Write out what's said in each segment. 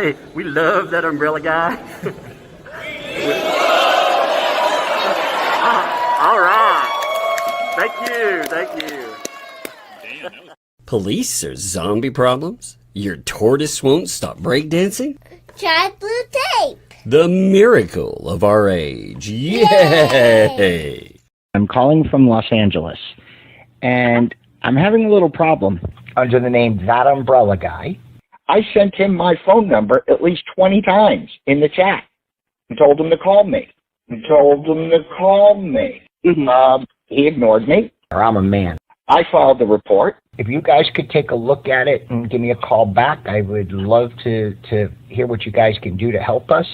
Hey, we love that umbrella guy. All right. Thank you. Damn, Police or zombie problems? Your tortoise won't stop breakdancing? Try blue tape. The miracle of our age. Yay! I'm calling from Los Angeles, and I'm having a little problem under the name ThATuMBRELLAgUy. I sent him my phone number at least 20 times in the chat and told him to call me. He ignored me, or I'm a man. I filed the report. If you guys could take a look at it and give me a call back, I would love to hear what you guys can do to help us.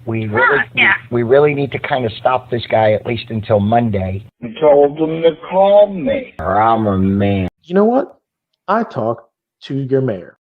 We really need to kind of stop this guy at least until Monday. I told him to call me, or I'm a man. You know what? I talked to your mayor.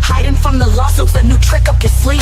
Hiding from the lawsuits, a new trick up your sleeve.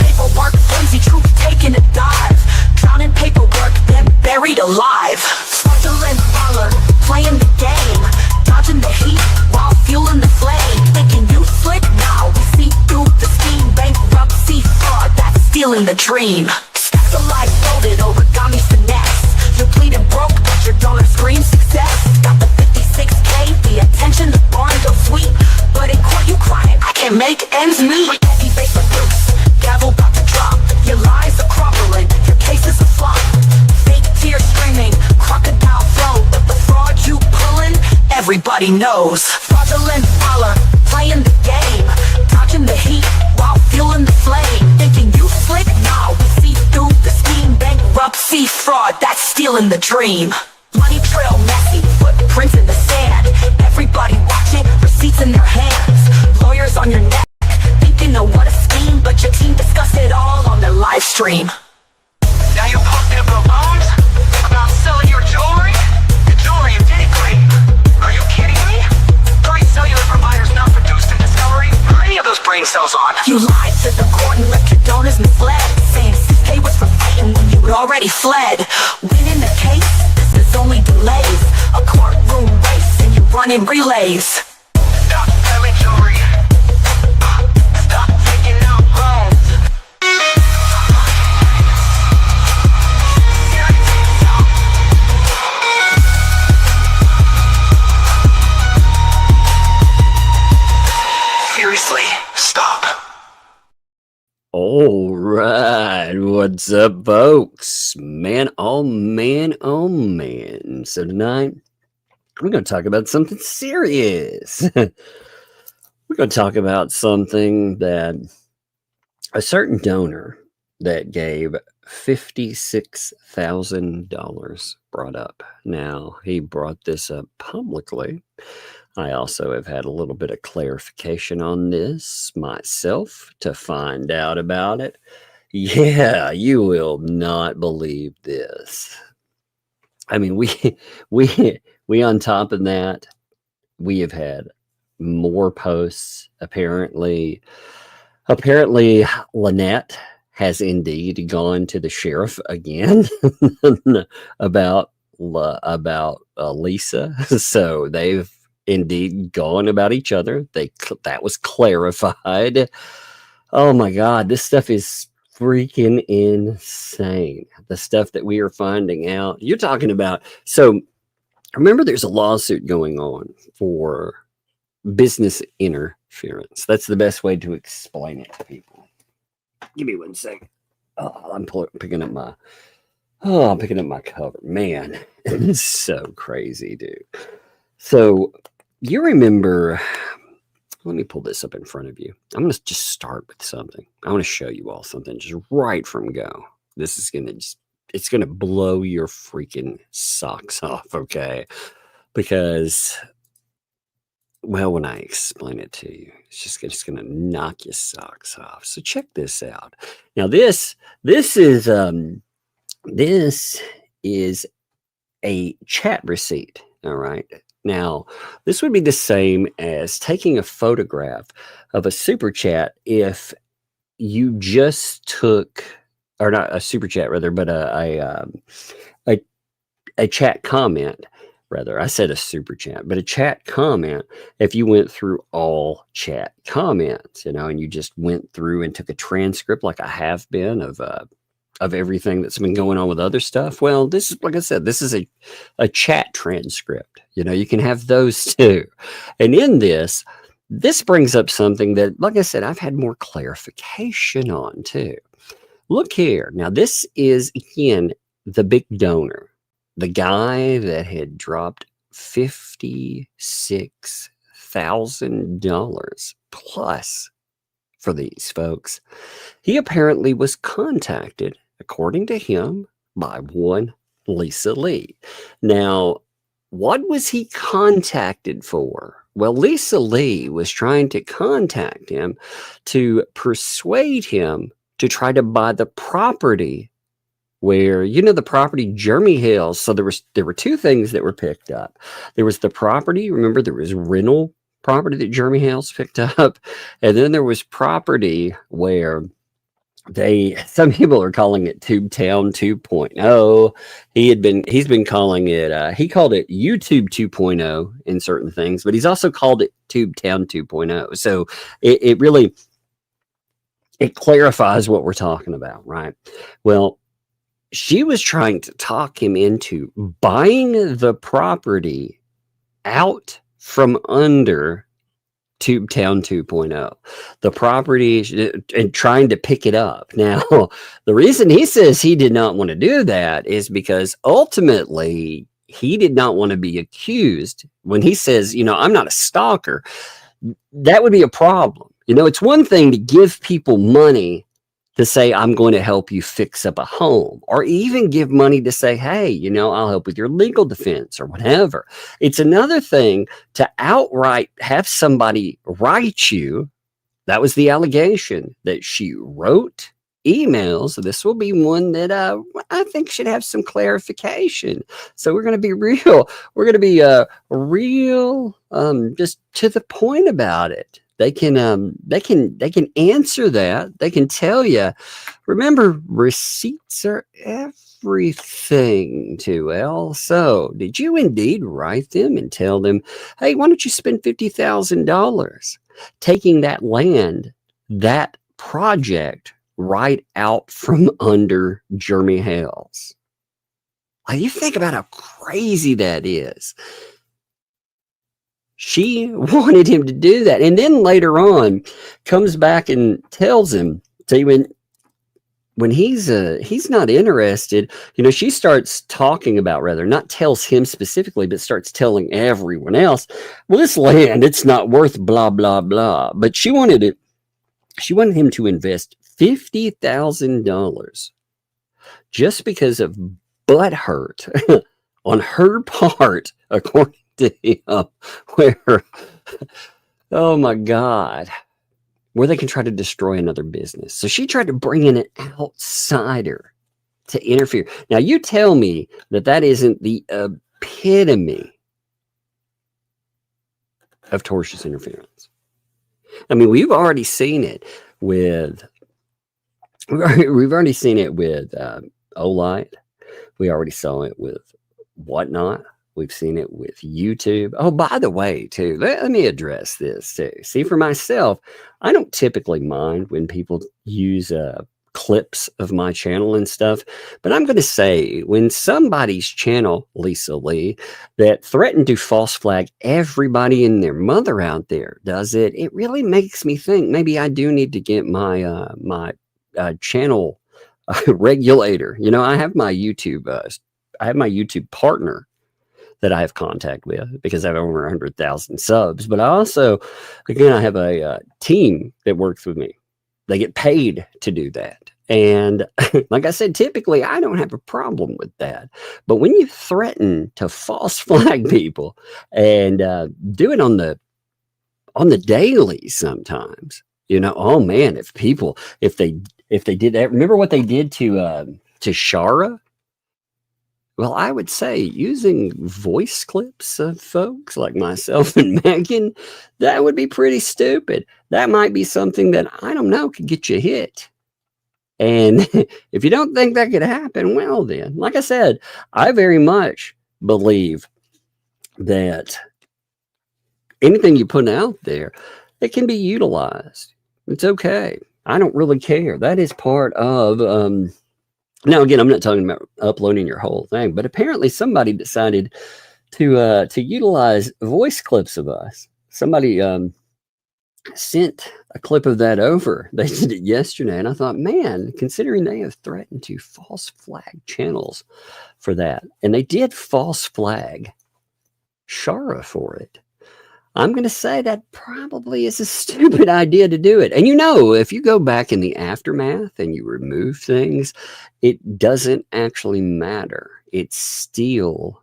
Paperwork, flimsy truth, taking a dive. Drowning paperwork, then buried alive. Fraudulent baller, playing the game. Dodging the heat while fueling the flame. Thinking you slick, now we see through the scheme. Bankruptcy, fraud, that's stealing the dream. Stacks of life folded, origami finesse. You're bleeding broke, but your dollar screams success. Got the 56K, the attention, the barn go sweet. But in court you crying, I can't make ends meet. Heavy face abuse, gavel about to drop. Your lies are crumbling, your case is a flop. Fake tears streaming, crocodile flow. But the fraud you pulling, everybody knows. Fraudulent baller, playing the game. Dodging the heat while fueling the flame. Thinking you slick, now we see through the scheme. Bankruptcy, fraud, that's stealing the dream. Money trail messy, footprints in the sand. Everybody watching, receipts in their hands. Lawyers on your neck, think you know what a scheme. But your team discussed it all on their live stream. Now you're posting about loans? About selling your jewelry? Your jewelry in Daybreak? Are you kidding me? 3 cellular providers now produced in Discovery? Are any of those brain cells on? You lied to the court and left your donors misled, saying 6K was for fighting when you'd already fled. Winning the case, this is only delays. A courtroom race and you're running relays. Stop selling jewelry. Stop taking out loans. Seriously, stop. All right, what's up, folks? Man, oh man, oh man. So tonight, we're going to talk about something serious. We're going to talk about something that a certain donor that gave $56,000 brought up. Now, he brought this up publicly. I also have had a little bit of clarification on this myself to find out about it. Yeah, you will not believe this. I mean, we on top of that, we have had more posts. Apparently Lynette has indeed gone to the sheriff again about Lisa. So they've indeed gone about each other. That was clarified. Oh my God, this stuff is freaking insane. The stuff that we are finding out. You're talking about. So remember, there's a lawsuit going on for business interference. That's the best way to explain it to people. Give me 1 second. Oh, I'm picking up my cover. Man, it's so crazy, dude. So you remember, let me pull this up in front of you. I'm going to just start with something. I want to show you all something just right from go. This is going to it's going to blow your freaking socks off, okay? Because, well, when I explain it to you, it's going to knock your socks off. So check this out. Now, this is a chat receipt, all right? Now, this would be the same as taking a photograph of a super chat if you just took, or not a super chat rather, but a chat comment rather. I said a super chat, but a chat comment if you went through all chat comments, and you just went through and took a transcript like I have been of everything that's been going on with other stuff. Well, this is, like I said, this is a chat transcript. You can have those too. And in this brings up something that, like I said, I've had more clarification on too. Look here. Now, this is, again, the big donor, the guy that had dropped $56,000 plus for these folks. He apparently was contacted, according to him, by one Lisa Lee. Now, what was he contacted for? Well, Lisa Lee was trying to contact him to persuade him to try to buy the property where, the property Jeremy Hale. So there were two things that were picked up. There was the property. Remember, there was rental property that Jeremy Hale's picked up. And then there was property where some people are calling it Tubetown 2.0. He's been calling it, he called it YouTube 2.0 in certain things, but he's also called it Tubetown 2.0. So it really clarifies what we're talking about, right? Well, she was trying to talk him into buying the property out from under Tubetown 2.0, the property, and trying to pick it up. Now, the reason he says he did not want to do that is because ultimately he did not want to be accused. When he says, I'm not a stalker, that would be a problem. It's one thing to give people money to say, I'm going to help you fix up a home, or even give money to say, hey, I'll help with your legal defense or whatever. It's another thing to outright have somebody write you. That was the allegation, that she wrote emails. This will be one that I think should have some clarification. So we're going to be real. We're going to be real, just to the point about it. They can answer that. They can tell you. Remember, receipts are everything to L. So, did you indeed write them and tell them, hey, why don't you spend $50,000 taking that land, that project right out from under Jeremy Hale's? Like, you think about how crazy that is. She wanted him to do that. And then later on comes back and tells him, see, when he's not interested, she starts talking about, rather, not tells him specifically, but starts telling everyone else, well, this land, it's not worth blah, blah, blah. But she wanted him to invest $50,000 just because of butt hurt on her part, according to him, where, oh my God, where they can try to destroy another business. So she tried to bring in an outsider to interfere. Now, you tell me that isn't the epitome of tortious interference. I mean, we've already seen it with we've already seen it with Olight. We already saw it with Whatnot. We've seen it with YouTube. Oh, by the way, too, let me address this too. See, for myself, I don't typically mind when people use clips of my channel and stuff, but I'm going to say when somebody's channel, Lisa Lee, that threatened to false flag everybody and their mother out there does it, it really makes me think maybe I do need to get my channel regulator. You know, I have my YouTube partner that I have contact with because I have over 100,000 subs. But I also, again, I have a team that works with me. They get paid to do that. And like I said, typically I don't have a problem with that. But when you threaten to false flag people and do it on the daily sometimes, you know, oh man, if they did that, remember what they did to Shara? Well, I would say using voice clips of folks like myself and Megan, that would be pretty stupid. That might be something that, I don't know, could get you hit. And if you don't think that could happen, well then, like I said, I very much believe that anything you put out there, it can be utilized. It's okay. I don't really care. That is part of... Now, again, I'm not talking about uploading your whole thing, but apparently somebody decided to utilize voice clips of us. Somebody sent a clip of that over. They did it yesterday, and I thought, man, considering they have threatened to false flag channels for that, and they did false flag Shara for it, I'm going to say that probably is a stupid idea to do it. And you know, if you go back in the aftermath and you remove things, it doesn't actually matter. It's still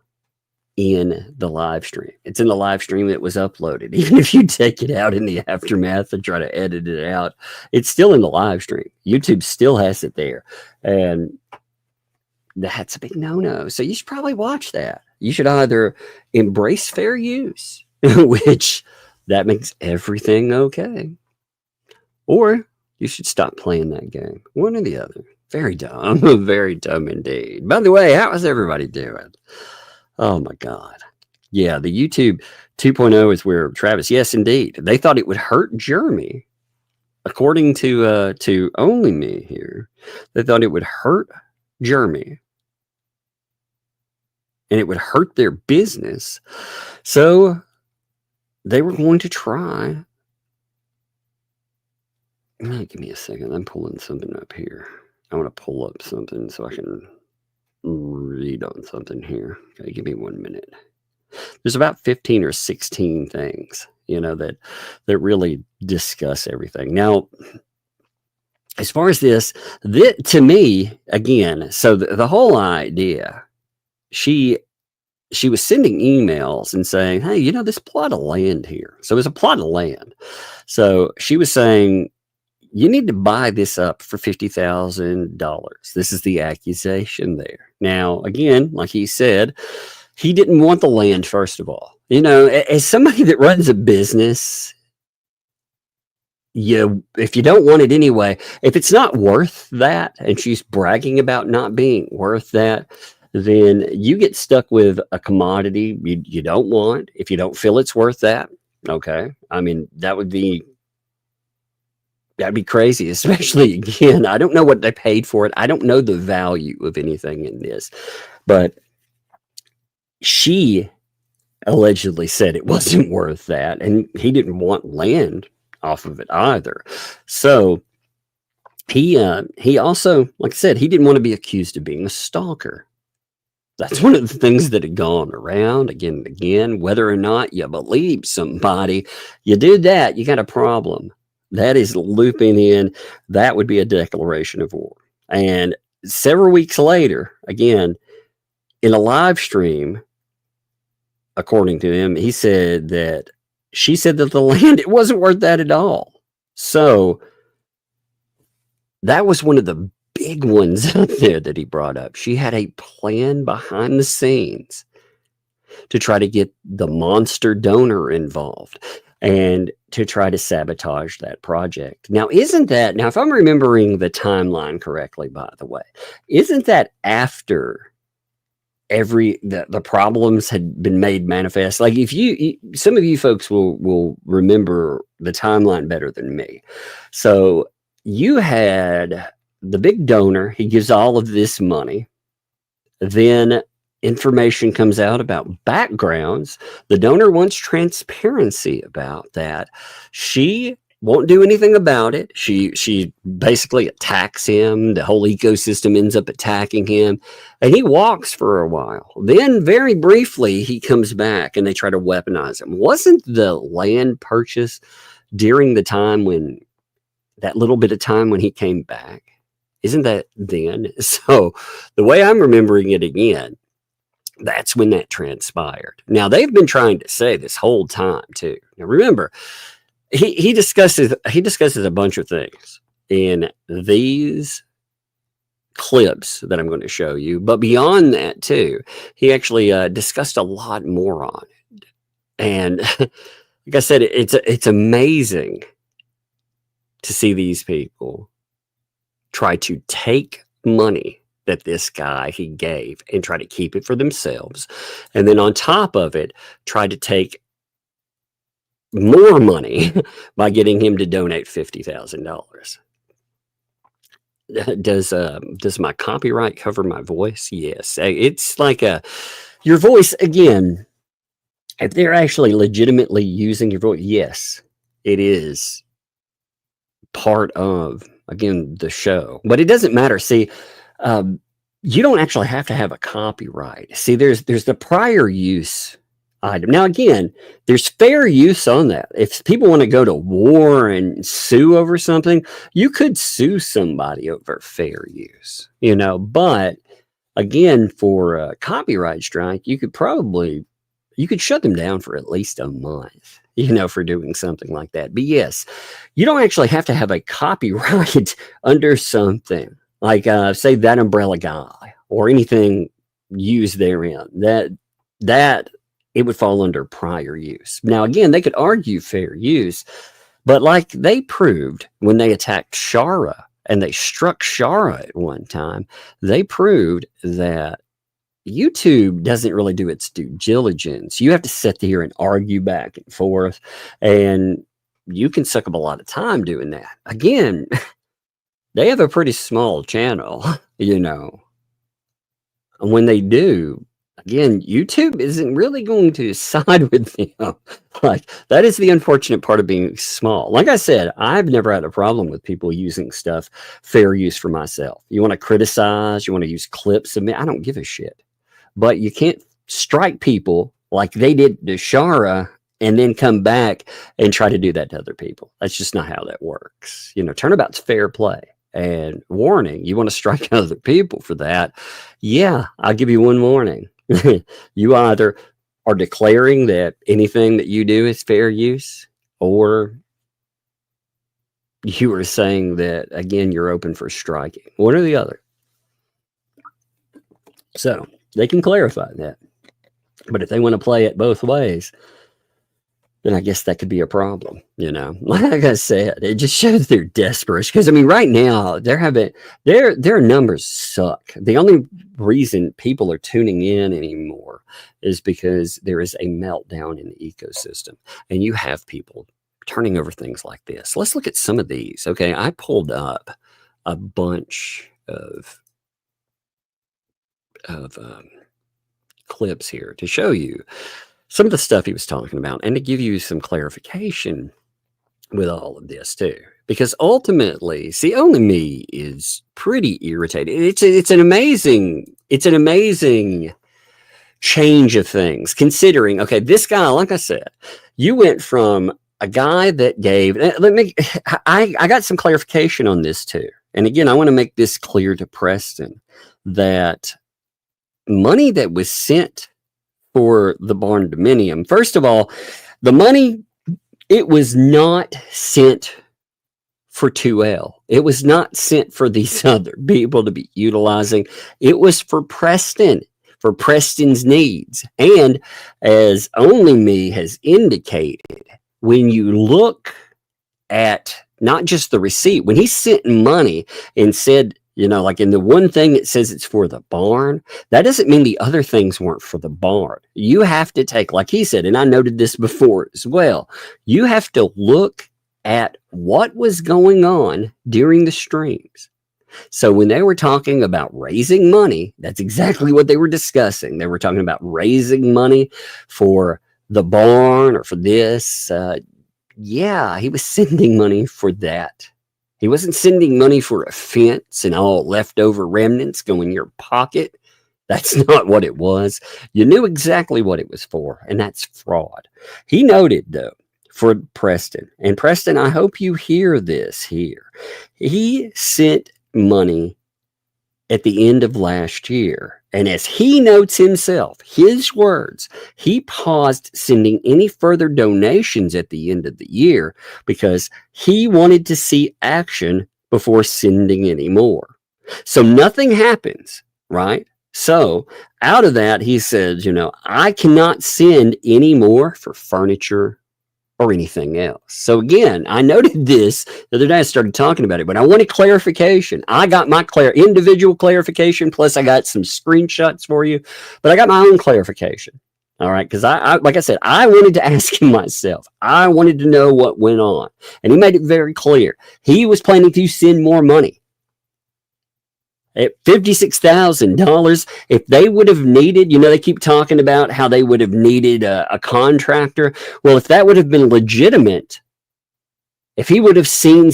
in the live stream. It's in the live stream that was uploaded. Even if you take it out in the aftermath and try to edit it out, it's still in the live stream. YouTube still has it there. And that's a big no-no. So you should probably watch that. You should either embrace fair use, which that makes everything okay, or you should stop playing that game. One or the other. Very dumb. Very dumb indeed. By the way, how is everybody doing? Oh my God. Yeah, the YouTube 2.0 is where Travis, yes, indeed. They thought it would hurt Jeremy. According to Only Me here, they thought it would hurt Jeremy. And it would hurt their business. So they were going to try. Give me a second. I'm pulling something up here. I want to pull up something so I can read on something here. Okay, give me 1 minute. There's about 15 or 16 things, you know, that really discuss everything. Now, as far as this to me, again, so the whole idea, she was sending emails and saying, hey, you know, this plot of land here. So it was a plot of land. So she was saying, you need to buy this up for $50,000. This is the accusation there. Now, again, like he said, he didn't want the land, first of all. You know, as somebody that runs a business, if you don't want it anyway, if it's not worth that, and she's bragging about not being worth that, then you get stuck with a commodity you don't want if you don't feel it's worth that. Okay. I mean, that'd be crazy, especially, again, I don't know what they paid for it. I don't know the value of anything in this, but she allegedly said it wasn't worth that. And he didn't want land off of it either. So he also, like I said, he didn't want to be accused of being a stalker. That's one of the things that had gone around again and again. Whether or not you believe somebody, you did that, you got a problem. That is looping in. That would be a declaration of war. And several weeks later, again, in a live stream, according to him, he said that she said that the land, it wasn't worth that at all. So that was one of the big ones out there that he brought up. She had a plan behind the scenes to try to get the monster donor involved. and to try to sabotage that project. Now, if I'm remembering the timeline correctly, by the way, isn't that after the problems had been made manifest? Like, if some of you folks will remember the timeline better than me. So you had the big donor, he gives all of this money. Then information comes out about backgrounds. The donor wants transparency about that. She won't do anything about it. She basically attacks him. The whole ecosystem ends up attacking him, and he walks for a while. Then very briefly, he comes back and they try to weaponize him. Wasn't the land purchase during the time that little bit of time when he came back? Isn't that then? So the way I'm remembering it again, that's when that transpired. Now, they've been trying to say this whole time too. Now, remember, he discusses a bunch of things in these clips that I'm going to show you. But beyond that too, he actually discussed a lot more on it. And like I said, it's amazing to see these people try to take money that this guy he gave and try to keep it for themselves, and then on top of it try to take more money by getting him to donate $50,000. Does my copyright cover my voice? Yes. It's like your voice again. If they're actually legitimately using your voice, yes, it is part of, again, the show. But it doesn't matter. See, you don't actually have to have a copyright. See, there's the prior use item. Now, again, there's fair use on that. If people want to go to war and sue over something, you could sue somebody over fair use, but again, for a copyright strike, you could shut them down for at least a month, for doing something like that. But yes, you don't actually have to have a copyright under something like, say, That Umbrella Guy or anything used therein. That it would fall under prior use. Now, again, they could argue fair use, but like they proved when they attacked Shara and they struck Shara at one time, they proved that YouTube doesn't really do its due diligence. You have to sit there and argue back and forth, and you can suck up a lot of time doing that. Again, they have a pretty small channel, and when they do, again, YouTube isn't really going to side with them. Like, that is the unfortunate part of being small. Like I said, I've never had a problem with people using stuff fair use for myself. You want to criticize, you want to use clips of me, I don't give a shit. But you can't strike people like they did to Shara and then come back and try to do that to other people. That's just not how that works. Turnabout's fair play. And warning, you want to strike other people for that? Yeah, I'll give you one warning. You either are declaring that anything that you do is fair use, or you are saying that, again, you're open for striking. One or the other. So they can clarify that. But if they want to play it both ways, then I guess that could be a problem, Like I said, it just shows they're desperate. Because right now their numbers suck. The only reason people are tuning in anymore is because there is a meltdown in the ecosystem, and you have people turning over things like this. Let's look at some of these. Okay, I pulled up a bunch of clips here to show you some of the stuff he was talking about, and to give you some clarification with all of this too. Because ultimately, see, Only Me is pretty irritated. It's an amazing change of things, considering, okay, this guy, like I said, you went from a guy that gave, I got some clarification on this too. And again, I want to make this clear to Preston that money that was sent for the barn dominium, first of all, the money, it was not sent for 2L. It was not sent for these other people to be utilizing. It was for Preston, for Preston's needs. And as Only Me has indicated, when you look at not just the receipt, when he sent money and said, you know, like in the one thing it says it's for the barn, that doesn't mean the other things weren't for the barn. You have to take, like he said, and I noted this before as well, you have to look at what was going on during the streams. So when they were talking about raising money, that's exactly what they were discussing. They were talking about raising money for the barn or for this. Yeah, he was sending money for that. He wasn't sending money for a fence and all leftover remnants go in your pocket. That's not what it was. You knew exactly what it was for, and that's fraud. He noted, though, for Preston, and Preston, I hope you hear this here. He sent money at the end of last year, and as he notes himself, his words, he paused sending any further donations at the end of the year because he wanted to see action before sending any more. So nothing happens, right? So out of that, he says, you know, I cannot send any more for furniture or anything else. So again, I noted this the other day. I started talking about it, but I wanted clarification. I got my individual clarification, plus I got some screenshots for you, but I got my own clarification. All right, because I like I said, I wanted to ask him myself. I wanted to know what went on, and he made it very clear. He was planning to send more money. At $56,000, if they would have needed, you know, they keep talking about how they would have needed a contractor. Well, if that would have been legitimate, if he would have seen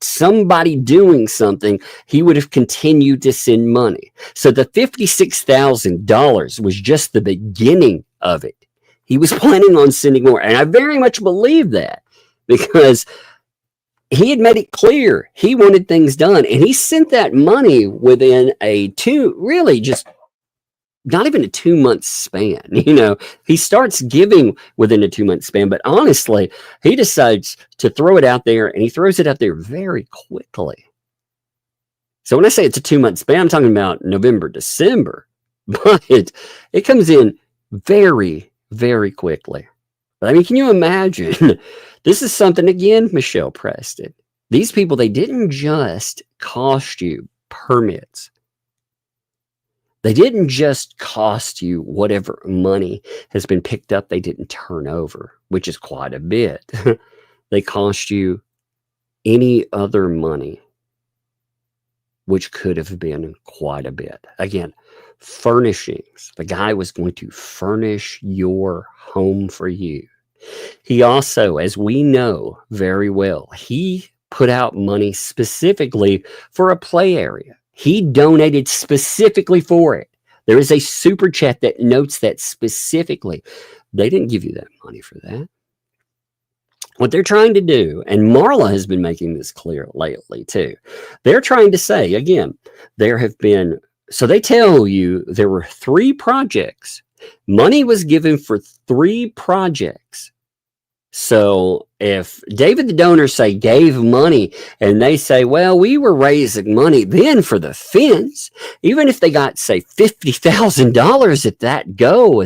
somebody doing something, he would have continued to send money. So the $56,000 was just the beginning of it. He was planning on sending more, and I very much believe that because he had made it clear he wanted things done, and he sent that money within not even a 2-month span. You know, he starts giving within a 2-month span, but honestly, he decides to throw it out there, and he throws it out there very quickly. So when I say it's a 2-month span, I'm talking about November, December, but it comes in very, very quickly. But I mean, can you imagine? This is something, again, Michelle Preston. These people, they didn't just cost you permits. They didn't just cost you whatever money has been picked up they didn't turn over, which is quite a bit. They cost you any other money, which could have been quite a bit. Again, furnishings. The guy was going to furnish your home for you. He also, as we know very well, he put out money specifically for a play area. He donated specifically for it. There is a super chat that notes that specifically. They didn't give you that money for that. What they're trying to do, and Marla has been making this clear lately too, they're trying to say, again, there have been, so they tell you there were 3 projects. Money was given for 3 projects. So if David the donor gave money and they say, well, we were raising money then for the fence, even if they got, say, $50,000 at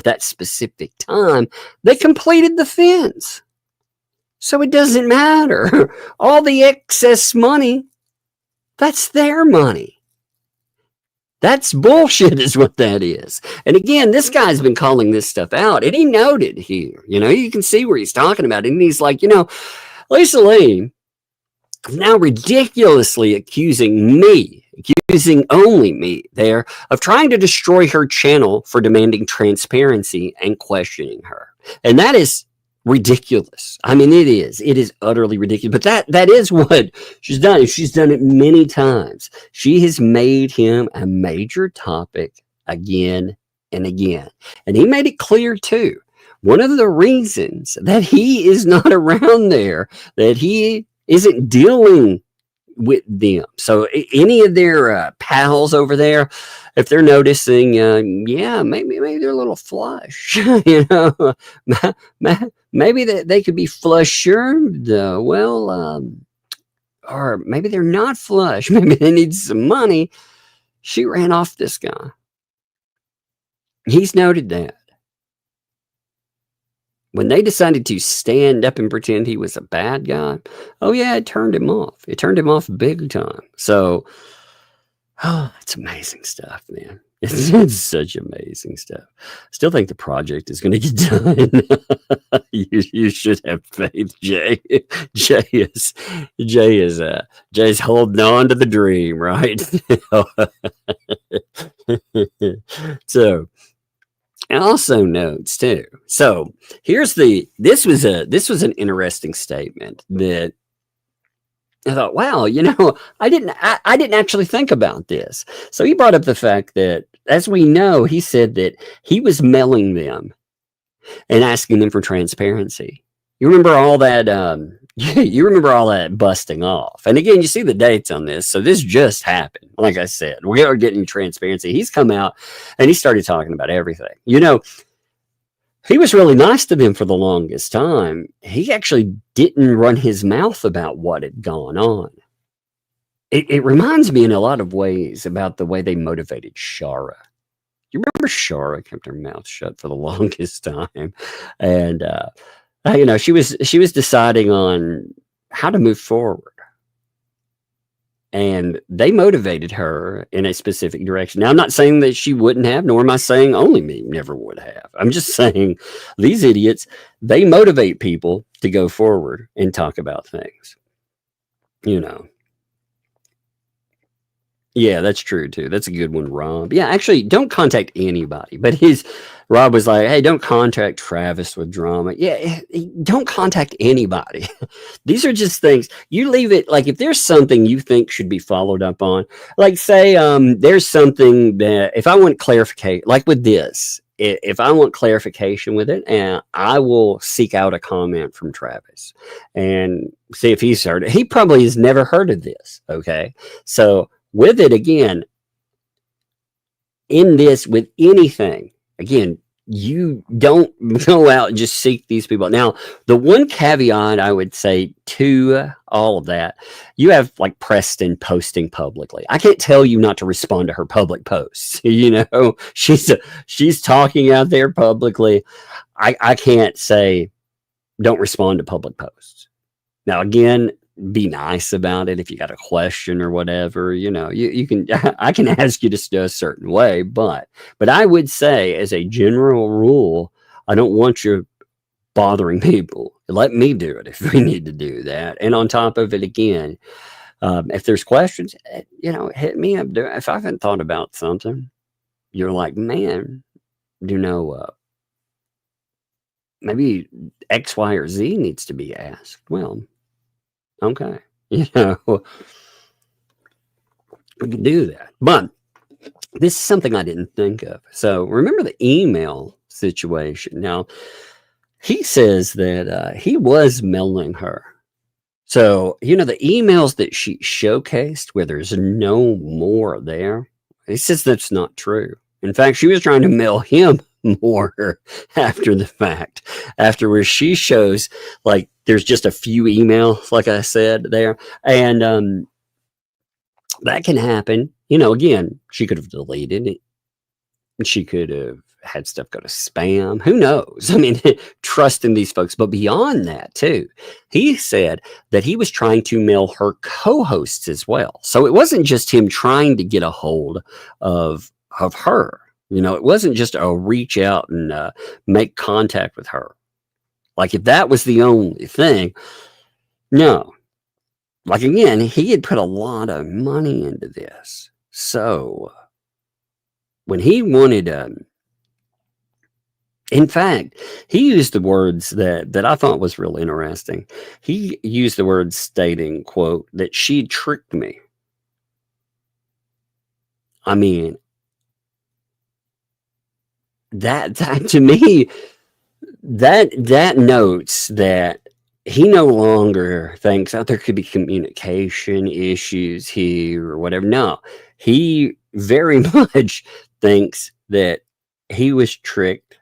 that specific time, they completed the fence. So it doesn't matter. All the excess money, that's their money. That's bullshit is what that is. And again, this guy's been calling this stuff out, and he noted here, you know, you can see where he's talking about it. And he's like, you know, Lisa Lee is now ridiculously accusing only me there of trying to destroy her channel for demanding transparency and questioning her. And that is ridiculous. I mean, it is utterly ridiculous, but that is what she's done. She's done it many times. She has made him a major topic again and again. And he made it clear too. One of the reasons that he is not around there, that he isn't dealing with them. So any of their pals over there, if they're noticing, yeah, maybe they're a little flush, you know, maybe they could be flusher, well, or maybe they're not flush. Maybe they need some money. She ran off this guy. He's noted that. when they decided to stand up and pretend he was a bad guy, oh yeah, it turned him off. It turned him off big time. So, oh, it's amazing stuff, man. It's such amazing stuff. Still think the project is going to get done. You should have faith, Jay. Jay's holding on to the dream, right? So, and also notes too. So this was an interesting statement that I thought, wow, I didn't actually think about this. So he brought up the fact that, as we know, he said that he was mailing them and asking them for transparency. You remember all that? You remember all that busting off. And again, you see the dates on this. So this just happened. Like I said, we are getting transparency. He's come out and he started talking about everything. He was really nice to them for the longest time. He actually didn't run his mouth about what had gone on. It reminds me in a lot of ways about the way they motivated Shara. You remember Shara kept her mouth shut for the longest time. And, she was deciding on how to move forward. And they motivated her in a specific direction. Now, I'm not saying that she wouldn't have, nor am I saying only me never would have. I'm just saying these idiots, they motivate people to go forward and talk about things. Yeah, that's true too. That's a good one, Rob. Yeah, actually, don't contact anybody. But Rob was like, hey, don't contact Travis with drama. Yeah, don't contact anybody. These are just things. You leave it, like, if there's something you think should be followed up on, like say there's something that, if I want clarification, like with this, if I want clarification with it, and I will seek out a comment from Travis and see if he's heard it. He probably has never heard of this, okay? So with it, again, in this, with anything, again, you don't go out and just seek these people. Now, the one caveat I would say to all of that, you have like Preston posting publicly. I can't tell you not to respond to her public posts. She's talking out there publicly. I can't say don't respond to public posts. Now, again, be nice about it. If you got a question or whatever, you can, I can ask you to do a certain way, but I would say as a general rule, I don't want you bothering people. Let me do it if we need to do that. And on top of it, again, if there's questions, hit me up. If I haven't thought about something, you're like, man, maybe X, Y, or Z needs to be asked. Well, okay, we can do that. But this is something I didn't think of. So remember the email situation. Now, he says that he was mailing her. So, the emails that she showcased where there's no more there, he says that's not true. In fact, she was trying to mail him more after the fact, after where she shows like there's just a few emails, like I said there, and that can happen. Again, she could have deleted it. She could have had stuff go to spam. Who knows? I mean, trust in these folks. But beyond that, too, he said that he was trying to mail her co-hosts as well. So it wasn't just him trying to get a hold of her. It wasn't just a reach out and make contact with her. Like if that was the only thing, no. Like again, he had put a lot of money into this. So when he wanted, in fact, he used the words that I thought was real interesting. He used the words stating, quote, that she tricked me. I mean, that to me, that notes that he no longer thinks there could be communication issues here or whatever. No, he very much thinks that he was tricked.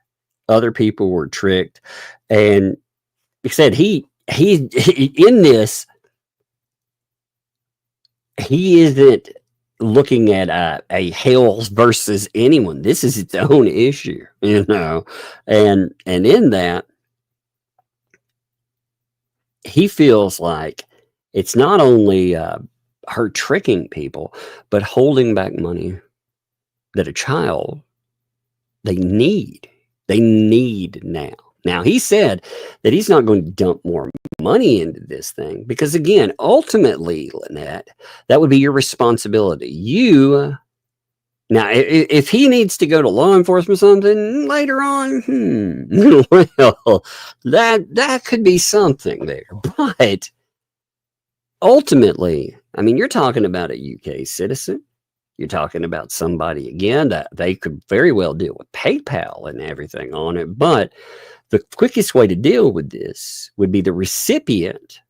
Other people were tricked. And he said he in this, he isn't looking at a Hale versus anyone. This is its own issue, and in that, he feels like it's not only her tricking people, but holding back money that a child they need now. Now, he said that he's not going to dump more money into this thing because, again, ultimately, Lynette, that would be your responsibility. Now, if he needs to go to law enforcement or something later on, well, that could be something there. But ultimately, I mean, you're talking about a UK citizen. You're talking about somebody, again, that they could very well deal with PayPal and everything on it. But the quickest way to deal with this would be the recipient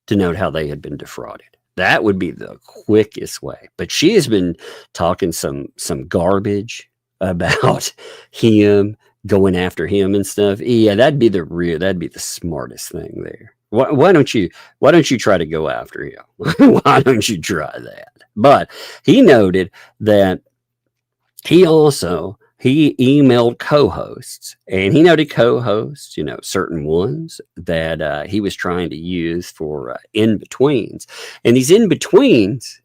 to note how they had been defrauded. That would be the quickest way. But she has been talking some garbage about him, going after him and stuff. Yeah, that'd be the smartest thing there. Why don't you try to go after him? Why don't you try that? But he noted that he emailed co-hosts, and he noted co-hosts, certain ones that he was trying to use for in-betweens. And these in-betweens,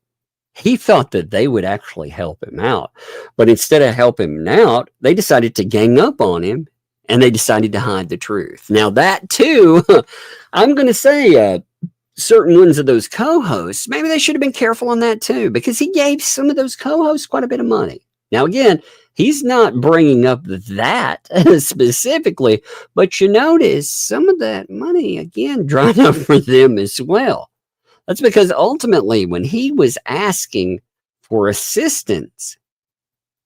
he thought that they would actually help him out. But instead of helping him out, they decided to gang up on him, and they decided to hide the truth. Now that too, I'm going to say certain ones of those co-hosts, maybe they should have been careful on that too, because he gave some of those co-hosts quite a bit of money. Now, again, he's not bringing up that specifically, but you notice some of that money, again, dried up for them as well. That's because ultimately when he was asking for assistance,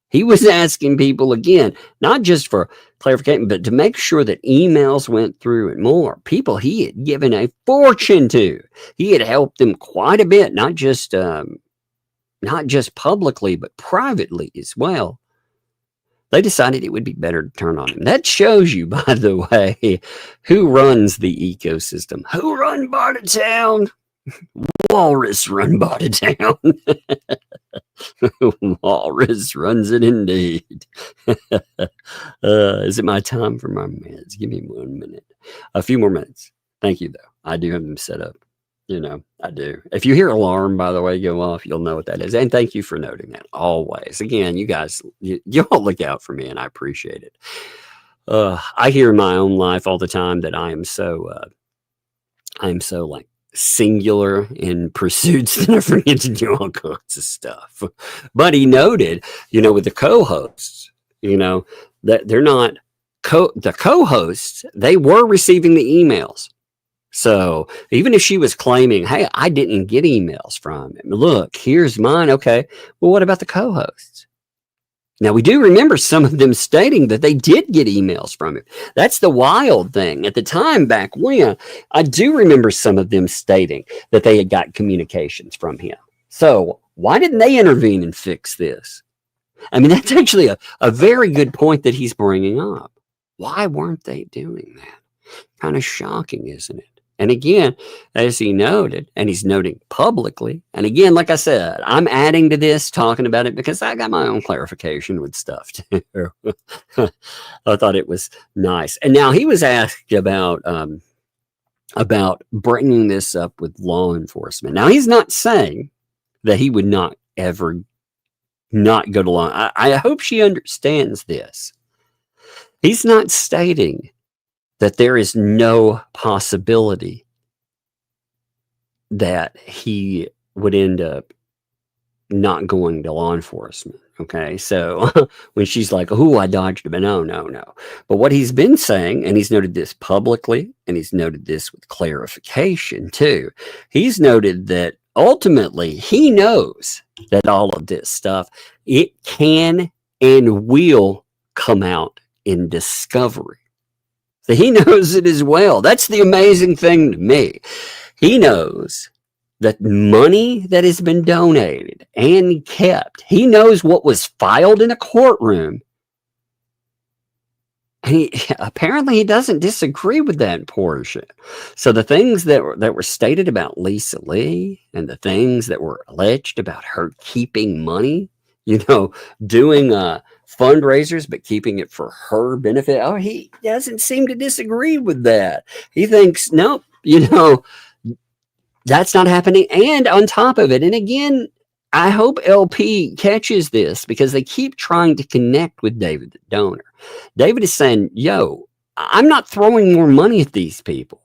he was asking people, again, not just for clarification, but to make sure that emails went through and more. People he had given a fortune to. He had helped them quite a bit, not just publicly, but privately as well. They decided it would be better to turn on him. That shows you, by the way, who runs the ecosystem. Who run Bartertown? Walrus run Bartertown. Walrus runs it indeed. Is it my time for my meds? Give me 1 minute. A few more minutes. Thank you, though. I do have them set up. I do. If you hear alarm, by the way, go off, you'll know what that is. And thank you for noting that always. Again, you guys, you all look out for me, and I appreciate it. I hear in my own life all the time that I am so like singular in pursuits that I forget to do all kinds of stuff. But he noted, with the co-hosts, that they're not the co-hosts, they were receiving the emails. So even if she was claiming, hey, I didn't get emails from him. Look, here's mine. Okay. Well, what about the co-hosts? Now, we do remember some of them stating that they did get emails from him. That's the wild thing. At the time back when, I do remember some of them stating that they had got communications from him. So why didn't they intervene and fix this? I mean, that's actually a very good point that he's bringing up. Why weren't they doing that? Kind of shocking, isn't it? And again, as he noted, and he's noting publicly, and again, like I said, I'm adding to this, talking about it because I got my own clarification with stuff too. I thought it was nice. And now he was asked about bringing this up with law enforcement. Now, he's not saying that he would not ever not go to law. I hope she understands this. He's not stating that there is no possibility that he would end up not going to law enforcement. Okay. So when she's like, oh, I dodged him. No. But what he's been saying, and he's noted this publicly, and he's noted this with clarification too. He's noted that ultimately he knows that all of this stuff, it can and will come out in discovery. So he knows it as well. That's the amazing thing to me. He knows that money that has been donated and kept, he knows what was filed in a courtroom. And apparently he doesn't disagree with that portion. So the things that were stated about Lisa Lee and the things that were alleged about her keeping money, doing fundraisers, but keeping it for her benefit. Oh, he doesn't seem to disagree with that. He thinks, nope, you know, that's not happening. And on top of it, and again, I hope LP catches this because they keep trying to connect with David, the donor. David is saying, yo, I'm not throwing more money at these people.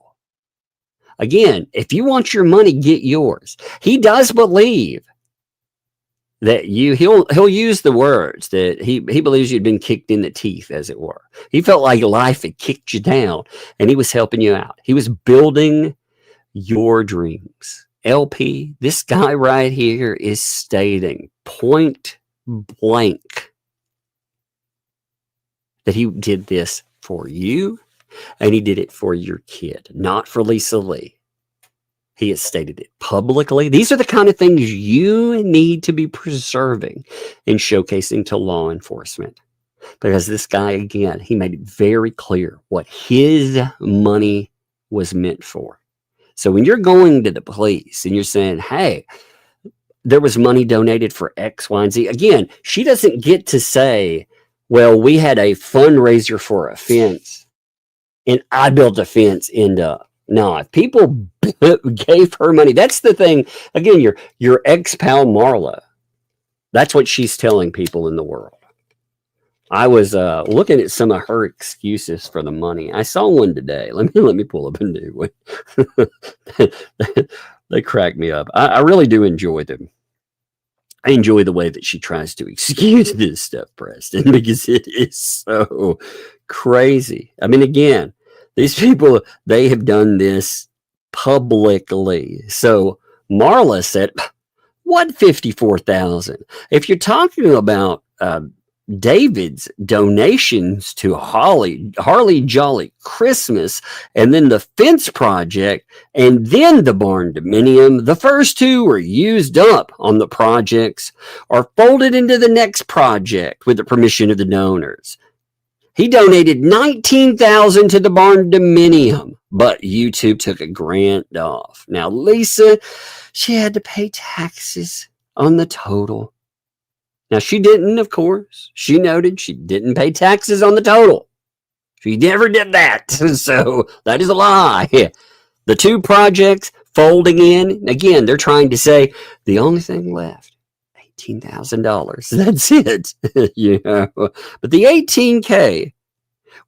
Again, if you want your money, get yours. He does believe that he'll use the words that he believes you'd been kicked in the teeth, as it were. He felt like life had kicked you down and he was helping you out. He was building your dreams. LP, this guy right here is stating point blank that he did this for you and he did it for your kid, not for Lisa Lee. He has stated it publicly. These are the kind of things you need to be preserving and showcasing to law enforcement. Because this guy, again, he made it very clear what his money was meant for. So when you're going to the police and you're saying, hey, there was money donated for X, Y, and Z. Again, she doesn't get to say, well, we had a fundraiser for a fence and I built a fence end up. No, if people gave her money, that's the thing. Again, your ex-pal Marla, that's what she's telling people in the world. I was looking at some of her excuses for the money. I saw one today. Let me pull up a new one. They crack me up. I really do enjoy them. I enjoy the way that she tries to excuse this stuff, Preston, because it is so crazy. I mean, again, these people, they have done this publicly. So Marla said, what 54,000? If you're talking about David's donations to Harley Jolly Christmas, and then the fence project, and then the barn dominium, the first two were used up on the projects or folded into the next project with the permission of the donors. He donated $19,000 to the barn dominium, but YouTube took $1,000 off. Now, Lisa, she had to pay taxes on the total. Now, she didn't, of course. She noted she didn't pay taxes on the total. She never did that. So that is a lie. The two projects folding in, again, they're trying to say the only thing left, $18,000. That's it. You know, but the $18K,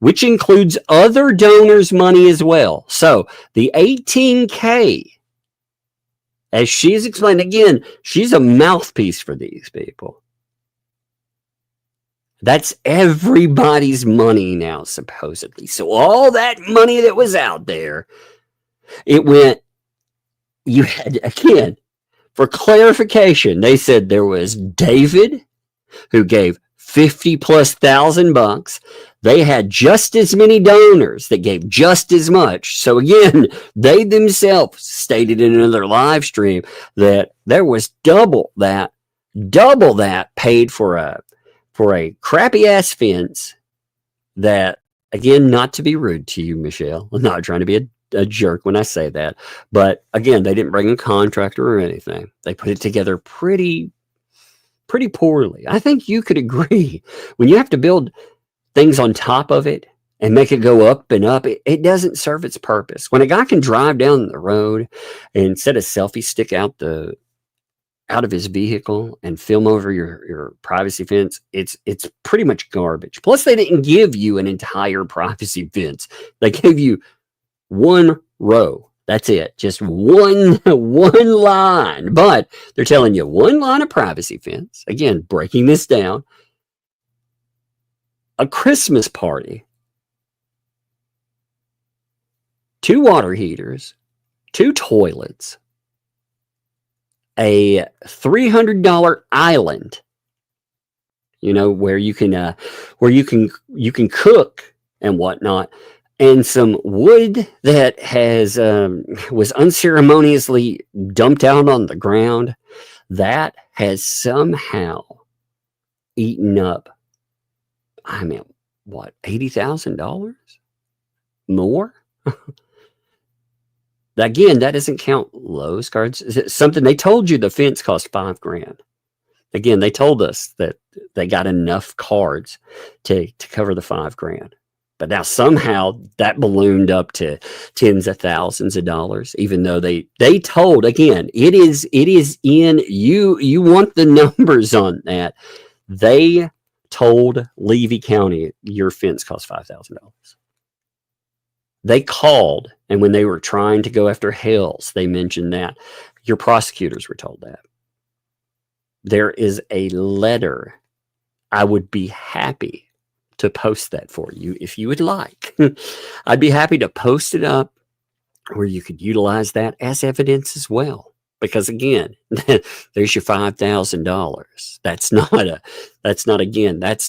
which includes other donors' money as well. So the $18K, as she's explained, again, she's a mouthpiece for these people. That's everybody's money now, supposedly. So all that money that was out there, it went, you had, again, for clarification, they said there was David, who gave $50,000+. They had just as many donors that gave just as much. So again, they themselves stated in another live stream that there was double that paid for a crappy ass fence that, again, not to be rude to you, Michelle, I'm not trying to be a jerk when I say that, but again, they didn't bring a contractor or anything. They put it together pretty poorly. I think you could agree when you have to build things on top of it and make it go up and up, it doesn't serve its purpose. When a guy can drive down the road and set a selfie stick out of his vehicle and film over your privacy fence, it's pretty much garbage. Plus, they didn't give you an entire privacy fence. They gave you one row. That's it. Just one line. But they're telling you one line of privacy fence. Again, breaking this down. A Christmas party. 2 water heaters. 2 toilets. A $300 island, you know, where you can cook and whatnot, and some wood that was unceremoniously dumped out on the ground that has somehow eaten up, I mean, what, $80,000 more? Again, that doesn't count Lowe's cards. Something they told you the fence cost $5,000. Again, they told us that they got enough cards to cover the $5,000. But now somehow that ballooned up to tens of thousands of dollars, even though they told, again, it is in you want the numbers on that. They told Levy County your fence cost $5,000. They called, and when they were trying to go after Hales, they mentioned that. Your prosecutors were told that. There is a letter. I would be happy to post that for you if you would like. I'd be happy to post it up where you could utilize that as evidence as well. Because again, there's your $5,000. That's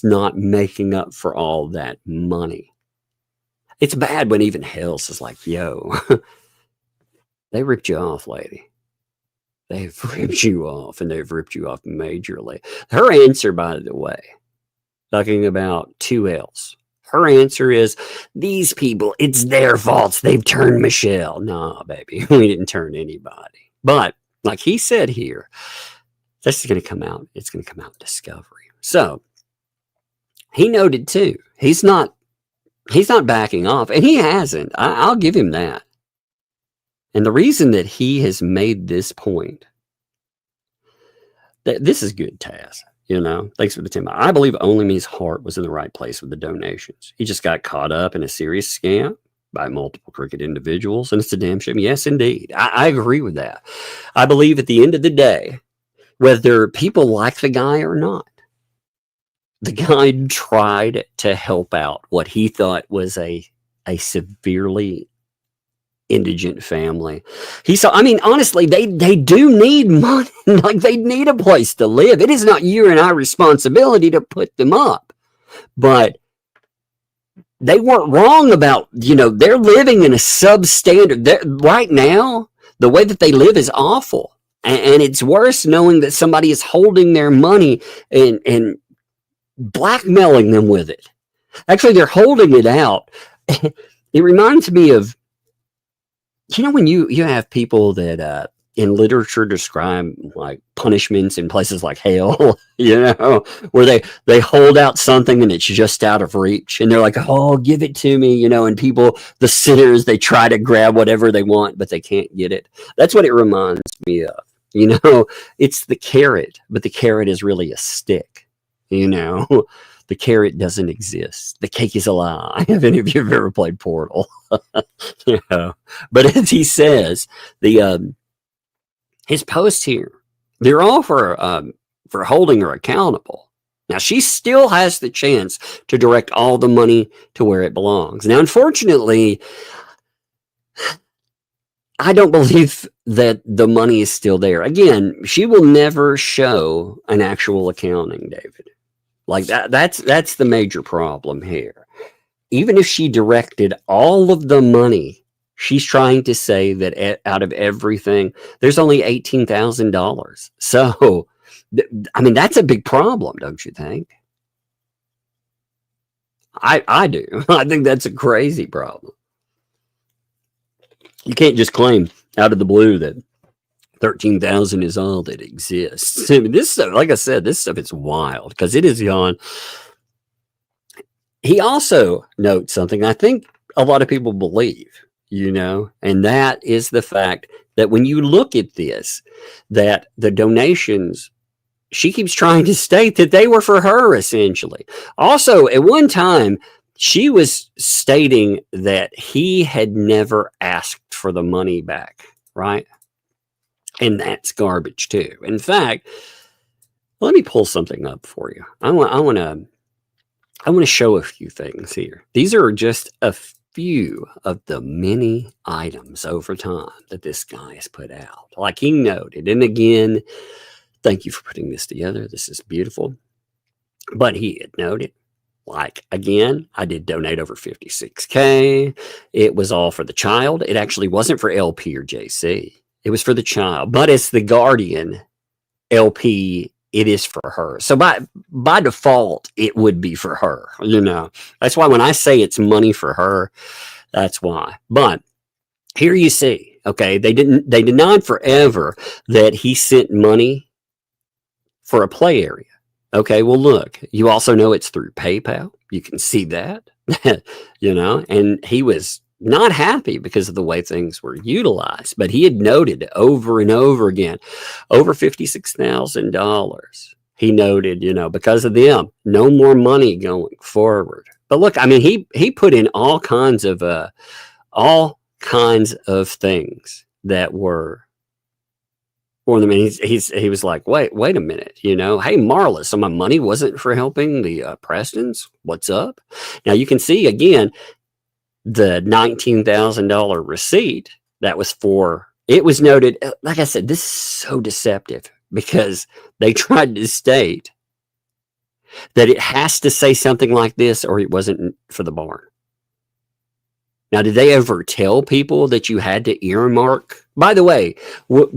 not making up for all that money. It's bad when even Hales is like, yo, they ripped you off, lady. They've ripped you off, and they've ripped you off majorly. Her answer, by the way, talking about 2Ls, her answer is, these people, it's their faults. They've turned Michelle. Nah, baby, we didn't turn anybody. But like he said here, this is going to come out. It's going to come out in discovery. So he noted too, he's not backing off, and he hasn't. I'll give him that. And the reason that he has made this point, that this is good, Taz. Thanks for the tip. I believe only me's heart was in the right place with the donations. He just got caught up in a serious scam by multiple crooked individuals, and it's a damn shame. Yes, indeed. I agree with that. I believe at the end of the day, whether people like the guy or not, the guy tried to help out what he thought was a severely indigent family. Honestly, they do need money. Like, they need a place to live. It is not your and our responsibility to put them up. But they weren't wrong about, they're living in a substandard. Right now, the way that they live is awful. And it's worse knowing that somebody is holding their money and blackmailing them with it. Actually, they're holding it out. It reminds me of, when you have people that in literature describe like punishments in places like Hale, where they hold out something and it's just out of reach, and they're like, oh, give it to me, and people, the sinners, they try to grab whatever they want, but they can't get it. That's what it reminds me of. It's the carrot, but the carrot is really a stick. The carrot doesn't exist. The cake is a lie. If any of you have ever played Portal, But as he says, his post here, they're all for holding her accountable. Now, she still has the chance to direct all the money to where it belongs. Now, unfortunately, I don't believe that the money is still there. Again, she will never show an actual accounting, David. Like that's the major problem here. Even if she directed all of the money, she's trying to say that out of everything, there's only $18,000. So, that's a big problem, don't you think? I do. I think that's a crazy problem. You can't just claim out of the blue that 13,000 is all that exists. This stuff, like I said, this stuff is wild because it is beyond. He also notes something I think a lot of people believe, and that is the fact that when you look at this, that the donations, she keeps trying to state that they were for her, essentially. Also, at one time, she was stating that he had never asked for the money back, right? And that's garbage too. In fact, let me pull something up for you. I want to show a few things here. These are just a few of the many items over time that this guy has put out. Like he noted, and again, thank you for putting this together. This is beautiful. But he had noted, like, again, I did donate over $56K. It was all for the child. It actually wasn't for LP or JC. It was for the child. But as the guardian, LP, it is for her. So by default, it would be for her. That's why when I say it's money for her, that's why. But here you see, okay, they denied forever that he sent money for a play area. Okay, well, look, you also know it's through PayPal. You can see that. you know, and he was not happy because of the way things were utilized, but he had noted over and over again, over $56,000. He noted, you know, because of them, no more money going forward. But look, I mean, he put in all kinds of things that were for them. And he was like, wait a minute, you know, hey, Marla, so my money wasn't for helping the Prestons. What's up? Now you can see again, the $19,000 receipt that was for, it was noted, like I said, this is so deceptive because they tried to state that it has to say something like this or it wasn't for the barn. Now, did they ever tell people that you had to earmark? By the way,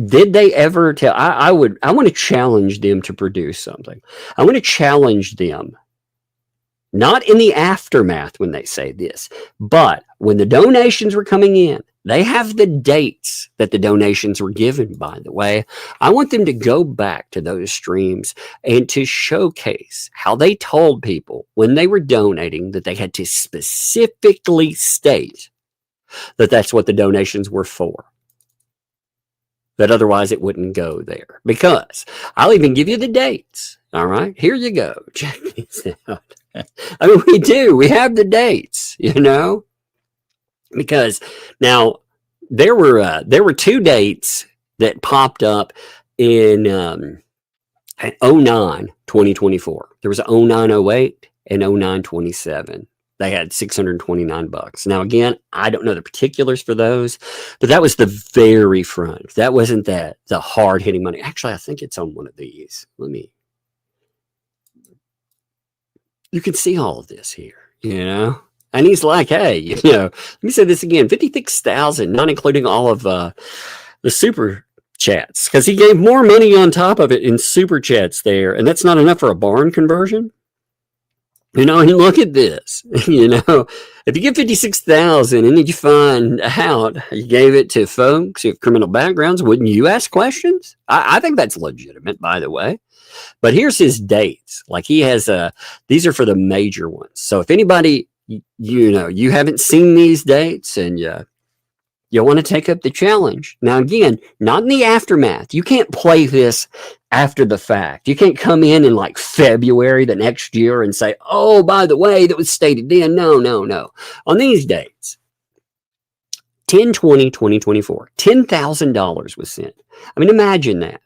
did they ever tell? I want to challenge them to produce something. I want to challenge them. Not in the aftermath when they say this, but when the donations were coming in, they have the dates that the donations were given, by the way. I want them to go back to those streams and to showcase how they told people when they were donating that they had to specifically state that that's what the donations were for. That otherwise it wouldn't go there. Because I'll even give you the dates. All right, here you go. Check these out. I mean, we do. We have the dates, you know, because now there were two dates that popped up in 2024. There was 0908 and 0927. They had $629. Now, again, I don't know the particulars for those, but that was the very front. That wasn't the hard hitting money. Actually, I think it's on one of these. You can see all of this here, you know, and he's like, hey, you know, let me say this again, 56,000, not including all of the super chats, because he gave more money on top of it in super chats there, and that's not enough for a barn conversion. You know, and look at this, you know, if you get 56,000 and then you find out you gave it to folks who have criminal backgrounds, wouldn't you ask questions? I think that's legitimate, by the way. But here's his dates. Like he has these are for the major ones. So if anybody, you know, you haven't seen these dates and you want to take up the challenge. Now, again, not in the aftermath. You can't play this after the fact. You can't come in like February the next year and say, oh, by the way, that was stated then. No. On these dates, 10/20/2024, $10,000 was sent. I mean, imagine that.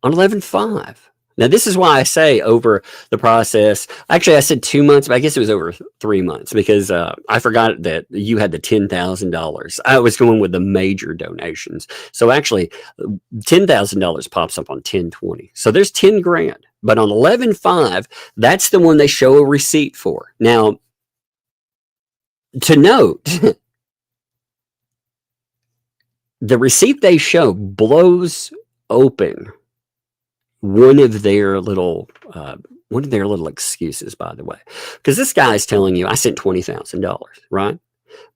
On 11/5. Now, this is why I say over the process. Actually, I said 2 months, but I guess it was over 3 months because I forgot that you had the $10,000. I was going with the major donations. So actually, $10,000 pops up on 10/20. So there's 10 grand. But on 11/5, that's the one they show a receipt for. Now, to note, the receipt they show blows open one of their little excuses, by the way, because this guy is telling you I sent $20,000, right?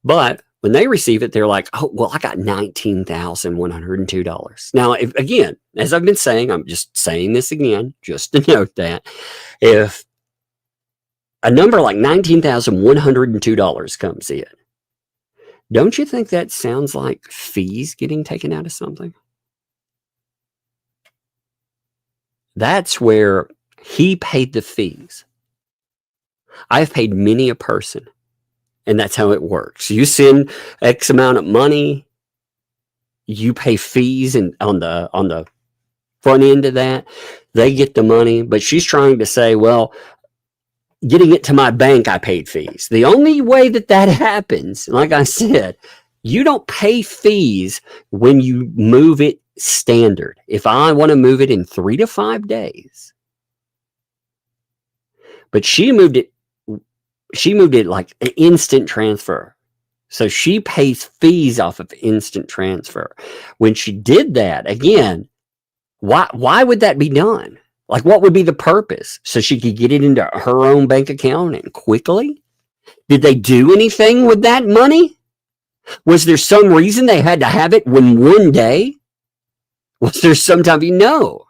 But when they receive it, they're like, oh, well, I got $19,102. Now, again, as I've been saying, I'm just saying this again, just to note that if a number like $19,102 comes in, don't you think that sounds like fees getting taken out of something? That's where he paid the fees. I've paid many a person, and that's how it works. You send X amount of money, you pay fees, and on the front end of that, they get the money. But she's trying to say, well, getting it to my bank, I paid fees. The only way that happens, like I said, you don't pay fees when you move it standard. If I want to move it in 3 to 5 days, but she moved it like an instant transfer. So she pays fees off of instant transfer. When she did that, again, why would that be done? Like, what would be the purpose? So she could get it into her own bank account and quickly? Did they do anything with that money? Was there some reason they had to have it when one day? Was there some time? No.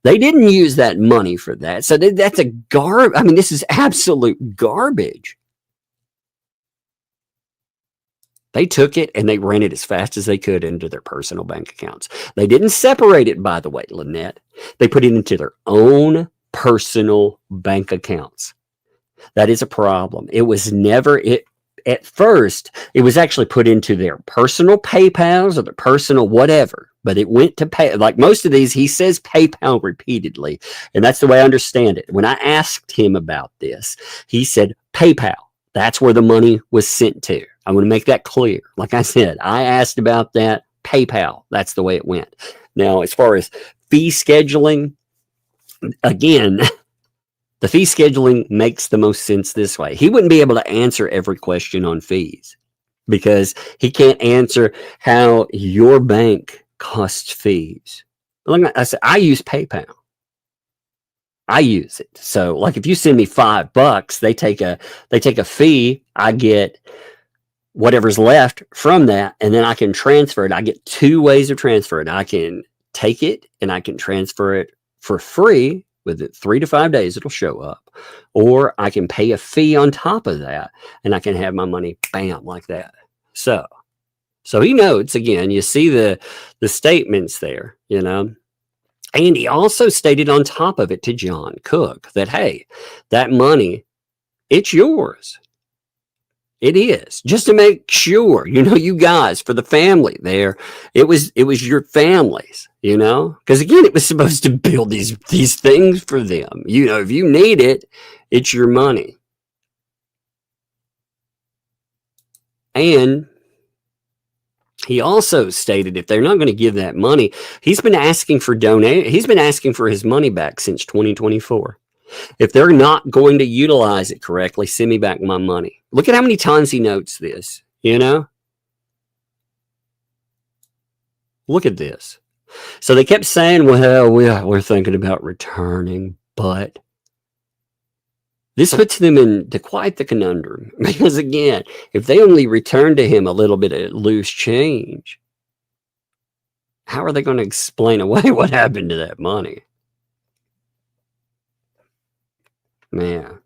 They didn't use that money for that. So that's a I mean, this is absolute garbage. They took it and they ran it as fast as they could into their personal bank accounts. They didn't separate it, by the way, Lynette. They put it into their own personal bank accounts. That is a problem. It was never it. At first, it was actually put into their personal PayPals or the personal whatever, but it went to pay. Like most of these, he says PayPal repeatedly, and that's the way I understand it. When I asked him about this, he said PayPal. That's where the money was sent to. I want to make that clear. Like I said, I asked about that. PayPal. That's the way it went. Now, as far as fee scheduling, again, the fee scheduling makes the most sense this way. He wouldn't be able to answer every question on fees because he can't answer how your bank costs fees. Like I said, I use PayPal. I use it. So like if you send me $5, they take a fee. I get whatever's left from that, and then I can transfer it. I get two ways of transferring. I can take it and I can transfer it for free. Within 3 to 5 days, it'll show up. Or I can pay a fee on top of that, and I can have my money, bam, like that. So he notes, again, you see the statements there, you know. And he also stated on top of it to John Cook that, hey, that money, it's yours. It is. Just to make sure, you know, you guys, for the family there, it was your families, you know, because again, it was supposed to build these things for them. You know, if you need it, it's your money. And he also stated if they're not going to give that money, he's been asking for his money back since 2024. If they're not going to utilize it correctly, send me back my money. Look at how many times he notes this, you know? Look at this. So they kept saying, well, we're thinking about returning, but this puts them into quite the conundrum. Because again, if they only return to him a little bit of loose change, how are they going to explain away what happened to that money? Man.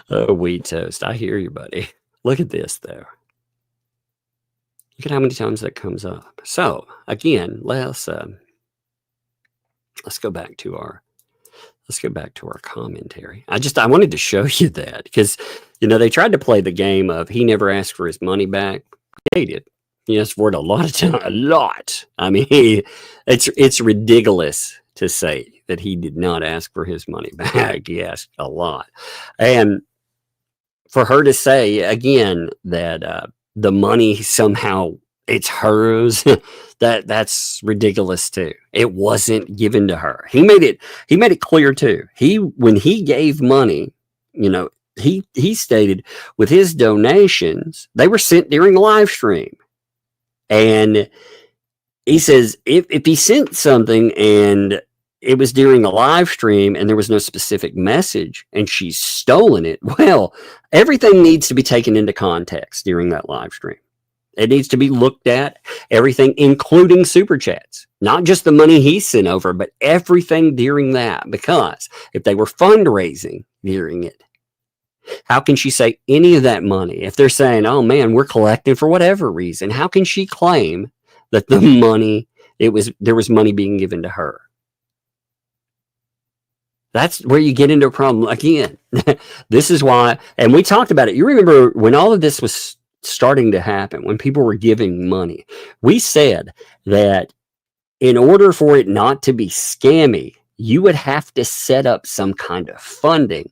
Oh, wheat toast. I hear you, buddy. Look at this, though. Look at how many times that comes up. So, again, let's go back to our commentary. I wanted to show you that because, you know, they tried to play the game of he never asked for his money back. He did. He asked for it a lot of time. A lot. I mean, it's ridiculous to say that he did not ask for his money back. He asked a lot. And for her to say, again, that the money somehow it's hers, that's ridiculous too. It wasn't given to her. He made it clear too. When he gave money, you know, he stated with his donations, they were sent during the live stream. And he says if he sent something and it was during a live stream and there was no specific message and she's stolen it, well, everything needs to be taken into context during that live stream. It needs to be looked at, everything, including super chats, not just the money he sent over, but everything during that. Because if they were fundraising during it, how can she say any of that money? If they're saying, oh man, we're collecting for whatever reason, how can she claim that the money, there was money being given to her? That's where you get into a problem. Again, this is why, and we talked about it. You remember when all of this was starting to happen, when people were giving money, we said that in order for it not to be scammy, you would have to set up some kind of funding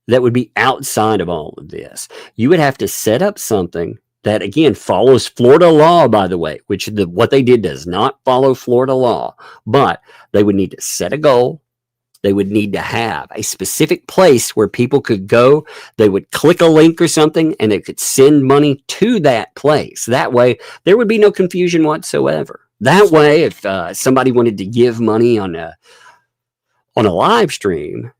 that would be outside of all of this. You would have to set up something that, again, follows Florida law, by the way, which what they did does not follow Florida law, but they would need to set a goal. They would need to have a specific place where people could go. They would click a link or something and they could send money to that place. That way, there would be no confusion whatsoever. That way, if somebody wanted to give money on a live stream,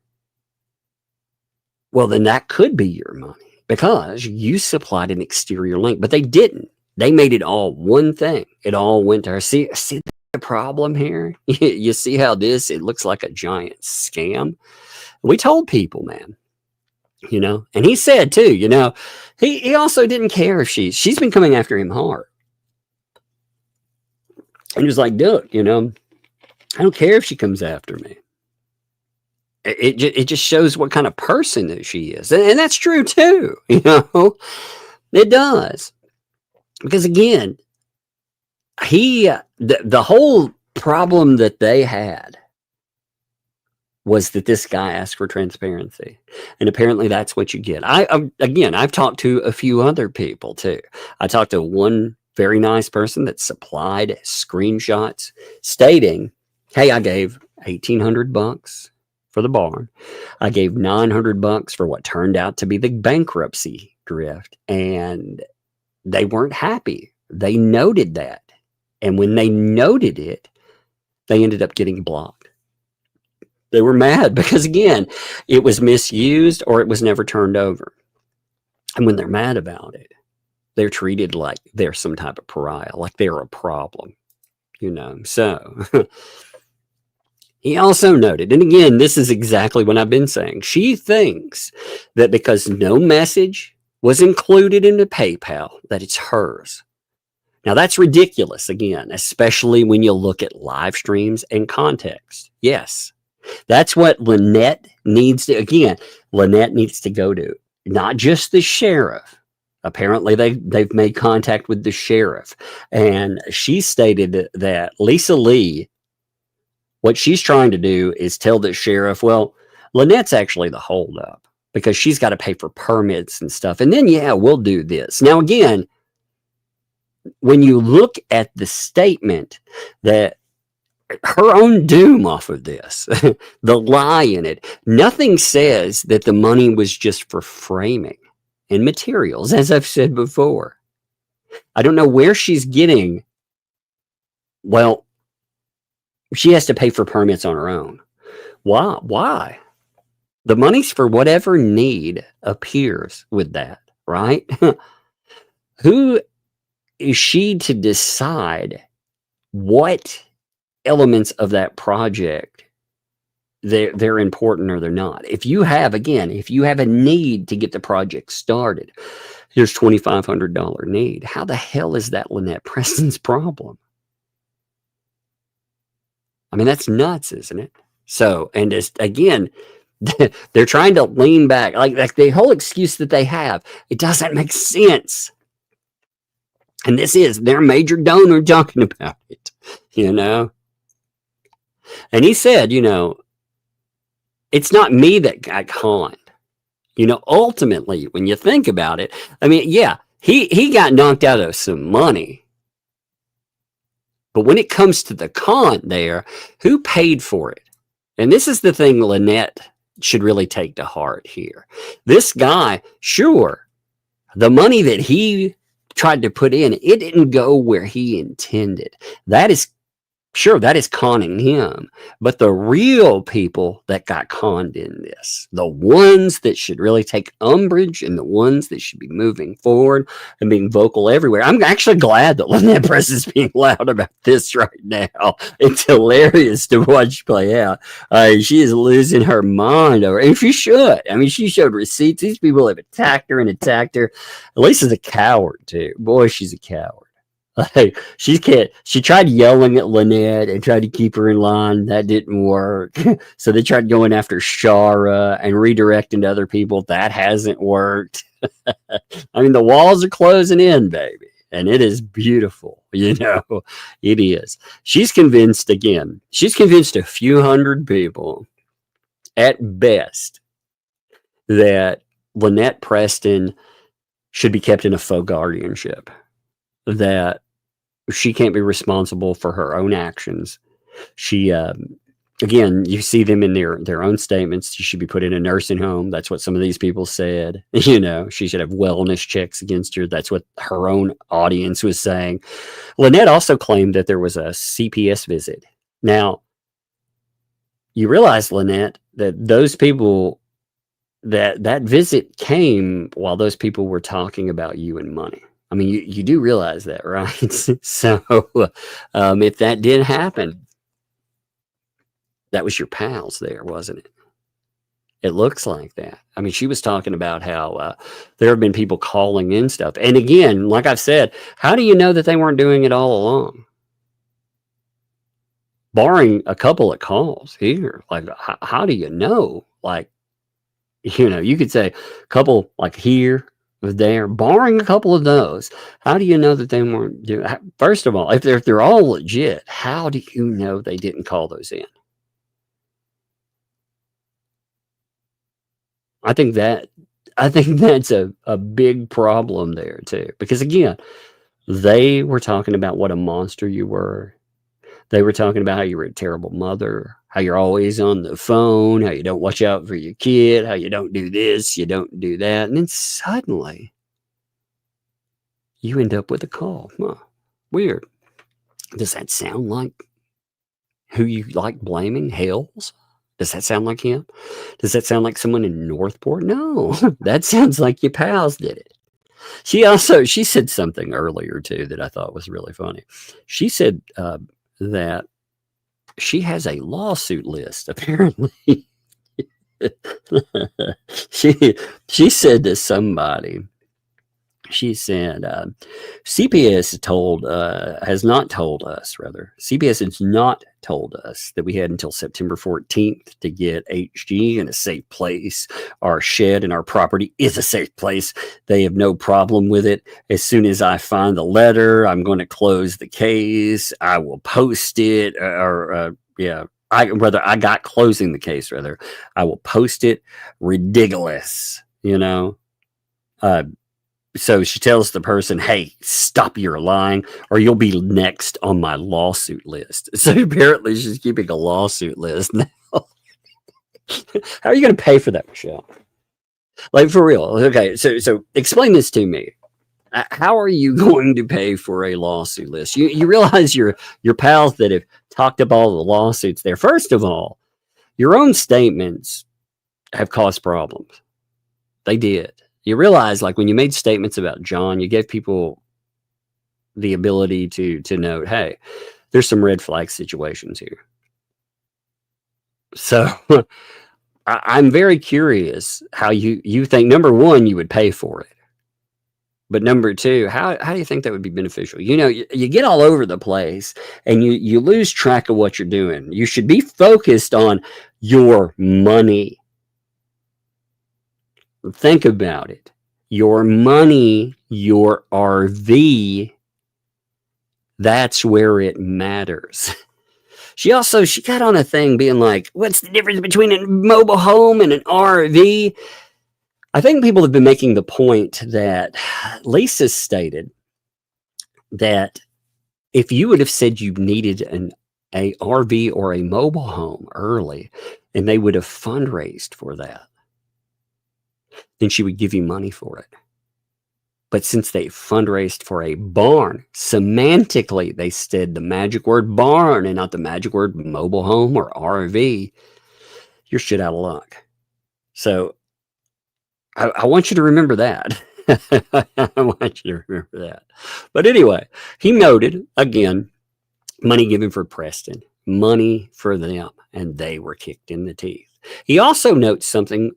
well, then that could be your money because you supplied an exterior link, but they didn't. They made it all one thing. It all went to her. See, problem here? You see how it looks like a giant scam? We told people, man, and he said too, he also didn't care if she's been coming after him hard. And he was like, dude, I don't care if she comes after me. It just shows what kind of person that she is. And that's true too, it does. Because again, the whole problem that they had was that this guy asked for transparency. And apparently that's what you get. I've talked to a few other people too. I talked to one very nice person that supplied screenshots stating, hey, I gave $1,800 for the barn. I gave $900 for what turned out to be the bankruptcy drift. And they weren't happy. They noted that. And when they noted it, they ended up getting blocked. They were mad because, again, it was misused or it was never turned over. And when they're mad about it, they're treated like they're some type of pariah, like they're a problem, So he also noted, and again, this is exactly what I've been saying. She thinks that because no message was included in the PayPal, that it's hers. Now, that's ridiculous, again, especially when you look at live streams and context. Yes, that's what Lynette needs to, again, Lynette needs to go to, not just the sheriff. Apparently, they've made contact with the sheriff. And she stated that Lisa Lee, what she's trying to do is tell the sheriff, well, Lynette's actually the holdup because she's got to pay for permits and stuff. And then, yeah, we'll do this. Now, again, when you look at the statement that her own doom off of this, the lie in it, nothing says that the money was just for framing and materials, as I've said before. I don't know where she's getting, well, she has to pay for permits on her own. Why? The money's for whatever need appears with that, right? Who is she to decide what elements of that project they're important or they're not? If you have a need to get the project started, here's $2,500 need. How the hell is that Lynette Preston's problem? I mean, that's nuts, isn't it? So, and just, again, they're trying to lean back. Like the whole excuse that they have, it doesn't make sense. And this is their major donor talking about it, And he said, it's not me that got conned. Ultimately, when you think about it, I mean, yeah, he got knocked out of some money. But when it comes to the con there, who paid for it? And this is the thing Lynette should really take to heart here. This guy, sure, the money that he tried to put in, it didn't go where he intended. That is conning him. But the real people that got conned in this, the ones that should really take umbrage and the ones that should be moving forward and being vocal everywhere. I'm actually glad that Lynette Press is being loud about this right now. It's hilarious to watch play out. She is losing her mind over, and she should. I mean, she showed receipts. These people have attacked her. Lisa's a coward too. Boy, she's a coward. She tried yelling at Lynette and tried to keep her in line. That didn't work. So they tried going after Shara and redirecting to other people. That hasn't worked. I mean, the walls are closing in, baby. And it is beautiful. It is. She's convinced a few hundred people at best that Lynette Preston should be kept in a faux guardianship. That she can't be responsible for her own actions. She, again, you see them in their own statements. She should be put in a nursing home. That's what some of these people said. She should have wellness checks against her. That's what her own audience was saying. Lynette also claimed that there was a CPS visit. Now, you realize, Lynette, that those people, that visit came while those people were talking about you and money. I mean, you do realize that, right? So if that did happen, that was your pals there, wasn't it? It looks like that. I mean, she was talking about how there have been people calling in stuff. And again, like I've said, how do you know that they weren't doing it all along? Barring a couple of calls here, like how do you know? Like, you could say a couple like here, there, barring a couple of those, how do you know that they weren't doing? First of all, if they're all legit, how do you know they didn't call those in? I think that's a big problem there too, because again, they were talking about what a monster you were. They were talking about how you were a terrible mother, how you're always on the phone, how you don't watch out for your kid, how you don't do this, you don't do that. And then suddenly you end up with a call. Huh, weird. Does that sound like who you like blaming? Hales? Does that sound like him? Does that sound like someone in Northport? No, that sounds like your pals did it. She said something earlier too that I thought was really funny. She said that she has a lawsuit list, apparently. she said to somebody, she said, CPS has not told us that we had until September 14th to get HG in a safe place. Our shed and our property is a safe place. They have no problem with it. As soon as I find the letter, I'm going to close the case. I will post it I got closing the case, rather. I will post it. Ridiculous, So she tells the person, hey, stop your lying or you'll be next on my lawsuit list. So apparently she's keeping a lawsuit list now. How are you going to pay for that, Michelle? Like, for real. Okay, so explain this to me. How are you going to pay for a lawsuit list? You realize your pals that have talked up all the lawsuits there. First of all, your own statements have caused problems. They did. You realize, like, when you made statements about John, you gave people the ability to note, hey, there's some red flag situations here. So I'm very curious how you think, number one, you would pay for it. But number two, how do you think that would be beneficial? You get all over the place and you lose track of what you're doing. You should be focused on your money. Think about it. Your money, your RV, that's where it matters. She got on a thing being like, what's the difference between a mobile home and an RV? I think people have been making the point that Lisa stated that if you would have said you needed a RV or a mobile home early and they would have fundraised for that, then she would give you money for it. But since they fundraised for a barn, semantically, they said the magic word barn and not the magic word mobile home or RV, you're shit out of luck. So I want you to remember that. I want you to remember that. But anyway, he noted, again, money given for Preston, money for them, and they were kicked in the teeth. He also notes something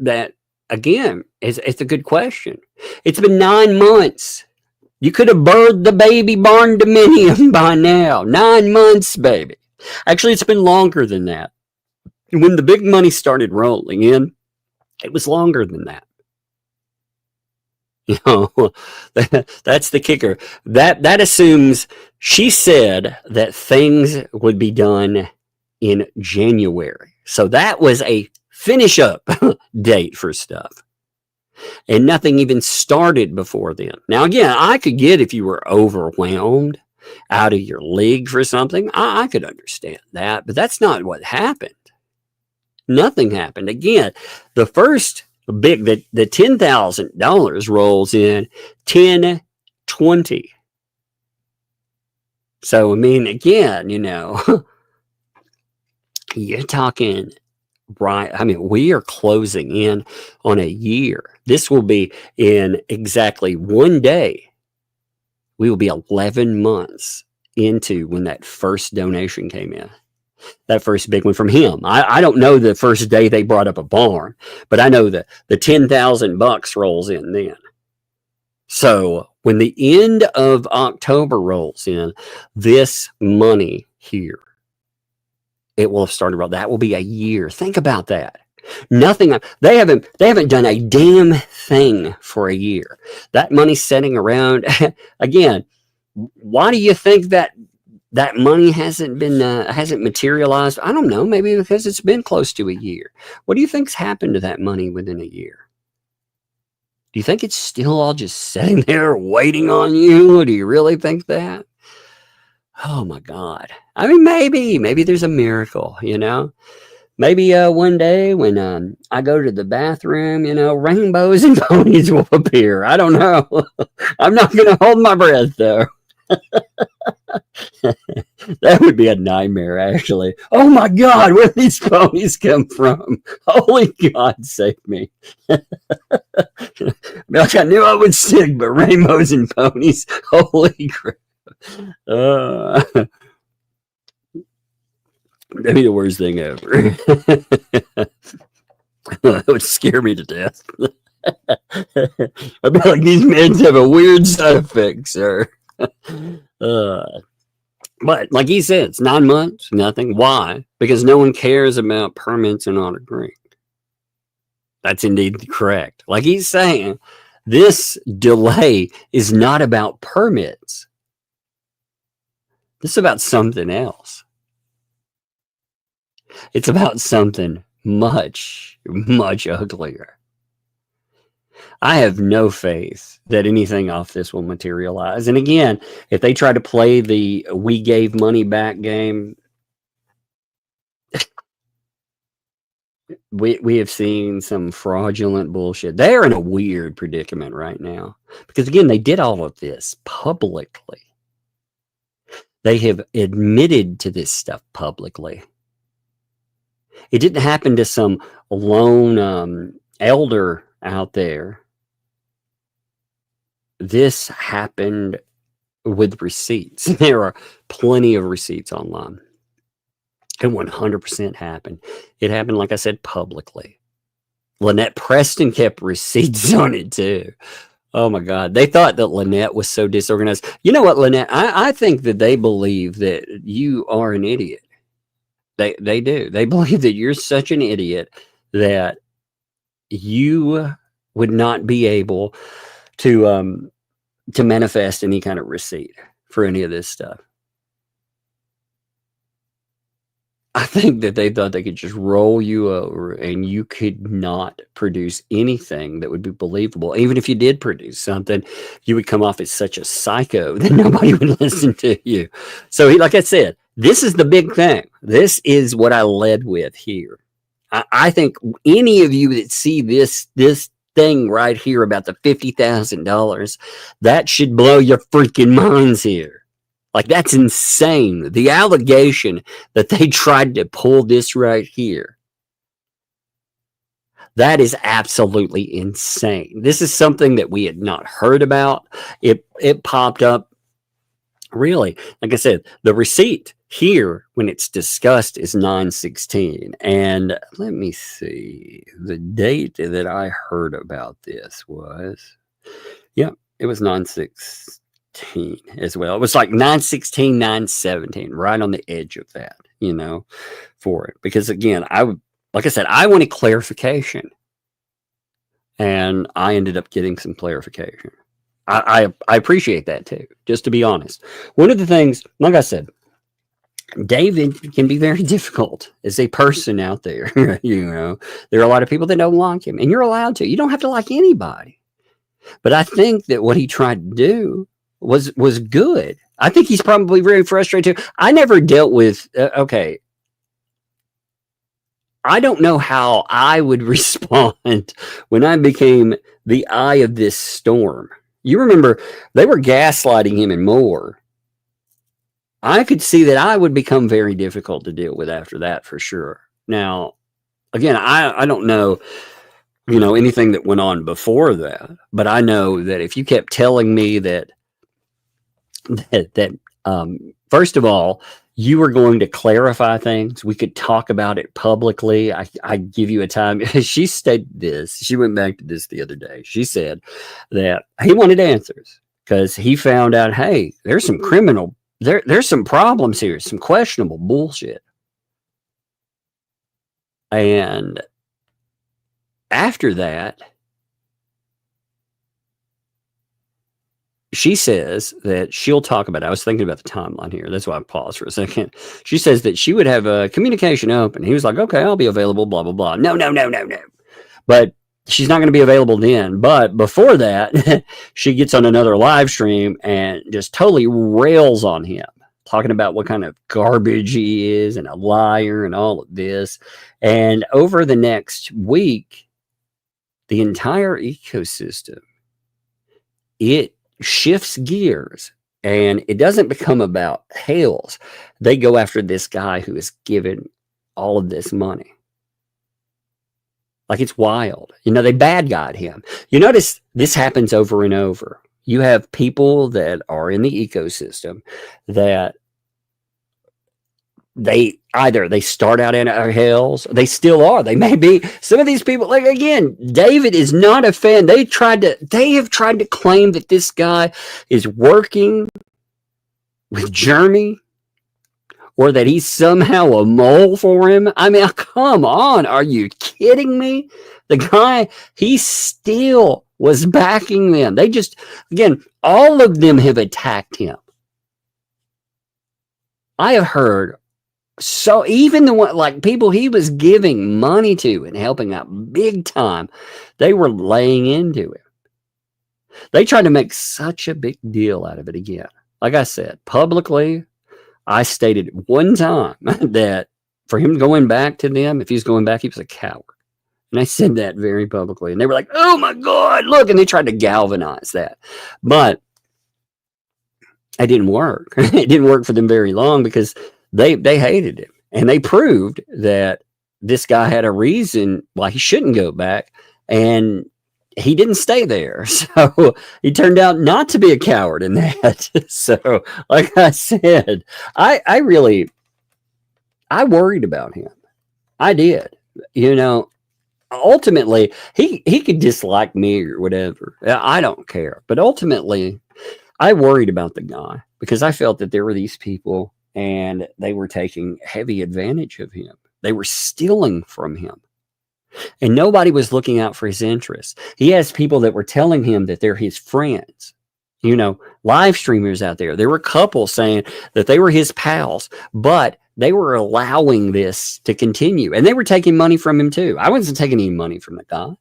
that, again, it's a good question. It's been 9 months. You could have birthed the baby barn dominium by now. 9 months, baby. Actually, it's been longer than that. When the big money started rolling in, it was longer than that. That's the kicker. That assumes she said that things would be done in January. So that was a finish up date for stuff. And nothing even started before then. Now, again, I could get if you were overwhelmed, out of your league for something. I could understand that, but that's not what happened. Nothing happened. Again, the first big, the $10,000 rolls in 10/20. So, I mean, again, you're talking right. I mean, we are closing in on a year. This will be in exactly one day. We will be 11 months into when that first donation came in. That first big one from him. I don't know the first day they brought up a barn, but I know that the $10,000 rolls in then. So when the end of October rolls in, this money here, it will have started. That will be a year. Think about that. Nothing. They haven't done a damn thing for a year. That money's sitting around. Again, why do you think that money hasn't materialized? I don't know. Maybe because it's been close to a year. What do you think's happened to that money within a year? Do you think it's still all just sitting there waiting on you? Do you really think that? Oh my God. I mean, maybe there's a miracle, you know? Maybe one day when I go to the bathroom, you know, rainbows and ponies will appear. I don't know. I'm not going to hold my breath, though. That would be a nightmare, actually. Oh my God, where did these ponies come from? Holy God, save me. Like I knew I would stick, but rainbows and ponies, holy crap. That'd be the worst thing ever. That would scare me to death. I feel like these meds have a weird side effect, sir. But like he said, it's 9 months, nothing. Why? Because no one cares about permits in Otter Creek. That's indeed correct. Like he's saying, this delay is not about permits. This is about something else. It's about something much, much uglier. I have no faith that anything off this will materialize. And again, if they try to play the we gave money back game, we have seen some fraudulent bullshit. They're in a weird predicament right now. Because again, they did all of this publicly. They have admitted to this stuff publicly. It didn't happen to some lone elder out there. This happened with receipts. There are plenty of receipts online. It 100% happened. It happened, like I said, publicly. Lynette Preston kept receipts on it too. Oh my God. They thought that Lynette was so disorganized. You know what, Lynette? I think that they believe that you are an idiot. They do. They believe that you're such an idiot that you would not be able to manifest any kind of receipt for any of this stuff. I think that they thought they could just roll you over and you could not produce anything that would be believable. Even if you did produce something, you would come off as such a psycho that nobody would listen to you. So like I said, this is the big thing. This is what I led with here. I think any of you that see this thing right here about the $50,000, that should blow your freaking minds here. Like, that's insane. The allegation that they tried to pull this right here, that is absolutely insane. This is something that we had not heard about. It popped up. Really, like I said, the receipt here when it's discussed is 9/16. And let me see. The date that I heard about this was, it was 9/16 as well. It was like 9/16, 9/17, right on the edge of that, for it. Because again, like I said, I wanted clarification. And I ended up getting some clarification. I appreciate that too, just to be honest. One of the things, like I said, David can be very difficult as a person out there. There are a lot of people that don't like him, and you're allowed to. You don't have to like anybody. But I think that what he tried to do was good. I think he's probably very frustrated too. I never dealt with, I don't know how I would respond when I became the eye of this storm. You remember, they were gaslighting him and more. I could see that I would become very difficult to deal with after that for sure. Now, again, I don't know, anything that went on before that, but I know that if you kept telling me that first of all, you were going to clarify things. We could talk about it publicly. I give you a time. She stated this. She went back to this the other day. She said that he wanted answers because he found out, hey, there's some there's some problems here, some questionable bullshit. And after that, she says that she'll talk about it. I was thinking about the timeline here. That's why I paused for a second. She says that she would have a communication open. He was like, okay, I'll be available, blah, blah, blah. No. But she's not going to be available then. But before that, she gets on another live stream and just totally rails on him, talking about what kind of garbage he is and a liar and all of this. And over the next week, the entire ecosystem, it shifts gears, and it doesn't become about Hales. They go after this guy who is given all of this money. Like, it's wild. They bad guyed him. You notice this happens over and over. You have people that are in the ecosystem that they start out in our Hales. They still are. They may be. Some of these people, like, again, David is not a fan. They have tried to claim that this guy is working with Jeremy, or that he's somehow a mole for him. I mean, come on. Are you kidding me? The guy, he still was backing them. They just, again, all of them have attacked him. I have heard. So even the one, like, people he was giving money to and helping out big time, they were laying into him. They tried to make such a big deal out of it again. Like I said, publicly, I stated one time that for him going back to them, if he's going back, he was a coward. And I said that very publicly. And they were like, oh my God, look. And they tried to galvanize that. But it didn't work. It didn't work for them very long because they hated him, and they proved that this guy had a reason why he shouldn't go back, and he didn't stay there. So he turned out not to be a coward in that. So, like I said, I worried about him. I did. Ultimately, he could dislike me or whatever. I don't care. But ultimately, I worried about the guy because I felt that there were these people and they were taking heavy advantage of him. They were stealing from him. And nobody was looking out for his interests. He has people that were telling him that they're his friends. Live streamers out there. There were couples saying that they were his pals, but they were allowing this to continue. And they were taking money from him too. I wasn't taking any money from the guy.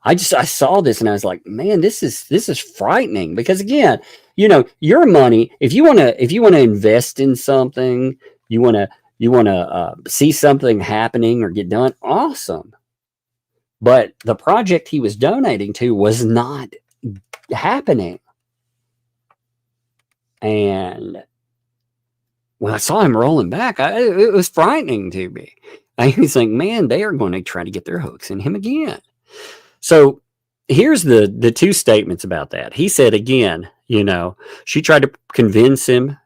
I saw this and I was like, man, this is frightening because, again, your money, if you want to invest in something, you want to see something happening or get done, awesome. But the project he was donating to was not happening. And when I saw him rolling back, it was frightening to me. I was like, man, they are going to try to get their hooks in him again. So here's the two statements about that. He said, again, she tried to convince him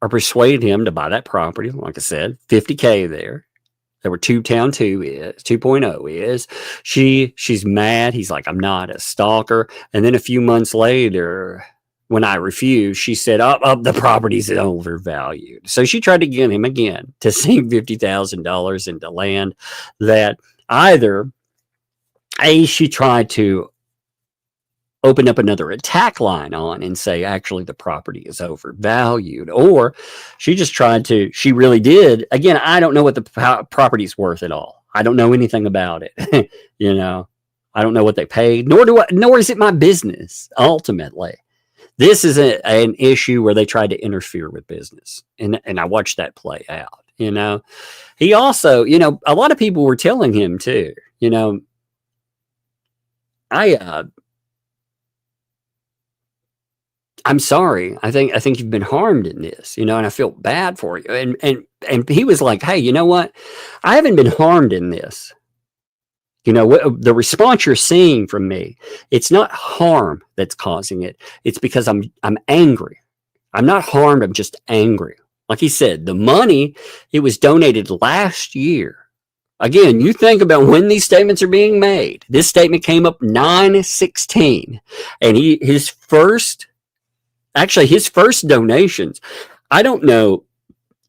or persuade him to buy that property. Like I said, $50K there. There were Town 2.0 is. She's mad. He's like, I'm not a stalker. And then a few months later, when I refused, she said, the property's overvalued. So she tried to get him again to sink $50,000 into land that either she tried to open up another attack line on and say, actually, the property is overvalued. Or she really did. Again, I don't know what the property's worth at all. I don't know anything about it. I don't know what they paid, nor is it my business, ultimately. This is an issue where they tried to interfere with business. And I watched that play out, He also, a lot of people were telling him too, I'm sorry. I think you've been harmed in this, and I feel bad for you. And And he was like, hey, you know what? I haven't been harmed in this. You know, the response you're seeing from me, it's not harm that's causing it. It's because I'm angry. I'm not harmed. I'm just angry. Like he said, the money, it was donated last year. Again, you think about when these statements are being made. This statement came up 9/16, and his first donations, I don't know,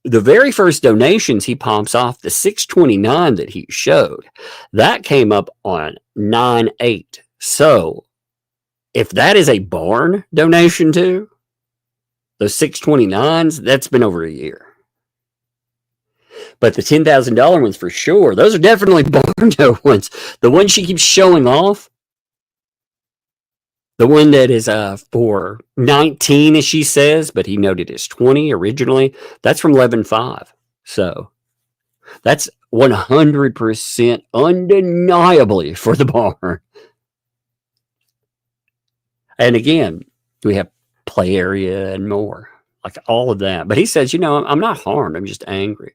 the very first donations he pops off, the 629 that he showed, that came up on 9/8. So if that is a barn donation too, those 629s, that's been over a year. But the $10,000 ones for sure, those are definitely barn ones. The one she keeps showing off, the one that is for 19, as she says, but he noted as 20 originally, that's from 11.5. So that's 100% undeniably for the barn. And again, we have play area and more, like all of that. But he says, you know, I'm not harmed. I'm just angry.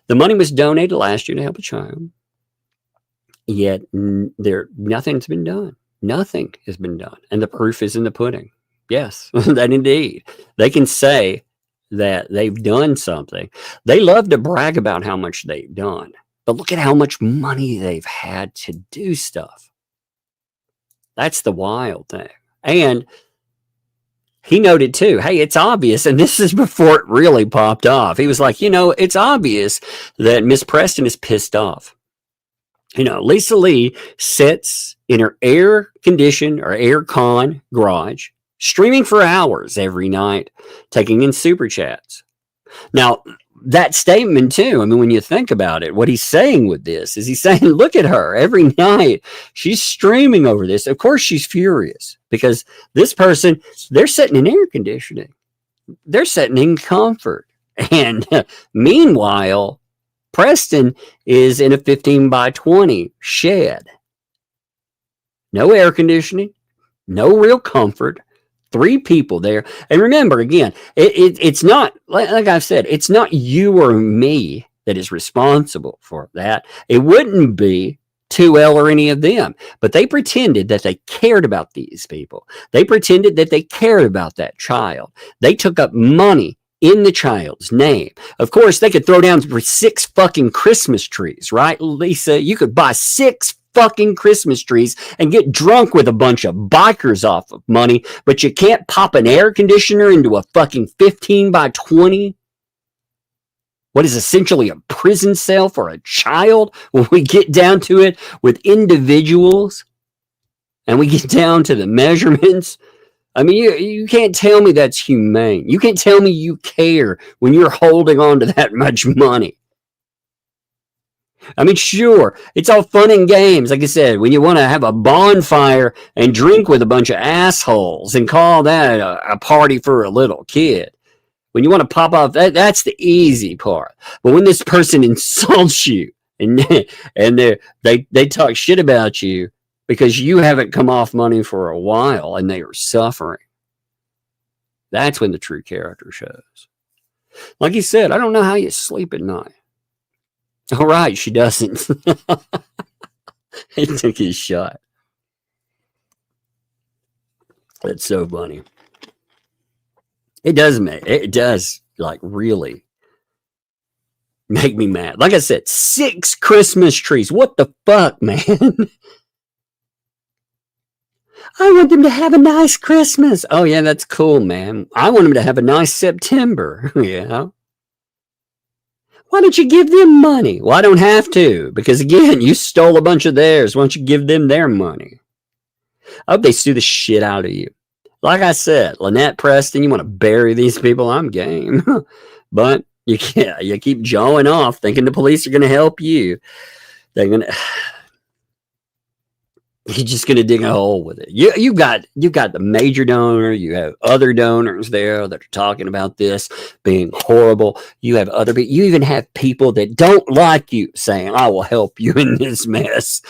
The money was donated last year to help a child. Yet nothing's been done. Nothing has been done. And the proof is in the pudding. Yes, that indeed. They can say that they've done something. They love to brag about how much they've done. But look at how much money they've had to do stuff. That's the wild thing. And he noted too, hey, it's obvious, and this is before it really popped off. He was like, you know, it's obvious that Miss Preston is pissed off. You know, Lisa Lee sits in her air-conditioned or air-con garage, streaming for hours every night, taking in super chats. Now, that statement too, I mean, when you think about it, what he's saying with this is he's saying, look at her every night. She's streaming over this. Of course, she's furious because this person, they're sitting in air conditioning. They're sitting in comfort. And meanwhile, Preston is in a 15-by-20 shed. No air conditioning, no real comfort. 3 people there. And remember, again, it's not, like I've said, it's not you or me that is responsible for that. It wouldn't be 2L or any of them. But they pretended that they cared about these people. They pretended that they cared about that child. They took up money in the child's name. Of course, they could throw down for 6 fucking Christmas trees, right, Lisa? You could buy 6 fucking Christmas trees and get drunk with a bunch of bikers off of money, but you can't pop an air conditioner into a fucking 15-by-20. What is essentially a prison cell for a child when we get down to it with individuals and we get down to the measurements. I mean, you can't tell me that's humane. You can't tell me you care when you're holding on to that much money. I mean, sure, it's all fun and games. Like I said, when you want to have a bonfire and drink with a bunch of assholes and call that a party for a little kid. When you want to pop off, that's the easy part. But when this person insults you and they talk shit about you because you haven't come off money for a while and they are suffering, that's when the true character shows. Like he said, I don't know how you sleep at night. All right, she doesn't. He took his shot. That's so funny. It does like really make me mad. Like I said, 6 Christmas trees. What the fuck, man? I want them to have a nice Christmas. Oh yeah, that's cool, man. I want them to have a nice September. Yeah. Why don't you give them money? Well, I don't have to, because again, you stole a bunch of theirs. Why don't you give them their money? I hope they sue the shit out of you. Like I said, Lynette Preston, you want to bury these people? I'm game. But you keep jawing off, thinking the police are going to help you. They're going to... You're just going to dig a hole with it. You've got the major donor. You have other donors there that are talking about this being horrible. You have other people. You even have people that don't like you saying, I will help you in this mess.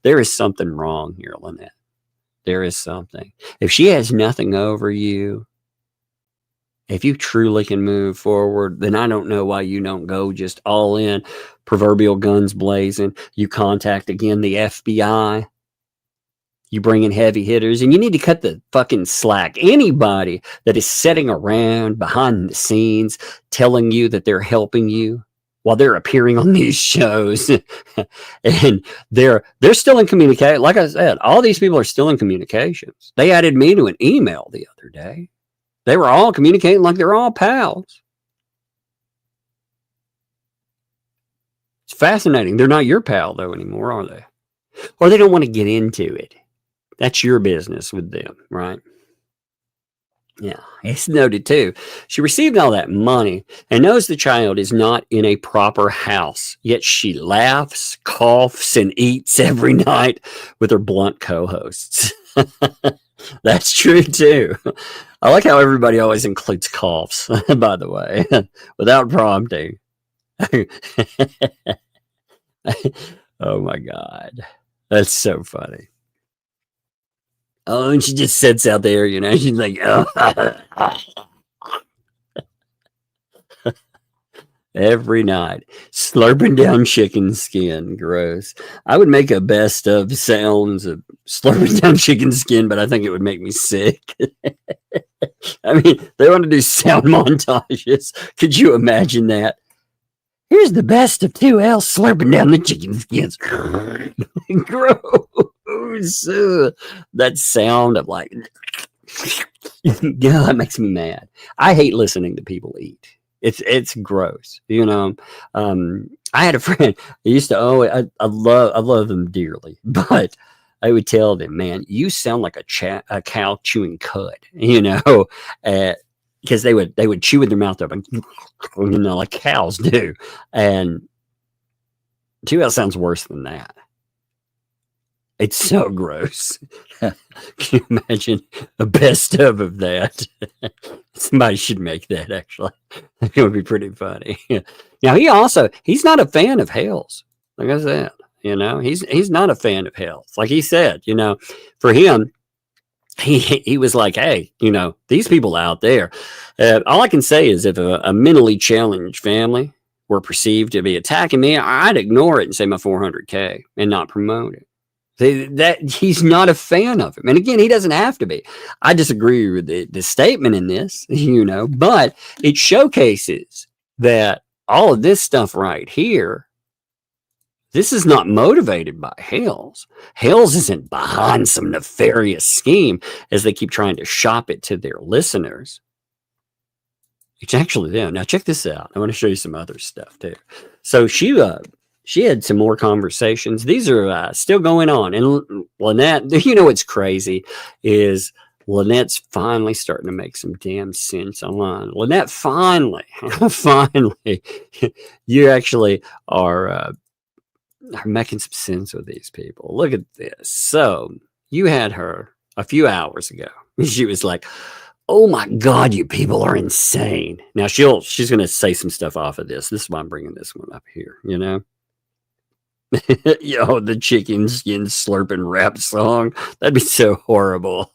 There is something wrong here, Lynette. There is something. If she has nothing over you, If you truly can move forward, then I don't know why you don't go just all in, proverbial guns blazing. You contact again the FBI. You bring in heavy hitters, and you need to cut the fucking slack. Anybody that is sitting around behind the scenes telling you that they're helping you while they're appearing on these shows, and they're still in communication. Like I said, all these people are still in communications. They added me to an email the other day. They were all communicating like they're all pals. It's fascinating. They're not your pal, though, anymore, are they? Or they don't want to get into it. That's your business with them, right? Yeah, it's noted, too. She received all that money and knows the child is not in a proper house, yet she laughs, coughs, and eats every night with her blunt co-hosts. That's true, too. I like how everybody always includes coughs, by the way, without prompting. Oh, my God. That's so funny. Oh, and she just sits out there, you know, she's like, oh. Every night, slurping down chicken skin. Gross. I would make a best of sounds of slurping down chicken skin, but I think it would make me sick. I mean, they want to do sound montages. Could you imagine that? Here's the best of 2L slurping down the chicken skins. Gross. That sound of like, yeah, that makes me mad. I hate listening to people eat. It's gross, you know. I had a friend. I used to I love them dearly, but I would tell them, man, you sound like a cow chewing cud, you know, because they would chew with their mouth open, you know, like cows do, and 2L sounds worse than that. It's so gross. Can you imagine a best of that? Somebody should make that, actually. It would be pretty funny. Now, he's not a fan of Hales. Like I said, you know, he's not a fan of Hales. Like he said, you know, for him, he was like, hey, you know, these people out there, all I can say is if a mentally challenged family were perceived to be attacking me, I'd ignore it and say my 400K and not promote it. That he's not a fan of him. And again, he doesn't have to be. I disagree with the statement in this, you know, but it showcases that all of this stuff right here, this is not motivated by Hales. Hales isn't behind some nefarious scheme as they keep trying to shop it to their listeners. It's actually them. Now check this out. I want to show you some other stuff too. So she had some more conversations. These are still going on. And Lynette, you know what's crazy is Lynette's finally starting to make some damn sense online. Lynette, finally, you actually are making some sense with these people. Look at this. So you had her a few hours ago. She was like, oh my God, you people are insane. Now she's going to say some stuff off of this. This is why I'm bringing this one up here, you know? Yo, the chicken skin slurping rap song. That'd be so horrible.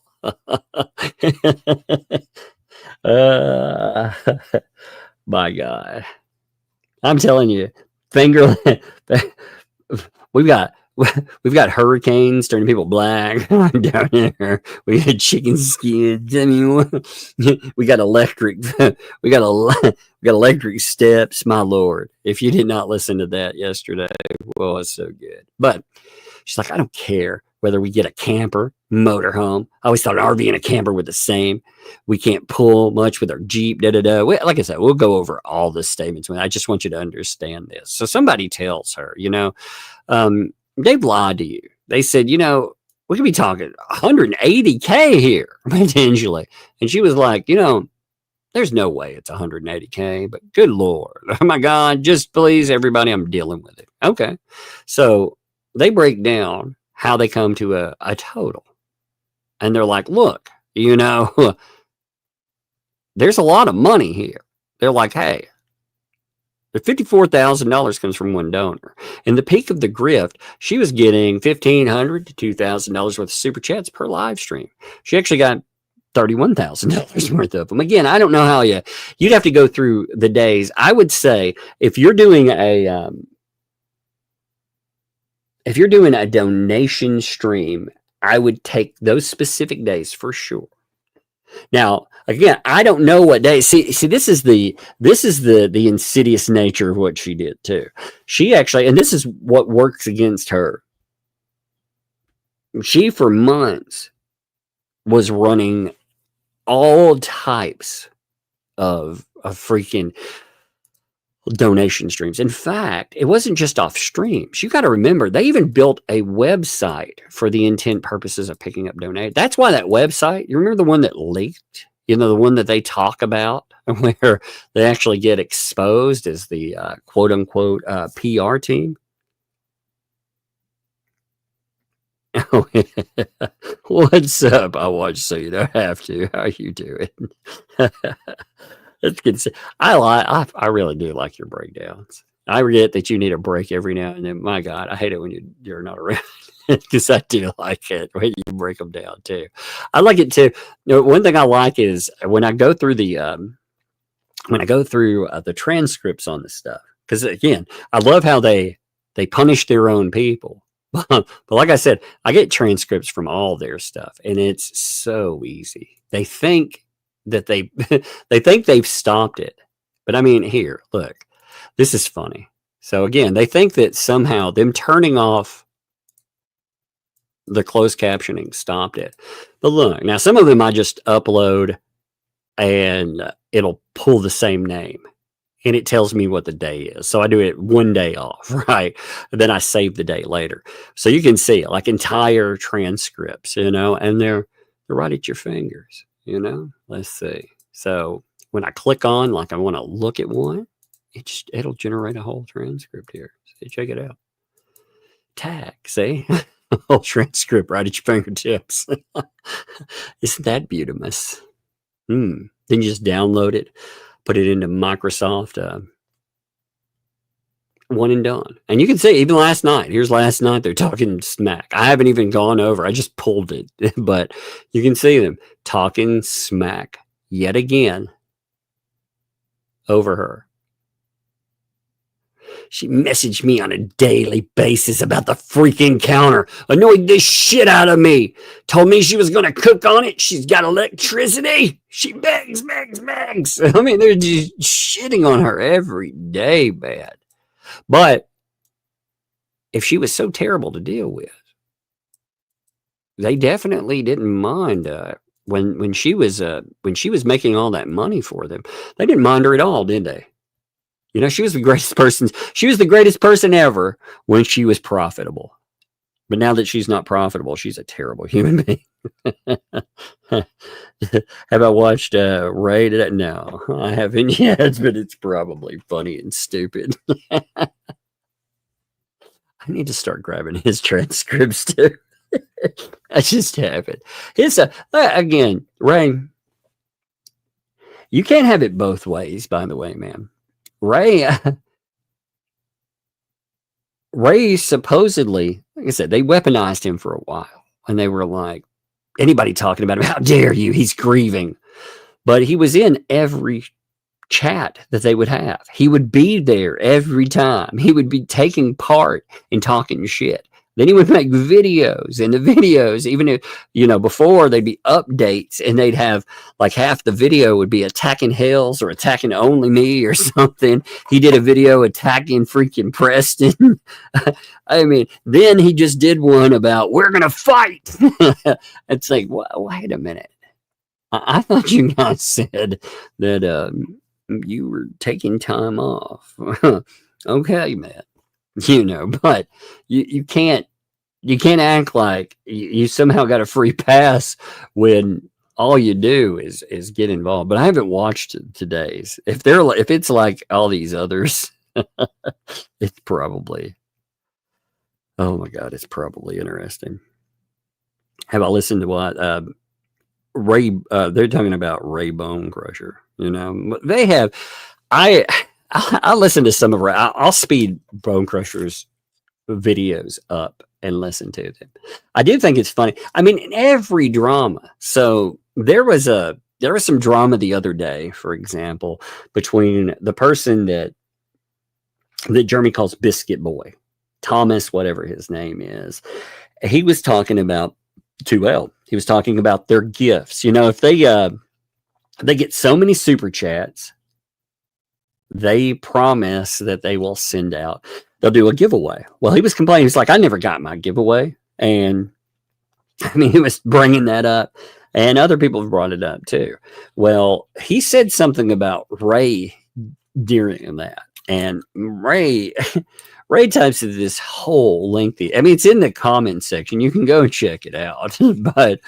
My God. I'm telling you, we've got hurricanes turning people black down there. We got chicken skins. I mean, we got electric. We got electric steps. My Lord, if you did not listen to that yesterday, well, it's so good. But she's like, I don't care whether we get a camper, motorhome. I always thought an RV and a camper were the same. We can't pull much with our Jeep. Like I said, we'll go over all the statements. I just want you to understand this. So somebody tells her, you know. They've lied to you. They said, you know, we could be talking 180K here, potentially. And she was like, you know, there's no way it's 180K, but good Lord. Oh my God, just please, everybody, I'm dealing with it. Okay. So they break down how they come to a total. And they're like, look, you know, there's a lot of money here. They're like, hey, the $54,000 comes from one donor. In the peak of the grift, she was getting $1,500 to $2,000 worth of super chats per live stream. She actually got $31,000 worth of them. Again, I don't know how you'd have to go through the days. I would say if you're doing a donation stream, I would take those specific days for sure. Now, again, I don't know what day. See, this is the insidious nature of what she did too. She actually, and this is what works against her. She for months was running all types of freaking donation streams. In fact, it wasn't just off streams. You got to remember, they even built a website for the intent purposes of picking up donate. That's why that website, you remember the one that leaked? You know, the one that they talk about where they actually get exposed as the quote unquote PR team. What's up? I watch so you don't have to. How you doing? Let's get. I really do like your breakdowns. I get that you need a break every now and then. My God, I hate it when you're not around because I do like it when you break them down too. I like it too. You know, one thing I like is when I go through the transcripts on this stuff, because again, I love how they punish their own people. But like I said, I get transcripts from all their stuff, and it's so easy. They think that they think they've stopped it. But I mean, here, look, this is funny. So again, they think that somehow them turning off the closed captioning stopped it. But look, now some of them I just upload and it'll pull the same name. And it tells me what the day is. So I do it one day off, right? And then I save the day later. So you can see like entire transcripts, you know, and they're right at your fingers, you know. Let's see. So when I click on, like I want to look at one, it'll generate a whole transcript here. So check it out. Tag, see? Whole transcript right at your fingertips. Isn't that beautiful? Then you just download it. Put it into Microsoft, one and done. And you can see, even last night, here's last night, they're talking smack. I haven't even gone over, I just pulled it. But you can see them talking smack yet again over her. She messaged me on a daily basis about the freaking counter. Annoyed the shit out of me. Told me she was going to cook on it. She's got electricity. She begs. I mean, they're just shitting on her every day, bad. But if she was so terrible to deal with, they definitely didn't mind when she was making all that money for them. They didn't mind her at all, did they? You know, she was the greatest person. She was the greatest person ever when she was profitable. But now that she's not profitable, she's a terrible human being. Have I watched Ray? No, I haven't yet, but it's probably funny and stupid. I need to start grabbing his transcripts too. I just haven't. Again, Ray, you can't have it both ways, by the way, man. Ray supposedly, like I said, they weaponized him for a while. And they were like, anybody talking about him, how dare you? He's grieving. But he was in every chat that they would have. He would be there every time. He would be taking part in talking shit. Then he would make videos, and the videos, even if, you know, before they'd be updates and they'd have like half the video would be attacking Hales or attacking Only Me or something. He did a video attacking freaking Preston. I mean, then he just did one about we're going to fight. It's like, wait a minute. I thought you guys said that you were taking time off. Okay, man. You know, but you can't act like you somehow got a free pass when all you do is get involved. But I haven't watched today's. If it's like all these others, it's probably, oh my God, it's probably interesting. Have I listened to what Ray? They're talking about Ray Bone Crusher. You know, they have. I listen to some of Ray. I'll speed Bone Crusher's videos up and listen to them. I do think it's funny. I mean, in every drama. So there was some drama the other day, for example, between the person that Jeremy calls Biscuit Boy, Thomas, whatever his name is. He was talking about 2L. He was talking about their gifts. You know, if they get so many super chats, they promise that they will send out, they'll do a giveaway. Well, he was complaining. He's like, I never got my giveaway. And I mean, he was bringing that up, and other people have brought it up too. Well, he said something about Ray during that. And Ray types this whole lengthy, I mean, it's in the comments section. You can go and check it out. But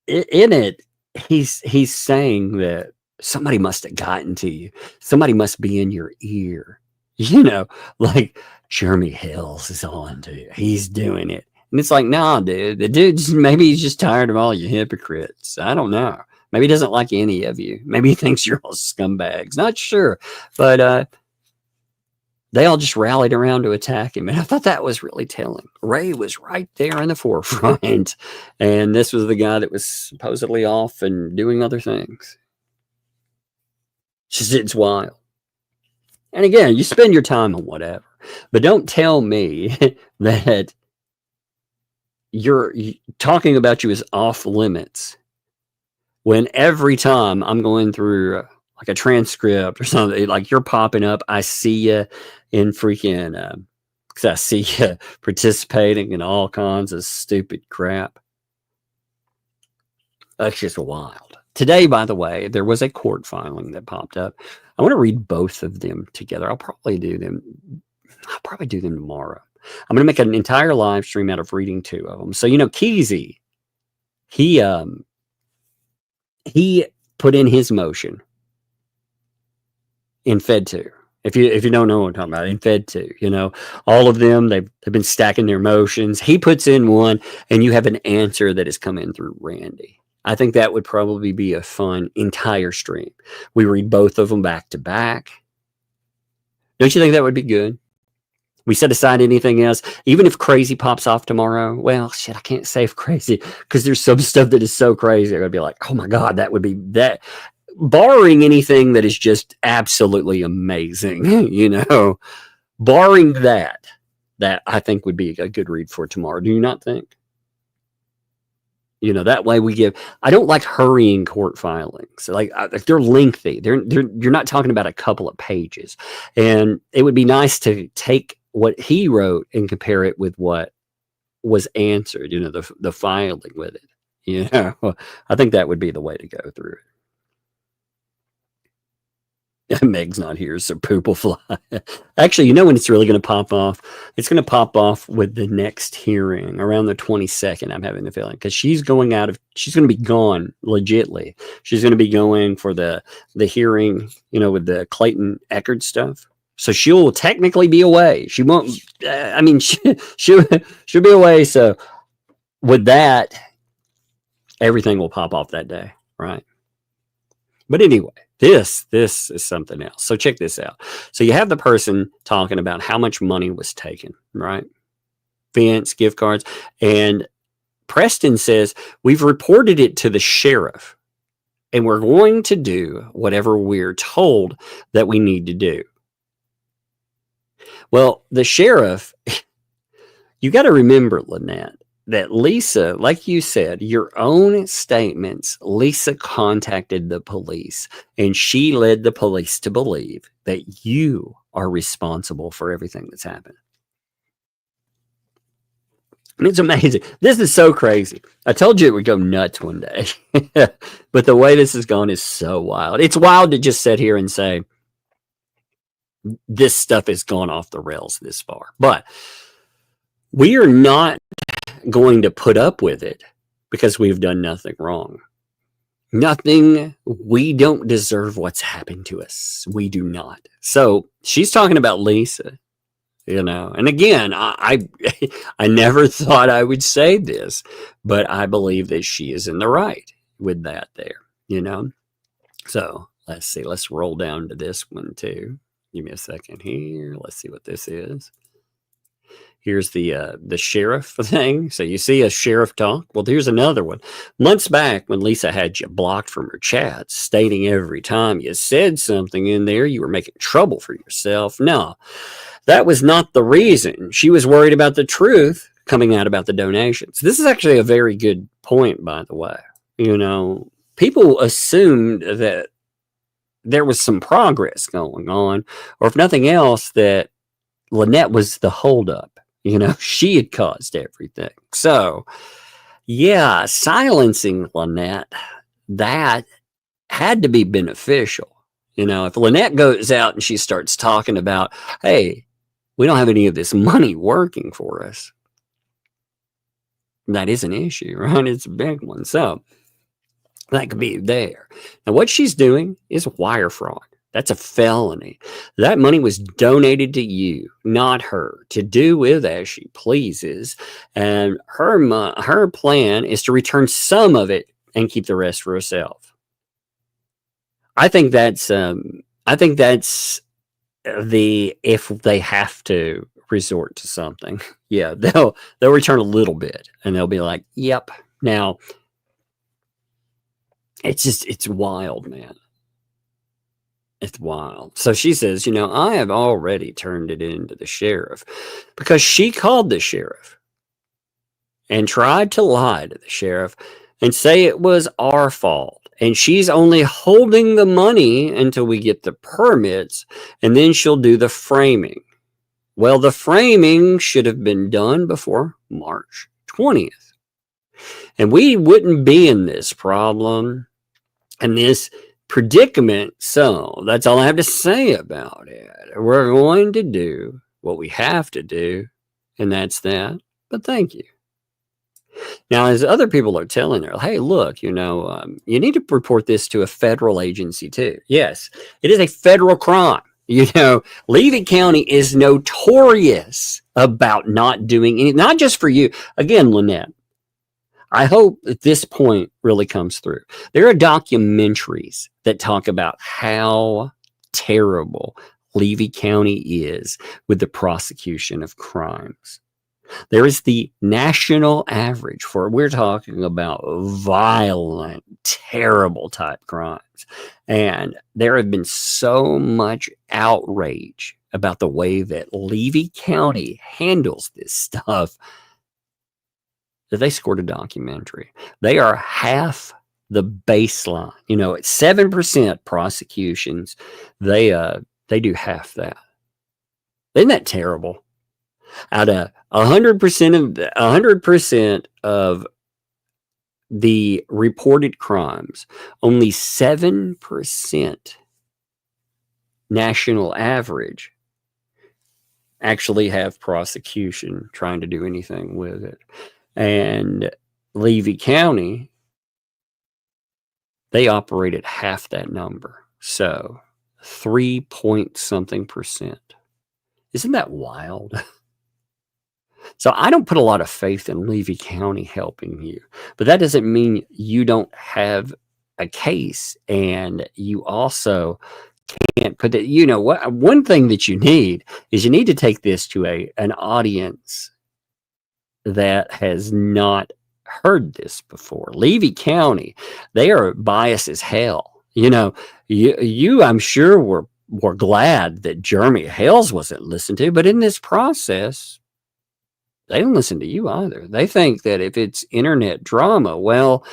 in it, he's saying that somebody must have gotten to you. Somebody must be in your ear. You know, like Jeremy Hales is on to you. He's doing it. And it's like, nah, dude. The dude's maybe he's just tired of all you hypocrites. I don't know. Maybe he doesn't like any of you. Maybe he thinks you're all scumbags. Not sure. But they all just rallied around to attack him. And I thought that was really telling. Ray was right there in the forefront. And this was the guy that was supposedly off and doing other things. Just, it's wild. And again, you spend your time on whatever. But don't tell me that you're talking about you is off limits when every time I'm going through like a transcript or something, like you're popping up, I see you in freaking, because I see you participating in all kinds of stupid crap. That's just wild. Today, by the way, there was a court filing that popped up. I want to read both of them together. I'll probably do them tomorrow. I'm going to make an entire live stream out of reading two of them. So, you know, Keezy, he put in his motion in Fed 2. If you don't know what I'm talking about, in Fed 2, you know, all of them, they've been stacking their motions. He puts in one, and you have an answer that has come in through Randy. I think that would probably be a fun entire stream. We read both of them back to back. Don't you think that would be good? We set aside anything else, even if crazy pops off tomorrow. Well, shit, I can't say if crazy, because there's some stuff that is so crazy. I'm going to be like, oh my God, that would be that. Barring anything that is just absolutely amazing, you know, barring that I think would be a good read for tomorrow. Do you not think? You know, that way we give, I don't like hurrying court filings. Like they're lengthy. You're not talking about a couple of pages. And it would be nice to take what he wrote and compare it with what was answered, you know, the filing with it. You know, I think that would be the way to go through it. Meg's not here, so poop will fly. Actually, you know when it's really going to pop off? It's going to pop off with the next hearing around the 22nd, I'm having the feeling. Because she's going to be gone, legitly. She's going to be going for the hearing, you know, with the Clayton Eckerd stuff. So she'll technically be away. She won't, she'll be away. So with that, everything will pop off that day, right? But anyway. This is something else. So check this out. So you have the person talking about how much money was taken, right? Fence, gift cards. And Preston says, we've reported it to the sheriff, and we're going to do whatever we're told that we need to do. Well, the sheriff, you got to remember, Lynette, that Lisa, like you said, your own statements, Lisa contacted the police, and she led the police to believe that you are responsible for everything that's happened. And it's amazing. This is so crazy. I told you it would go nuts one day. But the way this has gone is so wild. It's wild to just sit here and say, this stuff has gone off the rails this far. But we are not going to put up with it because we've done nothing wrong. We don't deserve what's happened to us. We do not. So she's talking about Lisa, you know, and again, I never thought I would say this, but I believe that she is in the right with that there, you know? So let's see, let's roll down to this one too. Give me a second here. Let's see what this is. Here's the sheriff thing. So you see a sheriff talk. Well, here's another one. Months back when Lisa had you blocked from her chats, stating every time you said something in there, you were making trouble for yourself. No, that was not the reason. She was worried about the truth coming out about the donations. This is actually a very good point, by the way. You know, people assumed that there was some progress going on, or if nothing else, that Lynette was the holdup. You know, she had caused everything. So, yeah, silencing Lynette, that had to be beneficial. You know, if Lynette goes out and she starts talking about, hey, we don't have any of this money working for us, that is an issue, right? It's a big one. So, that could be there. Now, what she's doing is wire fraud. That's a felony. That money was donated to you, not her, to do with as she pleases. And her plan is to return some of it and keep the rest for herself. I think that's the if they have to resort to something, yeah, they'll return a little bit and they'll be like, yep. Now, it's wild, man. It's wild. So she says, you know, I have already turned it in to the sheriff because she called the sheriff and tried to lie to the sheriff and say it was our fault. And she's only holding the money until we get the permits, and then she'll do the framing. Well, the framing should have been done before March 20th. And we wouldn't be in this problem and this predicament. So that's all I have to say about it. We're going to do what we have to do, and that's that. But thank you. Now, as other people are telling her, hey, look, you know, you need to report this to a federal agency too. Yes, it is a federal crime. You know, Levy County is notorious about not doing any, not just for you. Again, Lynette, I hope that this point really comes through. There are documentaries that talk about how terrible Levy County is with the prosecution of crimes. There is the national average for, we're talking about violent, terrible type crimes. And there have been so much outrage about the way that Levy County handles this stuff that they scored a documentary. They are half the baseline. You know, at 7% prosecutions, they do half that. Isn't that terrible? Out of 100% of the reported crimes, only 7% national average actually have prosecution trying to do anything with it. And Levy County, they operate at half that number. So 3 point something percent. Isn't that wild? So I don't put a lot of faith in Levy County helping you, but that doesn't mean you don't have a case, and you also can't put it. You know what? One thing that you need is you need to take this to an audience that has not heard this before. Levy County, they are biased as hell. You know, you I'm sure were glad that Jeremy Hales wasn't listened to, but in this process, they don't listen to you either. They think that if it's internet drama, well,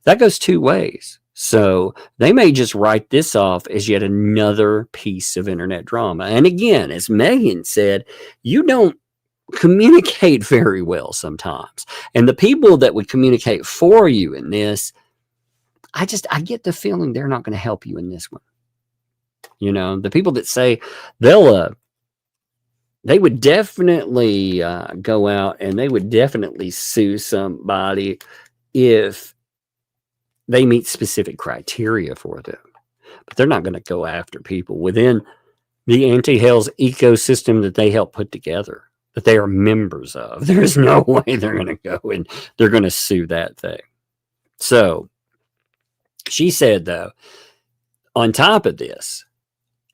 that goes two ways. So they may just write this off as yet another piece of internet drama. And again, as Megan said, you don't communicate very well sometimes. And the people that would communicate for you in this, I get the feeling they're not going to help you in this one. You know, the people that say they would definitely go out and they would definitely sue somebody if they meet specific criteria for them. But they're not going to go after people within the anti-Hales ecosystem that they help put together, that they are members of. There's no way they're going to go and they're going to sue that thing. So she said, though, on top of this,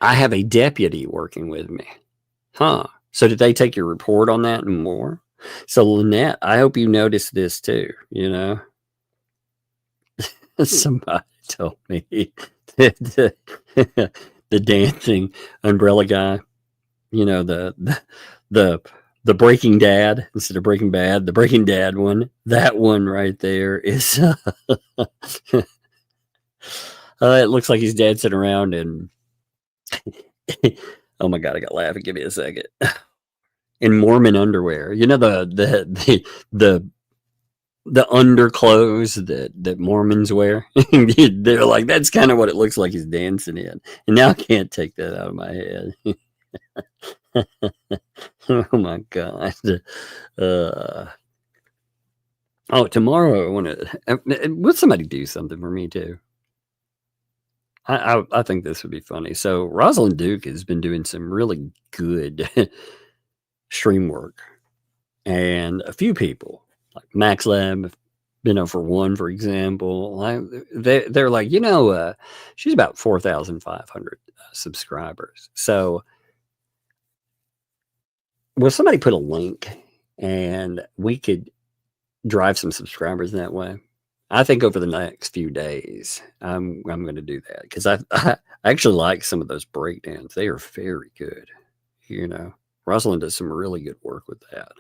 I have a deputy working with me. Huh. So did they take your report on that and more? So Lynette, I hope you noticed this too, you know. Somebody told me that the dancing umbrella guy, you know, the Breaking Dad instead of Breaking Bad, the Breaking Dad one, that one right there is it looks like he's dancing around and oh my god, I got laughing. Give me a second. In Mormon underwear, you know, the underclothes that Mormons wear. They're like, that's kind of what it looks like he's dancing in. And now I can't take that out of my head. Oh my god. Oh, tomorrow I want to. Would somebody do something for me too? I think this would be funny. So Rosalind Duke has been doing some really good stream work, and a few people like Max Lab, been over one, for example. They're like, you know, she's about 4,500 subscribers. So will somebody put a link and we could drive some subscribers that way? I think over the next few days, I'm going to do that because I actually like some of those breakdowns. They are very good. You know, Rosalind does some really good work with that.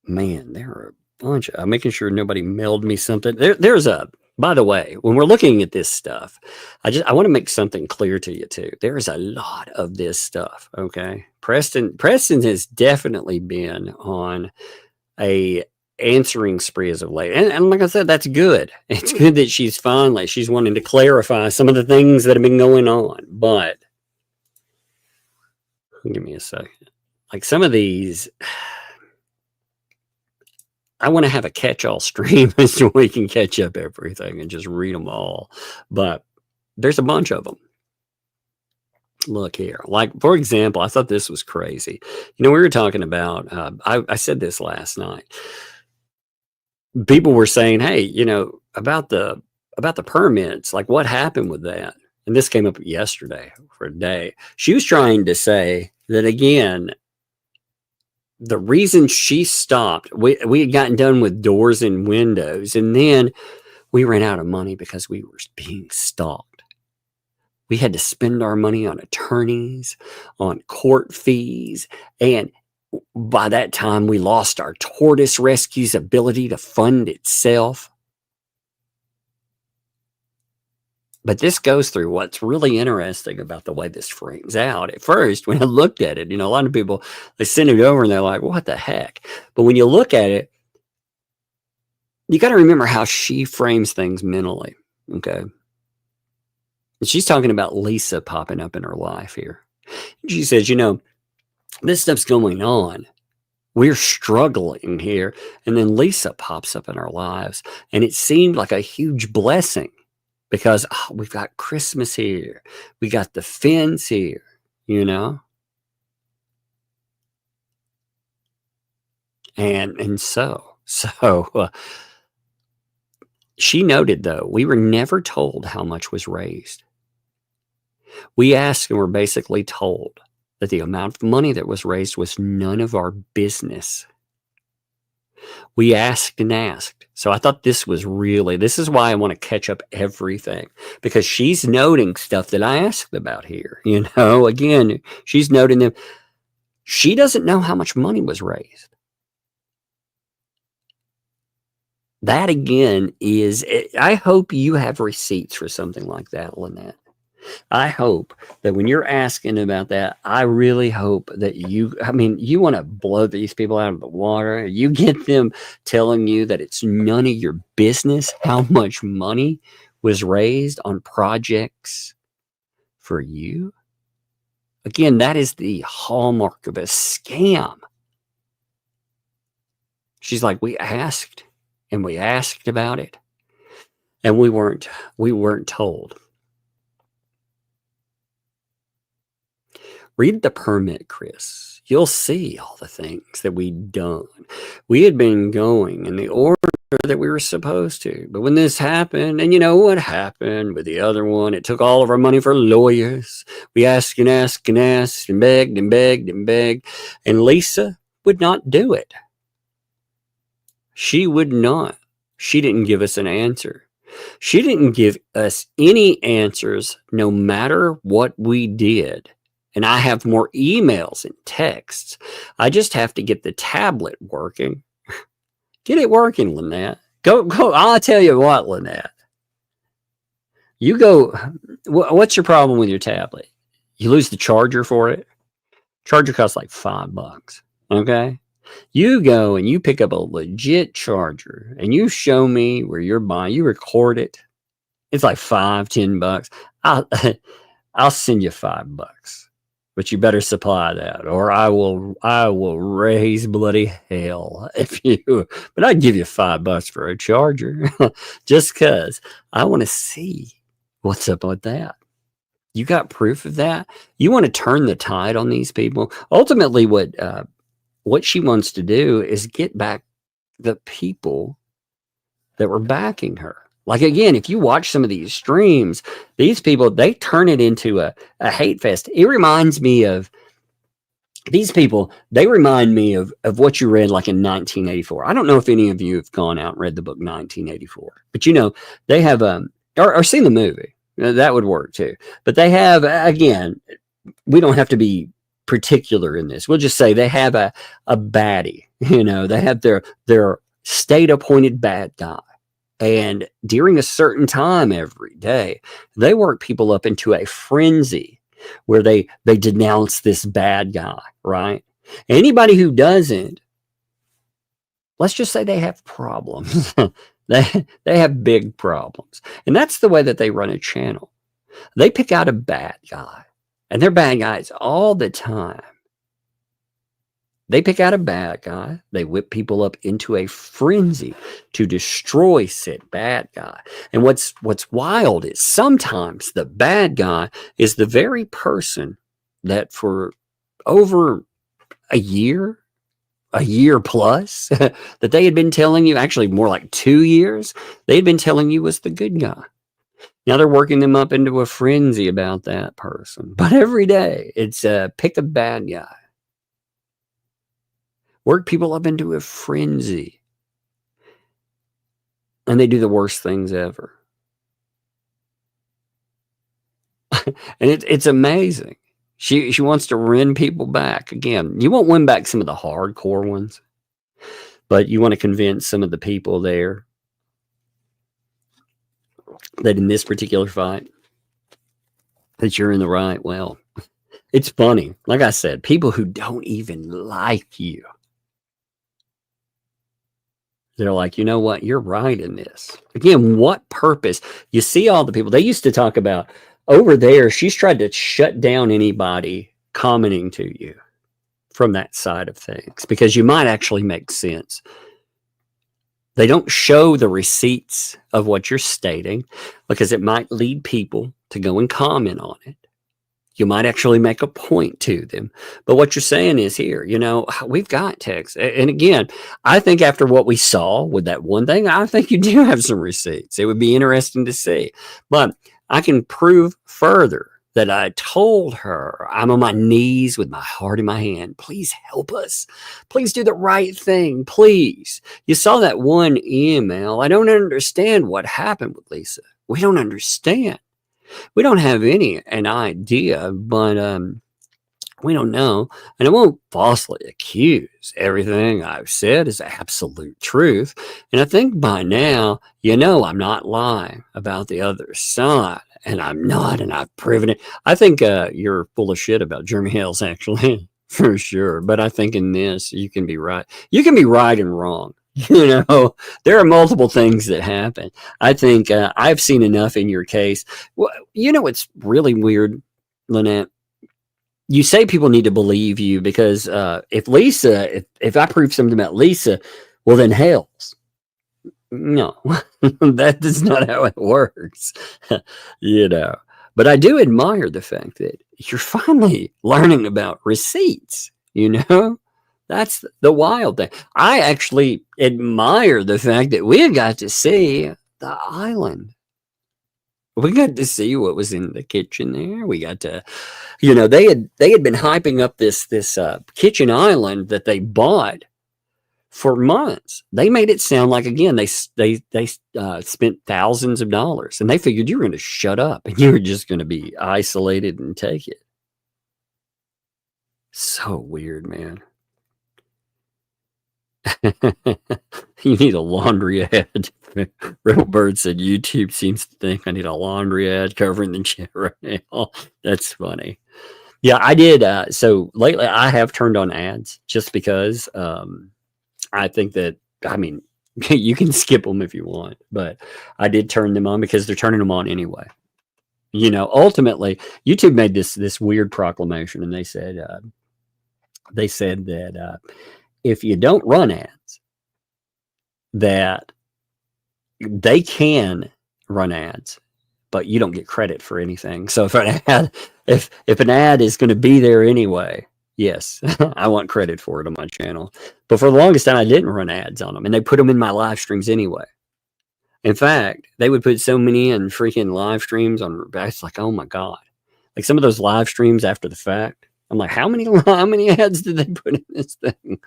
Man, there are a bunch. I'm making sure nobody mailed me something. There's a. By the way, when we're looking at this stuff, I want to make something clear to you too. There's a lot of this stuff. Okay, Preston has definitely been on a answering spree as of late, and like I said, that's good. It's good that she's wanting to clarify some of the things that have been going on. But give me a second. Like some of these, I want to have a catch-all stream so we can catch up everything and just read them all. But there's a bunch of them. Look here. Like, for example, I thought this was crazy. You know, we were talking about, I said this last night. People were saying, hey, you know, about the permits, like what happened with that? And this came up yesterday for a day. She was trying to say that, again, the reason she stopped, we had gotten done with doors and windows, and then we ran out of money because we were being stalked. We had to spend our money on attorneys, on court fees, and by that time we lost our tortoise rescue's ability to fund itself. But this goes through what's really interesting about the way this frames out. At first, when I looked at it, you know, a lot of people, they send it over and they're like, what the heck? But when you look at it, you got to remember how she frames things mentally, okay? And she's talking about Lisa popping up in her life here. She says, you know, this stuff's going on. We're struggling here. And then Lisa pops up in our lives. And it seemed like a huge blessing because we've got Christmas here. We got the fence here, you know. And so she noted, though, we were never told how much was raised. We asked and were basically told that the amount of money that was raised was none of our business. We asked and asked. So I thought this is why I want to catch up everything, because she's noting stuff that I asked about here. You know, again, she's noting them. She doesn't know how much money was raised. That again I hope you have receipts for something like that, Lynette. I hope that when you're asking about that, I really hope that you want to blow these people out of the water. You get them telling you that it's none of your business how much money was raised on projects for you. Again, that is the hallmark of a scam. She's like, we asked and we asked about it, and we weren't told. Read the permit, Chris. You'll see all the things that we'd done. We had been going, and the order that we were supposed to. But when this happened, and you know what happened with the other one, it took all of our money for lawyers. We asked and asked and asked and begged and begged and begged, and Lisa would not do it. She would not. She didn't give us an answer. She didn't give us any answers no matter what we did. And I have more emails and texts. I just have to get the tablet working. Get it working, Lynette. Go. I'll tell you what, Lynette. You go. What's your problem with your tablet? You lose the charger for it? Charger costs like $5. Okay? You go and you pick up a legit charger and you show me where you're buying. You record it. It's like $5-10. I'll send you $5. But you better supply that, or I will raise bloody hell if you. But I'd give you $5 for a charger, just cause I want to see what's up with that. You got proof of that? You want to turn the tide on these people? Ultimately, what she wants to do is get back the people that were backing her. Like, again, if you watch some of these streams, these people, they turn it into a hate fest. It reminds me of these people. They remind me of what you read like in 1984. I don't know if any of you have gone out and read the book 1984, but you know, they have, or seen the movie. That would work too. But they have, again, we don't have to be particular in this. We'll just say they have a baddie, you know, they have their state appointed bad guy. And during a certain time every day, they work people up into a frenzy where they denounce this bad guy, right? Anybody who doesn't, let's just say they have problems. they have big problems. And that's the way that they run a channel. They pick out a bad guy, and they're bad guys all the time. They pick out a bad guy. They whip people up into a frenzy to destroy said bad guy. And what's wild is sometimes the bad guy is the very person that for over a year plus, that they had been telling you, actually more like 2 years, they had been telling you was the good guy. Now they're working them up into a frenzy about that person. But every day it's pick a bad guy. Work people up into a frenzy. And they do the worst things ever. And it's amazing. She wants to win people back. Again, you won't win back some of the hardcore ones, but you want to convince some of the people there that in this particular fight that you're in the right. Well, it's funny. Like I said, people who don't even like you, they're like, you know what? You're right in this. Again, what purpose? You see all the people. They used to talk about over there, she's tried to shut down anybody commenting to you from that side of things because you might actually make sense. They don't show the receipts of what you're stating because it might lead people to go and comment on it. You might actually make a point to them. But what you're saying is here, you know, we've got text. And again, I think after what we saw with that one thing, I think you do have some receipts. It would be interesting to see. But I can prove further that I told her, I'm on my knees with my heart in my hand. Please help us. Please do the right thing. Please. You saw that one email. I don't understand what happened with Lisa. We don't understand. We don't have an idea, but we don't know. And I won't falsely accuse. Everything I've said is absolute truth. And I think by now, you know, I'm not lying about the other side. And I'm not, and I've proven it. I think you're full of shit about Jeremy Hales, actually, for sure. But I think in this, you can be right. You can be right and wrong. You know, there are multiple things that happen. I think I've seen enough in your case. Well, you know what's really weird, Lynette? You say people need to believe you because if I prove something about Lisa, well, then Hales. No, that is not how it works, you know. But I do admire the fact that you're finally learning about receipts, you know. That's the wild thing. I actually admire the fact that we got to see the island. We got to see what was in the kitchen there. We got to, they had been hyping up this kitchen island that they bought for months. They made it sound like, again, they spent thousands of dollars, and they figured you were going to shut up and you were just going to be isolated and take it. So weird, man. You need a laundry ad. Real Bird said YouTube seems to think I need a laundry ad covering the chat right now. That's funny. Yeah, I did. So lately I have turned on ads just because I think that, you can skip them if you want, but I did turn them on because they're turning them on anyway. Ultimately, YouTube made this weird proclamation, and they said that if you don't run ads, that they can run ads, but you don't get credit for anything. So if an ad is going to be there anyway, yes, I want credit for it on my channel. But for the longest time, I didn't run ads on them, and they put them in my live streams anyway. In fact, they would put so many in freaking live streams on. It's like, oh my god! Like some of those live streams after the fact, I'm like, how many ads did they put in this thing?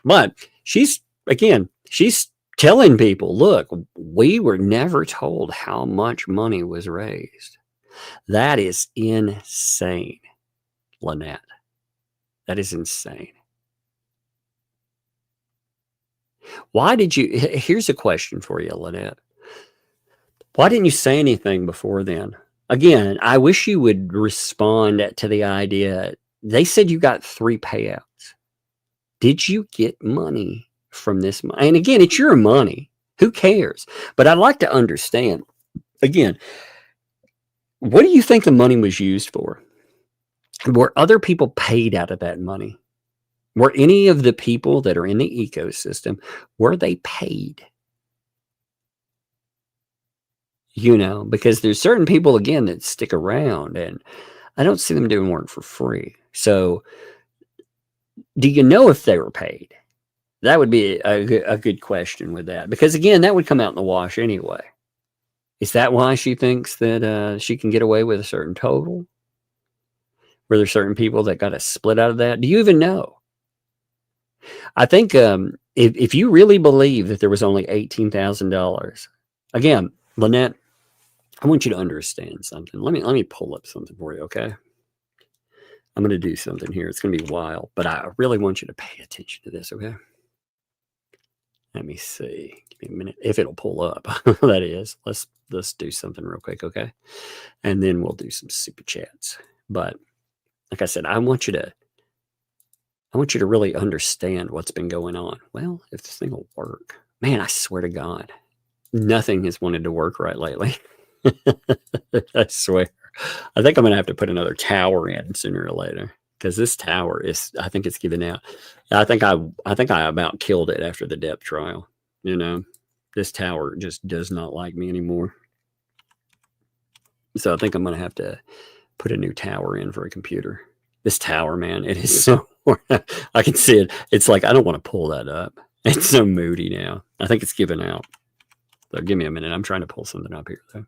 But she's telling people, look, we were never told how much money was raised. That is insane, Lynette. That is insane. Why did you? Here's a question for you, Lynette. Why didn't you say anything before then? Again, I wish you would respond to the idea. They said you got 3 payouts. Did you get money from this money? And again, it's your money. Who cares? But I'd like to understand, again, what do you think the money was used for? Were other people paid out of that money? Were any of the people that are in the ecosystem, were they paid? Because there's certain people, again, that stick around, and I don't see them doing work for free. So do you know if they were paid? That would be a good question with that. Because, again, that would come out in the wash anyway. Is that why she thinks that she can get away with a certain total? Were there certain people that got a split out of that? Do you even know? I think if you really believe that there was only $18,000, again, Lynette, I want you to understand something. Let me pull up something for you, okay? I'm going to do something here. It's going to be wild, but I really want you to pay attention to this, okay? Let me see. Give me a minute. If it'll pull up, that is. Let's do something real quick, okay? And then we'll do some super chats. But like I said, I want you to really understand what's been going on. Well, if this thing will work, man, I swear to God, nothing has wanted to work right lately. I swear. I think I'm going to have to put another tower in sooner or later, because this tower I think it's giving out. I think I about killed it after the depth trial. This tower just does not like me anymore. So I think I'm going to have to put a new tower in for a computer. This tower, man, it is so, I can see it. It's like, I don't want to pull that up. It's so moody now. I think it's giving out. So give me a minute. I'm trying to pull something up here, though.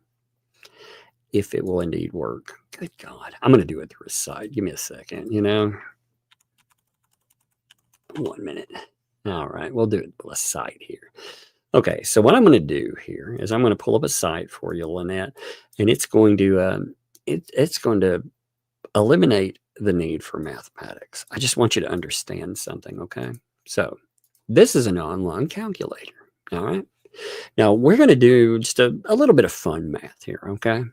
If it will indeed work. Good God. I'm going to do it through a site. Give me a second, 1 minute. All right. We'll do it through a site here. Okay. So what I'm going to do here is I'm going to pull up a site for you, Lynette, and it's going to, it's going to eliminate the need for mathematics. I just want you to understand something, okay? So this is an online calculator, all right? Now, we're going to do just a little bit of fun math here, okay?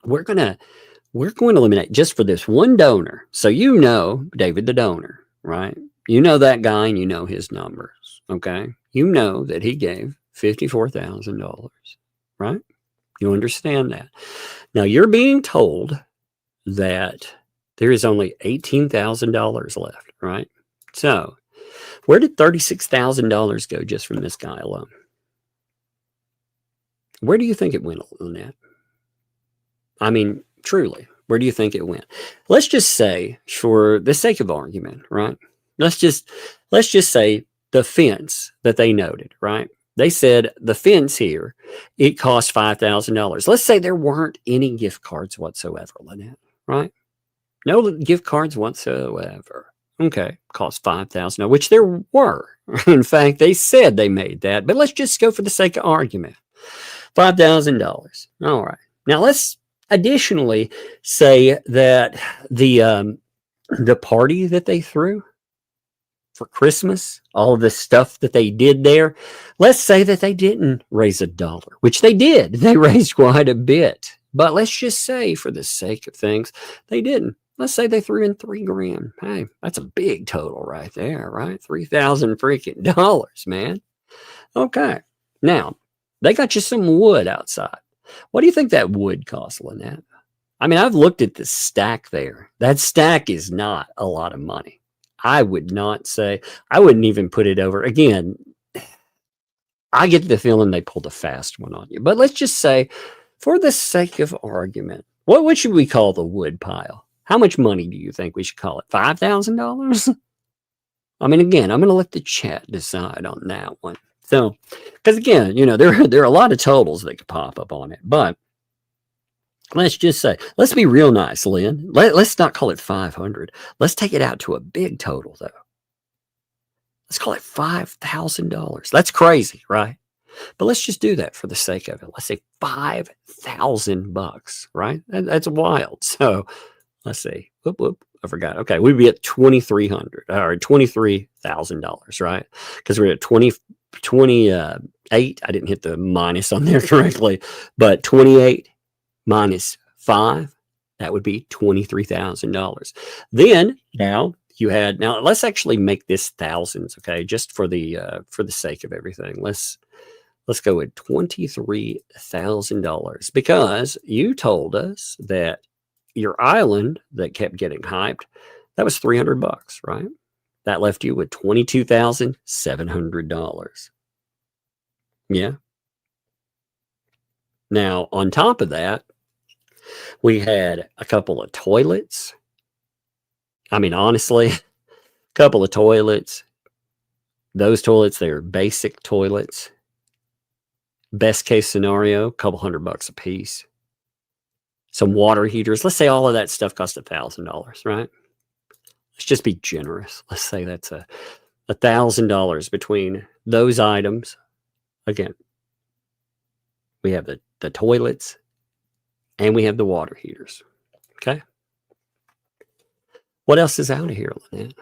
We're going to eliminate just for this one donor. So David the donor, right? You know that guy and you know his numbers, okay? You know that he gave $54,000, right? You understand that. Now, you're being told that there is only $18,000 left, right? So where did $36,000 go just from this guy alone? Where do you think it went on that? I mean, truly, Where do you think it went? Let's just say, for the sake of argument, right? Let's just say the fence that they noted, right? They said the fence here, it cost $5,000. Let's say there weren't any gift cards whatsoever, Lynette, right? No gift cards whatsoever. Okay, cost $5,000, which there were. In fact, they said they made that, but let's just go for the sake of argument. $5,000. All right. Now let's additionally say that the party that they threw for Christmas, all of the stuff that they did there, let's say that they didn't raise $1, which they did. They raised quite a bit. But let's just say, for the sake of things, they didn't. Let's say they threw in $3,000. Hey, that's a big total right there, right? $3,000 freaking dollars, man. Okay. Now, they got you some wood outside. What do you think that wood cost, Lynette? I mean, I've looked at the stack there. That stack is not a lot of money. I would not say, I wouldn't even put it over. Again, I get the feeling they pulled a fast one on you. But let's just say, for the sake of argument, what should we call the wood pile? How much money do you think we should call it? $5,000? I mean, again, I'm going to let the chat decide on that one. So, because again, you know, there are a lot of totals that could pop up on it. But let's just say, let's be real nice, Lynn. Let's not call it 500. Let's take it out to a big total, though. Let's call it $5,000. That's crazy, right? But let's just do that for the sake of it. Let's say $5,000, right? That's wild. So let's see. Whoop, I forgot. Okay, we'd be at $2,300 or $23,000, right? Because we're at 28. I didn't hit the minus on there correctly, but 28 minus 5, that would be $23,000. Then now let's actually make this thousands, okay? Just for the sake of everything. Let's go with $23,000 because you told us that your island that kept getting hyped, that was $300, right? That left you with $22,700. Yeah. Now, on top of that, we had a couple of toilets. I mean, honestly, a couple of toilets. Those toilets, they're basic toilets. Best case scenario, a couple $100 a piece. Some water heaters. Let's say all of that stuff cost $1,000, right? Let's just be generous. Let's say that's $1,000 between those items. Again, we have the toilets and we have the water heaters. Okay. What else is out of here, Lynette?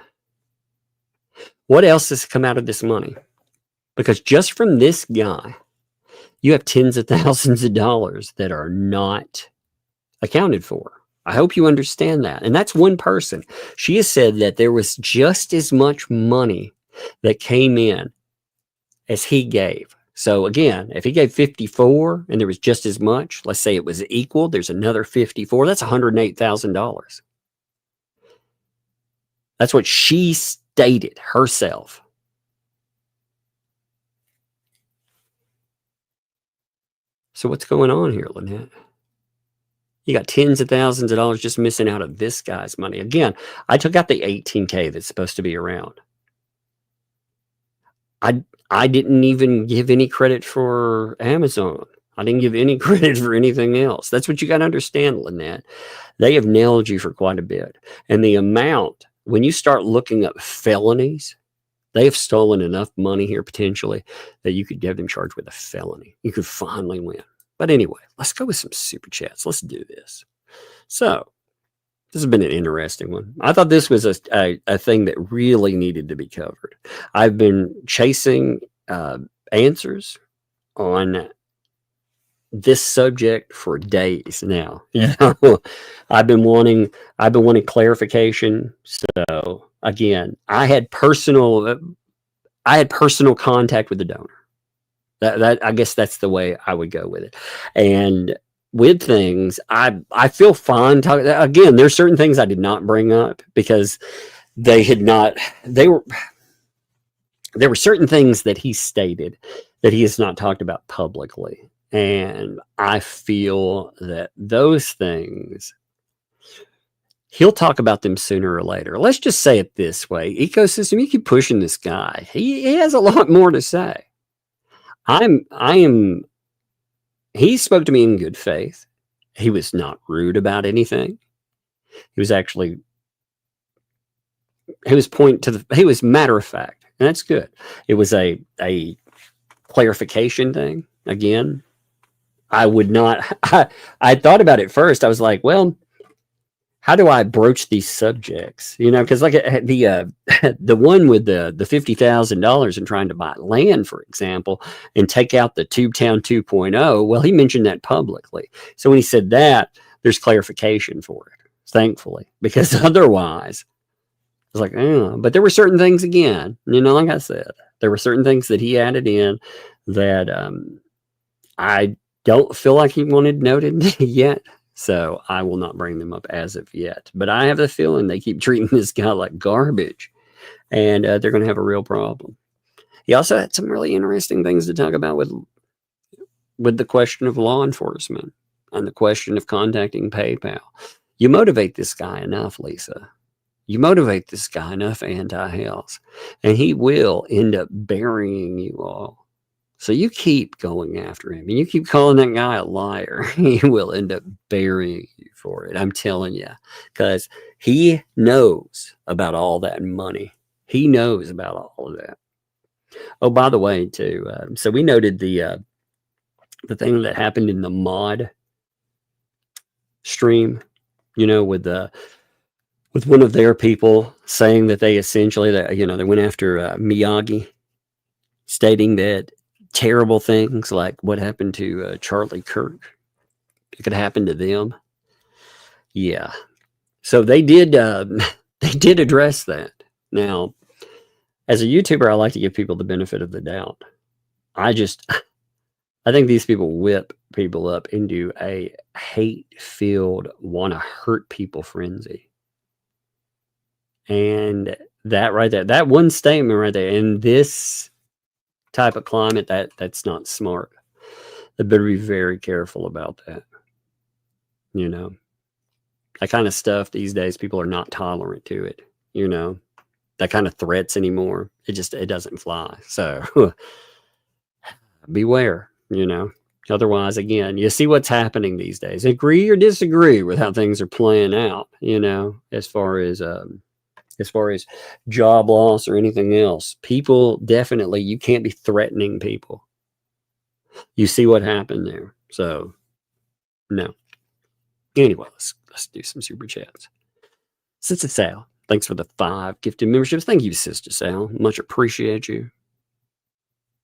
What else has come out of this money? Because just from this guy, you have tens of thousands of dollars that are not accounted for. I hope you understand that. And that's one person. She has said that there was just as much money that came in as he gave. So again, if he gave 54 and there was just as much, let's say it was equal, there's another 54, that's $108,000. That's what she stated herself. So what's going on here, Lynette? You got tens of thousands of dollars just missing out of this guy's money. Again, I took out the $18K that's supposed to be around. I didn't even give any credit for Amazon. I didn't give any credit for anything else. That's what you got to understand, Lynette. They have nailed you for quite a bit. And the amount, when you start looking up felonies, they have stolen enough money here potentially that you could give them charged with a felony. You could finally win. But anyway, let's go with some super chats. Let's do this. So this has been an interesting one. I thought this was a thing that really needed to be covered. I've been chasing answers on this subject for days now. You know, I've been wanting clarification. So again, I had personal contact with the donor. That I guess that's the way I would go with it. And with things, I feel fine talking. Again, there's certain things I did not bring up because there were certain things that he stated that he has not talked about publicly. And I feel that those things he'll talk about them sooner or later. Let's just say it this way. Ecosystem, you keep pushing this guy. He has a lot more to say. He spoke to me in good faith. He was not rude about anything. He was matter of fact, and that's good. It was a clarification thing. Again, I thought about it first. I was like, well, how do I broach these subjects? Because like the one with the $50,000 and trying to buy land, for example, and take out the TubeTown 2.0. Well, he mentioned that publicly. So when he said that, there's clarification for it, thankfully, because otherwise, I was like, oh. But there were certain things again. Like I said, there were certain things that he added in that I don't feel like he wanted noted yet. So I will not bring them up as of yet. But I have the feeling they keep treating this guy like garbage. And they're going to have a real problem. He also had some really interesting things to talk about with the question of law enforcement and the question of contacting PayPal. You motivate this guy enough, Lisa. You motivate this guy enough, anti-Hales, and he will end up burying you all. So you keep going after him, and you keep calling that guy a liar. He will end up burying you for it. I'm telling you, because he knows about all that money. He knows about all of that. Oh, by the way, too. So we noted the thing that happened in the mod stream. With one of their people saying that they essentially, they went after Miyagi, stating that terrible things like what happened to Charlie Kirk, it could happen to them. Yeah. So they did address that. Now, as a YouTuber, I like to give people the benefit of the doubt. I think these people whip people up into a hate-filled, want to hurt people frenzy. And that right there, that one statement right there, in this type of climate, that's not smart. They better be very careful about that. That kind of stuff these days, people are not tolerant to it. That kind of threats anymore. It doesn't fly. So beware, Otherwise, again, you see what's happening these days. Agree or disagree with how things are playing out, as far as job loss or anything else. People definitely, you can't be threatening people. You see what happened there. So, no. Anyway, let's do some super chats. Sister Sal, thanks for the 5 gifted memberships. Thank you, Sister Sal. Much appreciate you.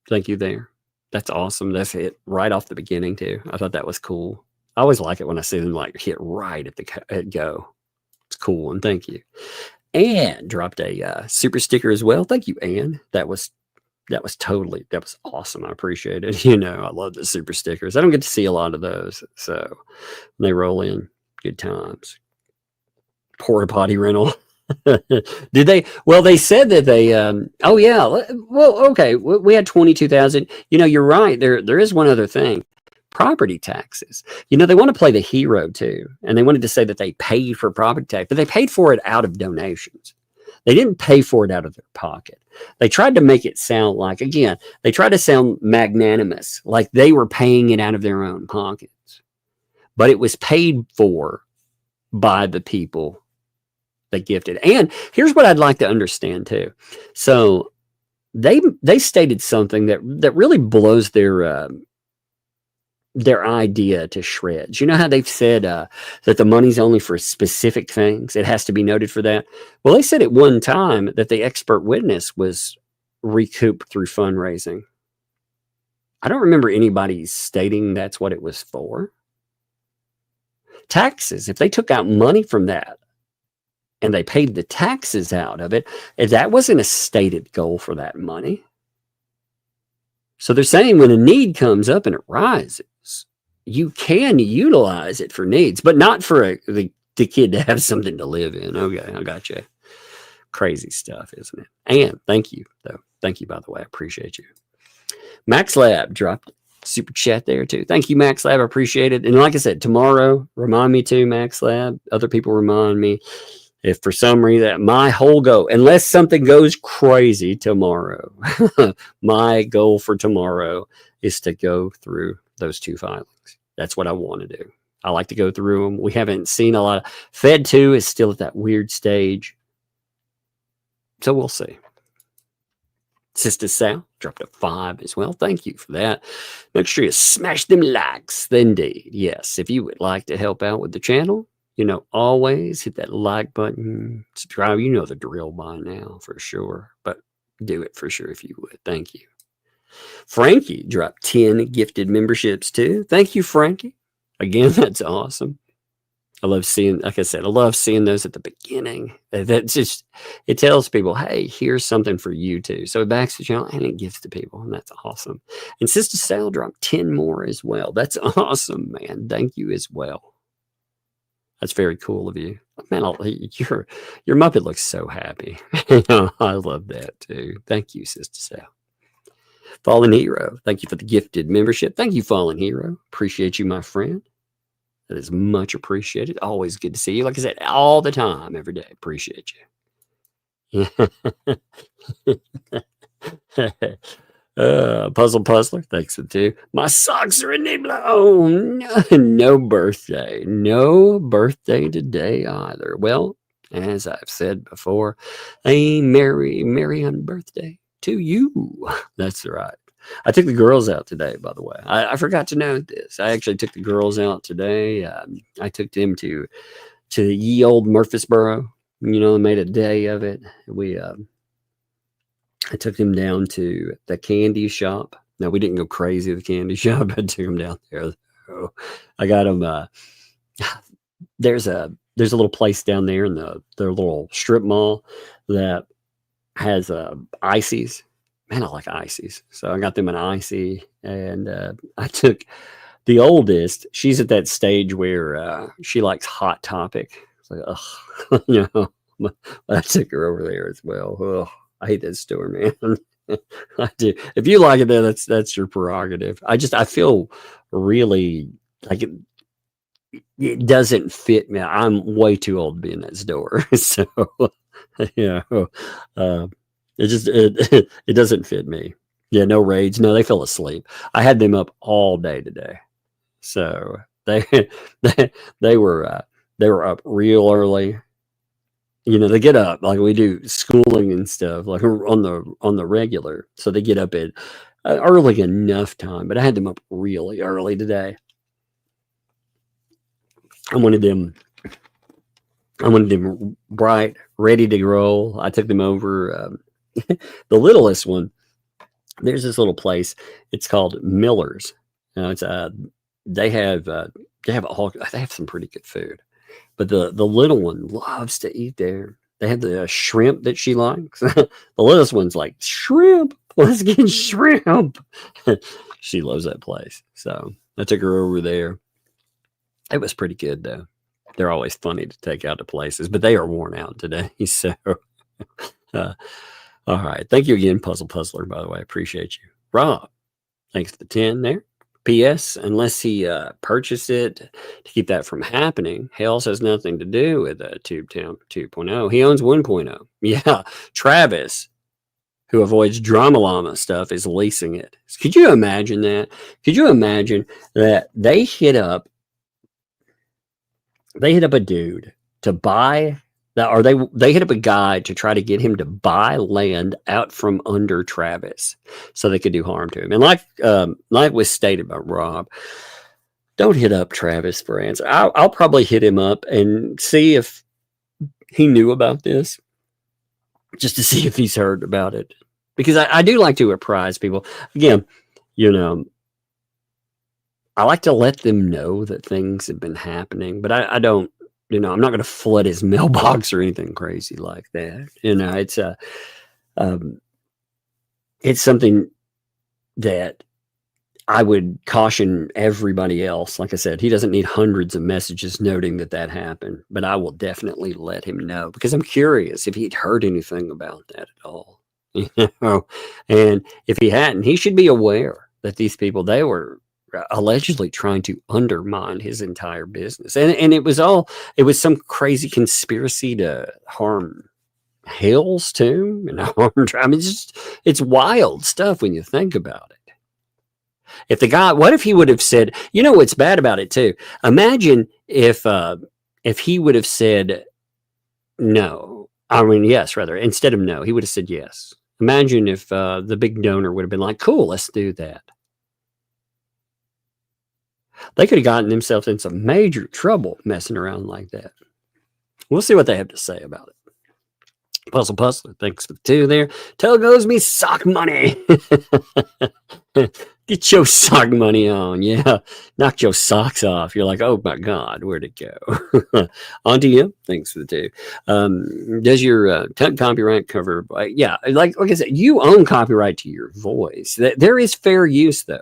Thank you there. That's awesome. That's hit right off the beginning, too. I thought that was cool. I always like it when I see them hit right at go. It's cool, and thank you. Anne dropped a super sticker as well. Thank you, Anne. That was awesome. I appreciate it. I love the super stickers. I don't get to see a lot of those, so when they roll in, good times. Porta potty rental. Did they? Well, they said that they. Oh yeah. Well, okay. We had 22,000. You're right. There is one other thing. Property taxes. They want to play the hero too, and they wanted to say that they paid for property tax, but they paid for it out of donations. They didn't pay for it out of their pocket. They tried to make it sound like, again, they tried to sound magnanimous, like they were paying it out of their own pockets, but it was paid for by the people that gifted. And here's what I'd like to understand too. So they stated something that really blows their idea to shreds. You know how they've said that the money's only for specific things? It has to be noted for that. Well, they said at one time that the expert witness was recouped through fundraising. I don't remember anybody stating that's what it was for. Taxes, if they took out money from that and they paid the taxes out of it, that wasn't a stated goal for that money. So they're saying when a need comes up and it rises, you can utilize it for needs, but not for the kid to have something to live in. Okay, I got you. Crazy stuff, isn't it? And thank you, though. Thank you, by the way. I appreciate you. Max Lab dropped super chat there too. Thank you, Max Lab. I appreciate it. And like I said, tomorrow, remind me too, Max Lab. Other people remind me. If for some reason my whole goal, unless something goes crazy tomorrow, my goal for tomorrow is to go through those 2 filings. That's what I want to do. I like to go through them. We haven't seen a lot of Fed 2 is still at that weird stage. So we'll see. Sister Sal dropped a 5 as well. Thank you for that. Make sure you smash them likes. Indeed. Yes. If you would like to help out with the channel, always hit that like button, subscribe. You know the drill by now for sure, but do it for sure if you would. Thank you. Frankie dropped 10 gifted memberships too. Thank you, Frankie. Again, that's awesome. I love seeing, like I said, I love seeing those at the beginning. That's just, it tells people, hey, here's something for you too. So it backs the channel and it gives to people, and that's awesome. And Sister Sal dropped 10 more as well. That's awesome, man. Thank you as well. That's very cool of you. Man, your Muppet looks so happy. I love that too. Thank you, Sister Sal. Fallen Hero, thank you for the gifted membership. Thank you, Fallen Hero. Appreciate you, my friend. That is much appreciated. Always good to see you. Like I said, all the time, every day. Appreciate you. Puzzle Puzzler, thanks for 2. My socks are in the blow. Oh, no birthday. No birthday today either. Well, as I've said before, a merry on birthday to you. That's right. I took the girls out today, by the way. I forgot to note this. I actually took the girls out today. I took them to ye old Murfreesboro. Made a day of it. I took them down to the candy shop. Now, we didn't go crazy at the candy shop. I took them down there. So I got them. There's a little place down there in their little strip mall that has ices. Man, I like ices. So I got them an icy, and I took the oldest. She's at that stage where she likes Hot Topic. It's like, ugh, I took her over there as well. Ugh, I hate that store, man. I do. If you like it there, that's your prerogative. I feel really like it doesn't fit me. I'm way too old to be in that store. So, it doesn't fit me. Yeah, no raids. No, they fell asleep. I had them up all day today. So they were up real early. They get up like we do schooling and stuff, like on the regular. So they get up at early enough time, but I had them up really early today. I wanted them bright, ready to roll. I took them over. The littlest one, there's this little place. It's called Miller's. It's they have some pretty good food. But the little one loves to eat there. They have the shrimp that she likes. The littlest one's like, shrimp, let's get shrimp. She loves that place. So I took her over there. It was pretty good, though. They're always funny to take out to places, but they are worn out today. So, all right. Thank you again, Puzzle Puzzler, by the way. Appreciate you. Rob, thanks for the 10 there. P.S. Unless he purchased it to keep that from happening, Hales has nothing to do with TubeTown 2.0. He owns 1.0. Yeah, Travis, who avoids Drama Llama stuff, is leasing it. Could you imagine that? Could you imagine that they hit up a dude to buy that, or they hit up a guy to try to get him to buy land out from under Travis so they could do harm to him. And like was stated by Rob, don't hit up Travis for answer. I'll probably hit him up and see if he knew about this, just to see if he's heard about it, because I do like to apprise people. Again, I like to let them know that things have been happening, but I don't. I'm not going to flood his mailbox or anything crazy like that. It's something that I would caution everybody else. Like I said, he doesn't need hundreds of messages noting that happened, but I will definitely let him know, because I'm curious if he'd heard anything about that at all. And if he hadn't, he should be aware. that these people, they were allegedly trying to undermine his entire business. And it was some crazy conspiracy to harm Hales too. And I mean, it's wild stuff when you think about it. If the guy, what if he would have said, you know, what's bad about it too? Imagine if he would have said no, I mean, yes, rather, instead of no, he would have said yes. Imagine if the big donor would have been like, cool, let's do that. They could have gotten themselves in some major trouble messing around like that. We'll see what they have to say about it. Puzzle Puzzler, thanks for the 2 there. Tug owes me sock money. Get your sock money on. Yeah, knock your socks off. You're like, oh my God, where'd it go? On to you. Thanks for the 2. Does your Tug copyright cover? Yeah, like I said, you own copyright to your voice. There is fair use though.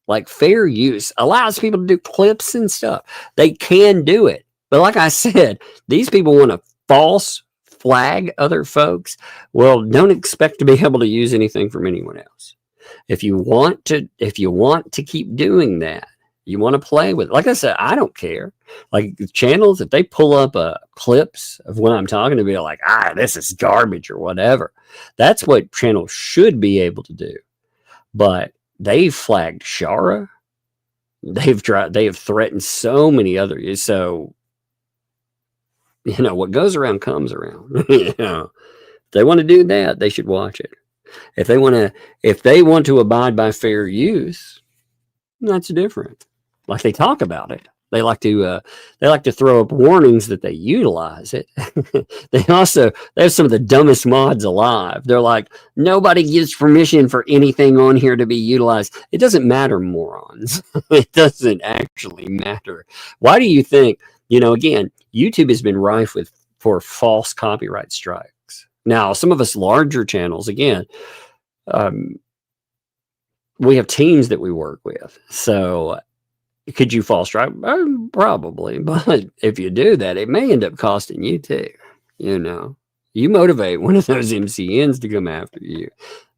Like fair use allows people to do clips and stuff. They can do it. But like I said, these people want to false flag other folks. Well, don't expect to be able to use anything from anyone else. If you want to keep doing that, you want to play with it. Like I said, I don't care. Like channels, if they pull up clips of what I'm talking to, be like, this is garbage or whatever. That's what channels should be able to do. But they've flagged Shara. They have threatened so many others. So, you know, what goes around comes around. You know, if they want to do that, they should watch it. If they want to abide by fair use, that's different. Like they talk about it. They like to throw up warnings that they utilize it. They have some of the dumbest mods alive. They're like, nobody gives permission for anything on here to be utilized. It doesn't matter, morons. It doesn't actually matter. Why do you think, you know, again, YouTube has been rife for false copyright strikes. Now, some of us larger channels, again, we have teams that we work with. So could you false strike? Probably. But if you do that, it may end up costing you too. You know, you motivate one of those MCNs to come after you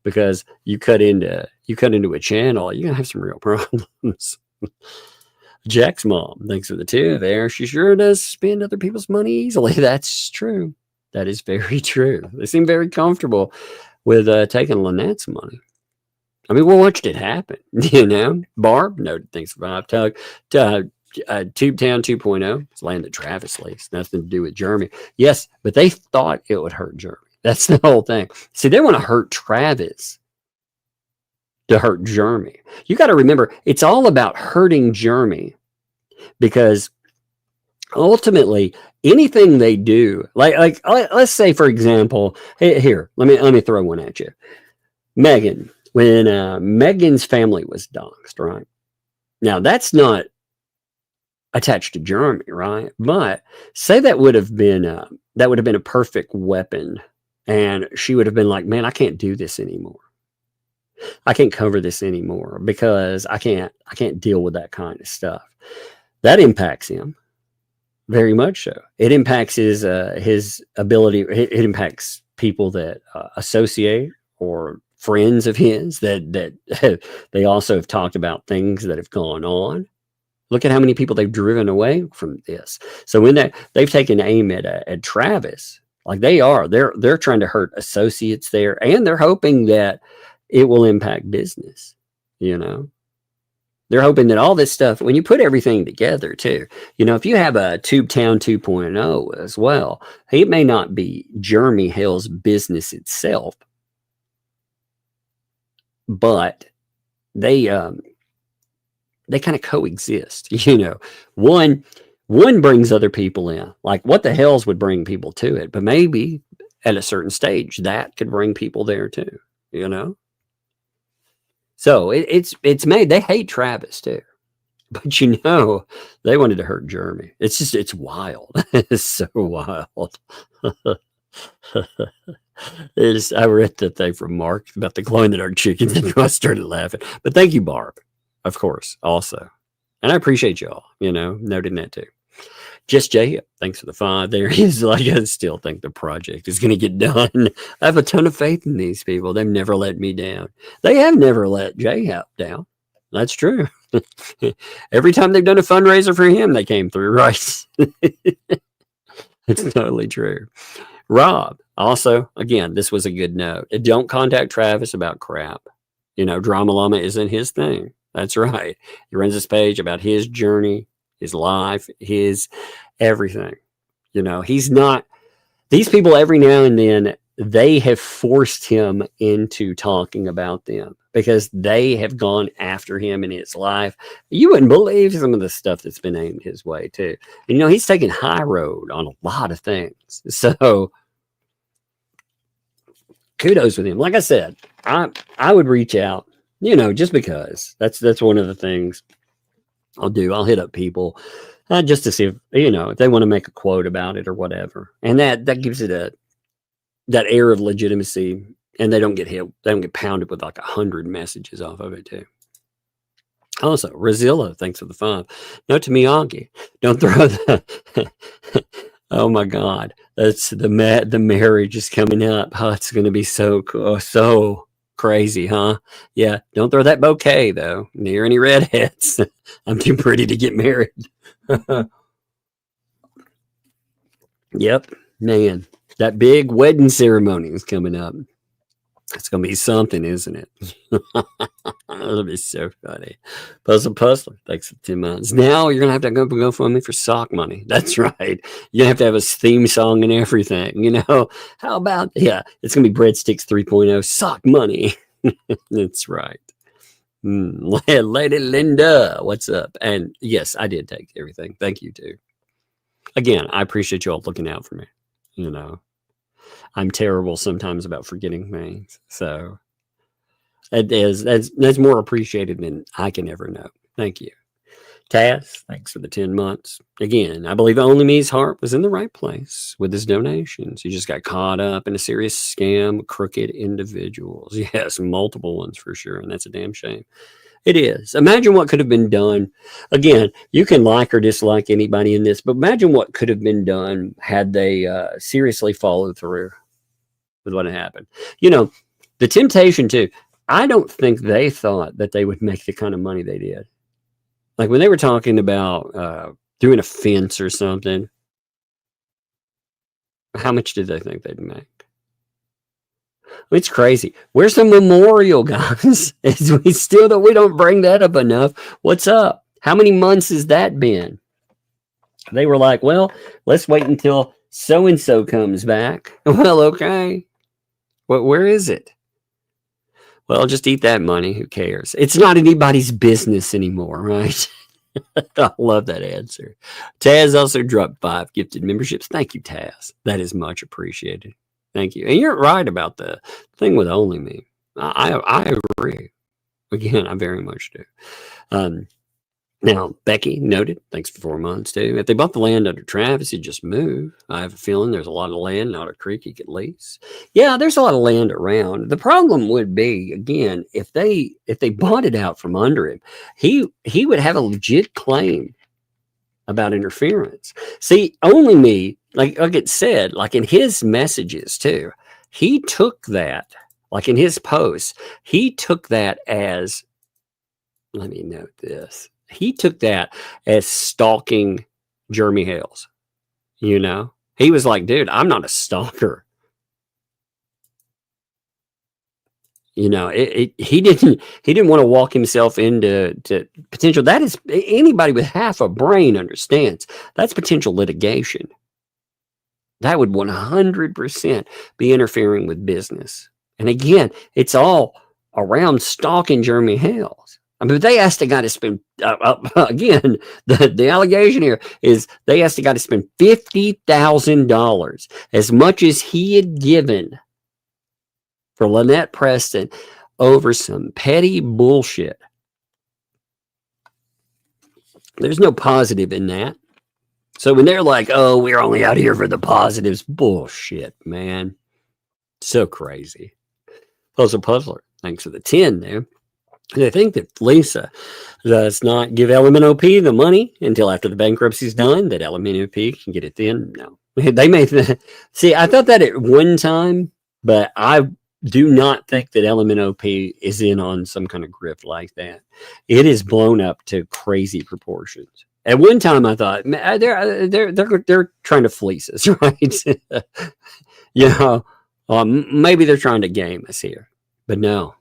because you cut into a channel, you're going to have some real problems. Jack's mom, thanks for the 2 there. She sure does spend other people's money easily. That's true. That is very true. They seem very comfortable with taking Lynette's money. I mean, we watched it happen, you know. Barb, noted, thanks for 5. Tug, TubeTown 2.0. It's land that Travis leased. Nothing to do with Jeremy. Yes, but they thought it would hurt Jeremy. That's the whole thing. See, they want to hurt Travis to hurt Jeremy. You got to remember, it's all about hurting Jeremy because ultimately anything they do, like let's say, for example, here, let me throw one at you. Megan. When Megan's family was doxxed, right? Now, that's not attached to Jeremy, right? But say that would have been a perfect weapon, and she would have been like, man, I can't do this anymore. I can't cover this anymore because I can't deal with that kind of stuff. That impacts him very much so. It impacts his ability. It impacts people that associate or friends of his that they also have talked about things that have gone on. Look at how many people they've driven away from this. So when they've taken aim at Travis, like they're trying to hurt associates there, and they're hoping that it will impact business. You know, they're hoping that all this stuff, when you put everything together too, you know, if you have a TubeTown 2.0 as well, it may not be Jeremy Hale's business itself, but they kind of coexist. You know, one brings other people in, like What the Hales would bring people to it, but maybe at a certain stage that could bring people there too, you know. So it's made, they hate Travis too, but you know, they wanted to hurt Jeremy. It's wild. It's so wild. I read the thing from Mark about the glowing in the dark chickens, and I started laughing. But thank you, Barb, of course, also. And I appreciate y'all, you know, noting that too. Just Jay, thanks for the 5 there. He's like, I still think the project is going to get done. I have a ton of faith in these people. They've never let me down. They have never let Jay down. That's true. Every time they've done a fundraiser for him, they came through, right? It's totally true. Rob, also, again, this was a good note. Don't contact Travis about crap. Drama Llama isn't his thing. That's right. He runs this page about his journey, his life, his everything. He's not, these people every now and then, they have forced him into talking about them because they have gone after him in his life. You wouldn't believe some of the stuff that's been aimed his way too. And, he's taken high road on a lot of things. So kudos with him. Like I said, I would reach out, just because that's one of the things I'll do. I'll hit up people just to see if, if they want to make a quote about it or whatever. And that gives it that air of legitimacy, and they don't get hit. They don't get pounded with like 100 messages off of it too. Also, Razilla, thanks for the 5. No to Miyagi. Don't throw the. Oh my God, that's the marriage is coming up. Oh, it's going to be so cool, so crazy, huh? Yeah, don't throw that bouquet though near any redheads. I'm too pretty to get married. Yep, man. That big wedding ceremony is coming up. It's going to be something, isn't it? It'll be so funny. Puzzler, thanks for 10 months. Now you're going to have to go for me for sock money. That's right. You're going to have a theme song and everything. How about, it's going to be Breadsticks 3.0 sock money. That's right. Lady Linda, what's up? And yes, I did take everything. Thank you too. Again, I appreciate you all looking out for me. I'm terrible sometimes about forgetting things. So that's more appreciated than I can ever know. Thank you. Taz, thanks for the 10 months. Again, I believe only me's heart was in the right place with his donations. He just got caught up in a serious scam, crooked individuals. Yes, multiple ones for sure. And that's a damn shame. It is. Imagine what could have been done. Again, you can like or dislike anybody in this, but imagine what could have been done had they seriously followed through with what had happened. The temptation too, I don't think they thought that they would make the kind of money they did. Like when they were talking about doing a fence or something, how much did they think they'd make? It's crazy. Where's the memorial, guys? We don't bring that up enough. What's up? How many months has that been? They were like, well, let's wait until so-and-so comes back. Well, okay. Where is it? Well, just eat that money. Who cares? It's not anybody's business anymore, right? I love that answer. Taz also dropped 5 gifted memberships. Thank you, Taz. That is much appreciated. Thank you. And you're right about the thing with only me. I agree. Again, I very much do. Now, Becky noted, thanks for 4 months too. If they bought the land under Travis, he'd just move. I have a feeling there's a lot of land, not a creek he could lease. Yeah, there's a lot of land around. The problem would be, again, if they bought it out from under him, he would have a legit claim about interference. See, only me, like it said, like in his messages too, he took that, like in his posts, he took that as, let me note this. He took that as stalking Jeremy Hales. He was like, dude, I'm not a stalker. He didn't want to walk himself into potential. That is, anybody with half a brain understands that's potential litigation. That would 100% be interfering with business. And again, it's all around stalking Jeremy Hales. I mean, they asked the guy to spend, again, the allegation here is they asked the guy to spend $50,000, as much as he had given for Lynette Preston over some petty bullshit. There's no positive in that. So when they're like, oh, we're only out here for the positives, bullshit, man. So crazy. Puzzler, thanks for the 10 there. They think that Lisa does not give LMNOP the money until after the bankruptcy's done, that LMNOP can get it then. No. They may see, I thought that at one time, but Do not think that LMNOP is in on some kind of grift like that. It is blown up to crazy proportions. At one time, I thought they're trying to fleece us, right? Maybe they're trying to game us here, but no,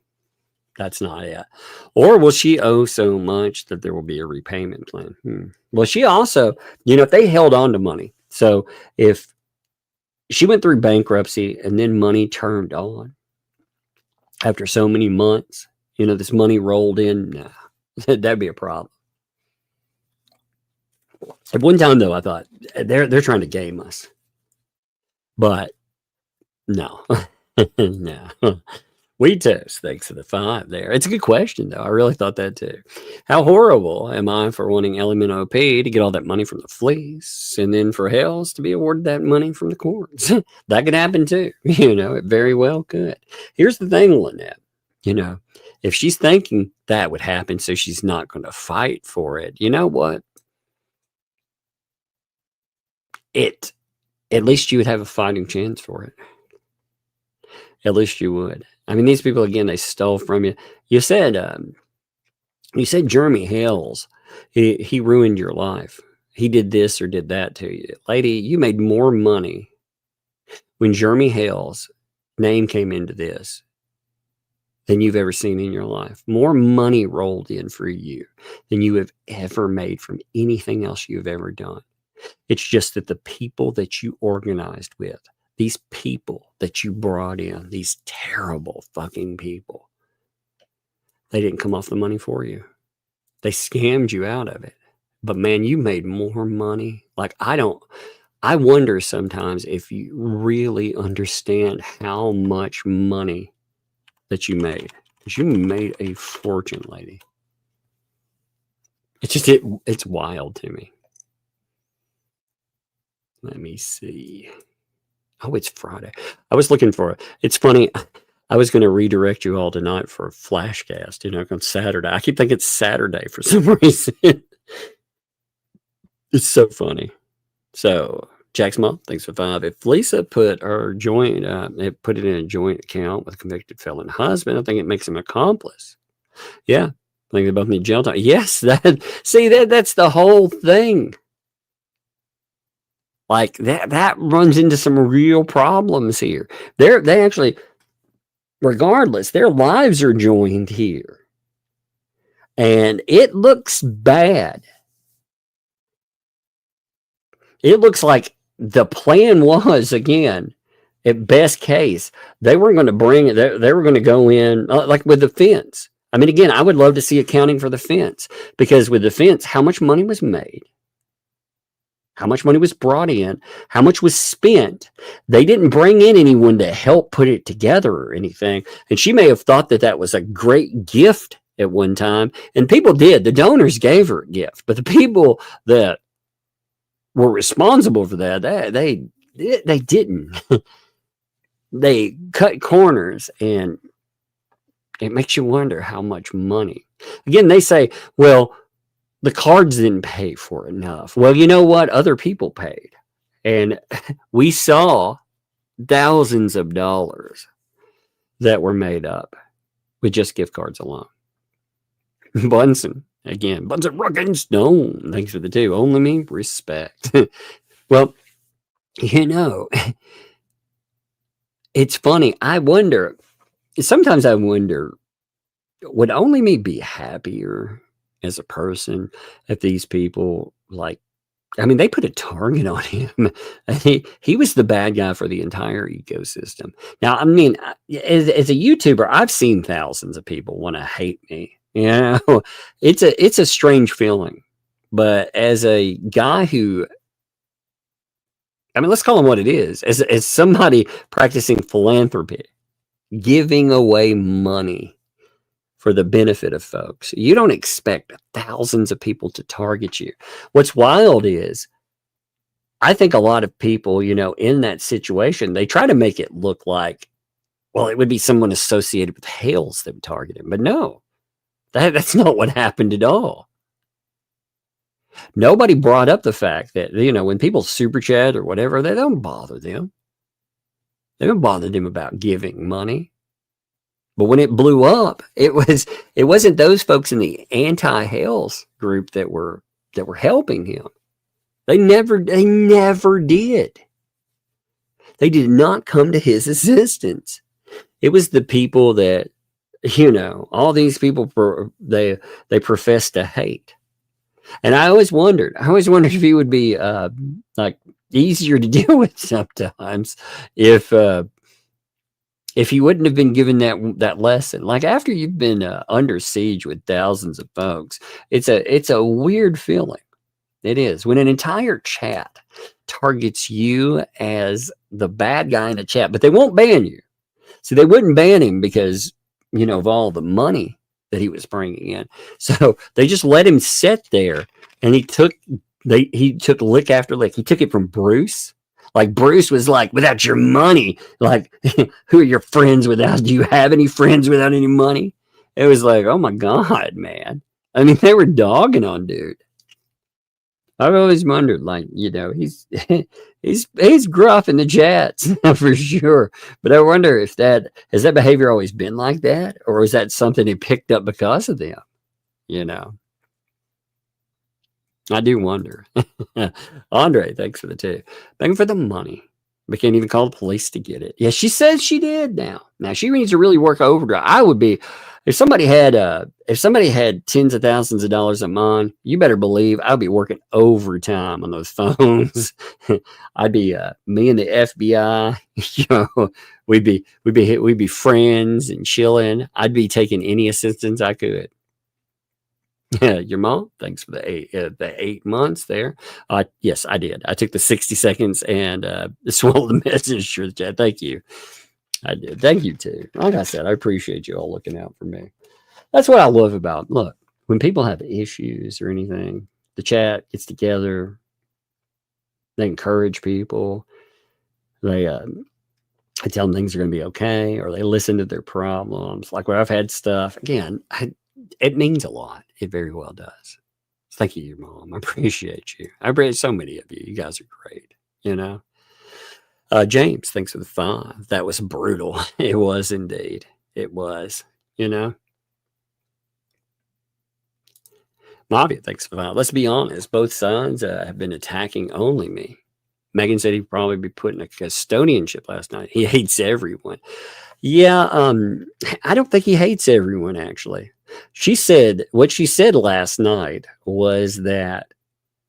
that's not it. Or will she owe so much that there will be a repayment plan? Well, she also, if they held on to money, so if she went through bankruptcy and then money turned on after so many months, this money rolled in, nah, that'd be a problem. At one time, though, I thought they're trying to game us, but no, no. We toast. Thanks for the 5 there. It's a good question, though. I really thought that too. How horrible am I for wanting LMNOP to get all that money from the fleece, and then for Hales to be awarded that money from the courts? That could happen too. It very well could. Here's the thing, Lynette. If she's thinking that would happen, so she's not going to fight for it. You know what? At least you would have a fighting chance for it. At least you would. I mean, these people, again, they stole from you. You said Jeremy Hales, he ruined your life. He did this or did that to you. Lady, you made more money when Jeremy Hales' name came into this than you've ever seen in your life. More money rolled in for you than you have ever made from anything else you've ever done. It's just that the people that you organized with, these people that you brought in, these terrible fucking people, they didn't come off the money for you. They scammed you out of it. But man, you made more money. I wonder sometimes if you really understand how much money that you made. Because you made a fortune, lady. It's wild to me. Let me see. Oh, it's Friday. I was looking for it. It's funny. I was going to redirect you all tonight for a flashcast, on Saturday. I keep thinking it's Saturday for some reason. It's so funny. So, Jack's mom, thanks for 5. If Lisa put her put it in a joint account with a convicted felon husband, I think it makes him an accomplice. Yeah. I think they both need jail time. Yes. That's the whole thing. Like that runs into some real problems here. They actually, regardless, their lives are joined here. And it looks bad. It looks like the plan was, again, at best case, they were going to bring it, they were going to go in, like with the fence. I mean, again, I would love to see accounting for the fence, because with the fence, how much money was made? How much money was brought in? How much was spent? They didn't bring in anyone to help put it together or anything. And she may have thought that was a great gift at one time. And people did. The donors gave her a gift. But the people that were responsible for that, they didn't. They cut corners, and it makes you wonder how much money. Again, they say, well, the cards didn't pay for enough. Well, you know what? Other people paid. And we saw thousands of dollars that were made up with just gift cards alone. Bunsen, Ruckenstone, thanks for the 2. Only me, respect. Well, it's funny. Sometimes I wonder, would only me be happier as a person if these people, they put a target on him. He was the bad guy for the entire ecosystem. Now, I mean, as a YouTuber, I've seen thousands of people want to hate me. It's a strange feeling. But as a guy who, let's call him what it is. As somebody practicing philanthropy, giving away money for the benefit of folks, you don't expect thousands of people to target you. What's wild is, I think a lot of people, in that situation, they try to make it look like, well, it would be someone associated with Hales that would target him. But no, that's not what happened at all. Nobody brought up the fact that, when people super chat or whatever, they don't bother them. They don't bother them about giving money. But when it blew up, it wasn't those folks in the anti-Hales group that were helping him. They never did. They did not come to his assistance. It was the people that, all these people they profess to hate. And I always wondered if he would be like easier to deal with sometimes if he wouldn't have been given that lesson. Like after you've been under siege with thousands of folks, it's a weird feeling. It is when an entire chat targets you as the bad guy in the chat, but they won't ban you. So they wouldn't ban him because, of all the money that he was bringing in. So they just let him sit there, and he took lick after lick. He took it from Bruce. Like Bruce was like, without your money, like, who are your friends without? Do you have any friends without any money? It was like, oh my God, man. I mean, they were dogging on dude. I've always wondered, like, he's gruff in the chats for sure. But I wonder if has that behavior always been like that, or is that something he picked up because of them? I do wonder. Andre, thanks for the tip. Thank for the money. We can't even call the police to get it. Yeah, she says she did now. Now she needs to really work overdrive. I would be, if somebody had tens of thousands of dollars a month, you better believe I'd be working overtime on those phones. I'd be me and the FBI, we'd be friends and chilling. I'd be taking any assistance I could. Yeah, your mom. Thanks for the 8 months there. Yes, I did. I took the 60 seconds and swallowed the message through the chat. Thank you. I did. Thank you too. Like I said, I appreciate you all looking out for me. That's what I love about. Look, when people have issues or anything, the chat gets together. They encourage people. They tell them things are going to be okay, or they listen to their problems. Like when I've had stuff again. It means a lot. It very well does. Thank you, your mom. I appreciate you. I appreciate so many of you. You guys are great. James, thanks for the 5. That was brutal. It was indeed. It was. Mavia, thanks for that. Let's be honest. Both sides have been attacking only me. Megan said he'd probably be put in a custodianship last night. He hates everyone. Yeah, I don't think he hates everyone, actually. What she said last night was that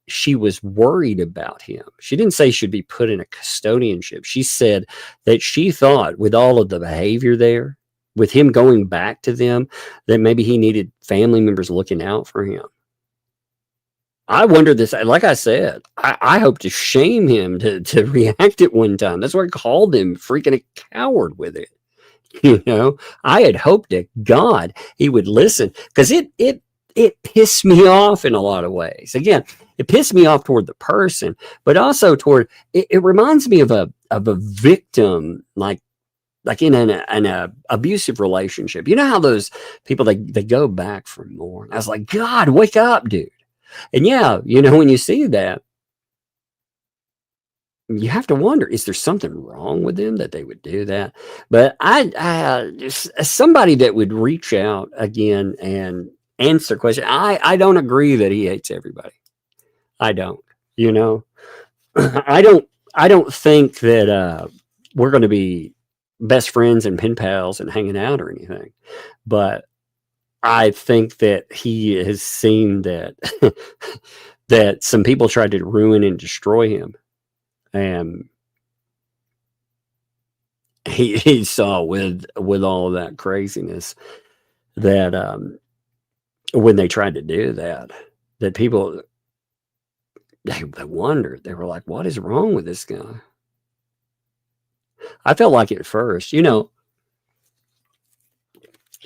she was worried about him. She didn't say she'd be put in a custodianship. She said that she thought with all of the behavior there, with him going back to them, that maybe he needed family members looking out for him. I wonder this, like I said, I hope to shame him to react at one time. That's why I called him freaking a coward with it. I had hoped to God he would listen, because it pissed me off in a lot of ways. Again, it pissed me off toward the person, but also toward it reminds me of a victim, like in an abusive relationship. You know how those people they go back for more. And I was like, God, wake up, dude. And yeah, when you see that, you have to wonder, is there something wrong with them that they would do that? But I just somebody that would reach out again and answer question. I don't agree that he hates everybody. I don't, I don't think that we're going to be best friends and pen pals and hanging out or anything. But I think that he has seen that that some people tried to ruin and destroy him. And he saw with all of that craziness that when they tried to do that people they wondered. They were like, what is wrong with this guy? I felt like at first, you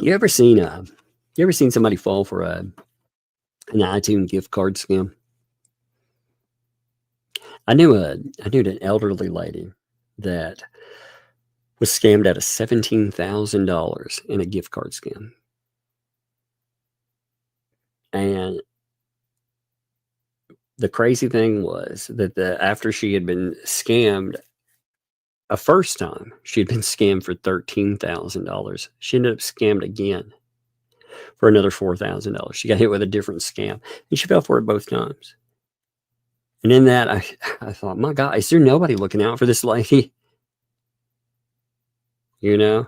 ever seen somebody fall for an iTunes gift card scam? I knew an elderly lady that was scammed out of $17,000 in a gift card scam. And the crazy thing was that after she had been scammed a first time she'd been scammed for $13,000. She ended up scammed again for another $4,000. She got hit with a different scam, and she fell for it both times. And in that, I thought, my God, is there nobody looking out for this lady? You know,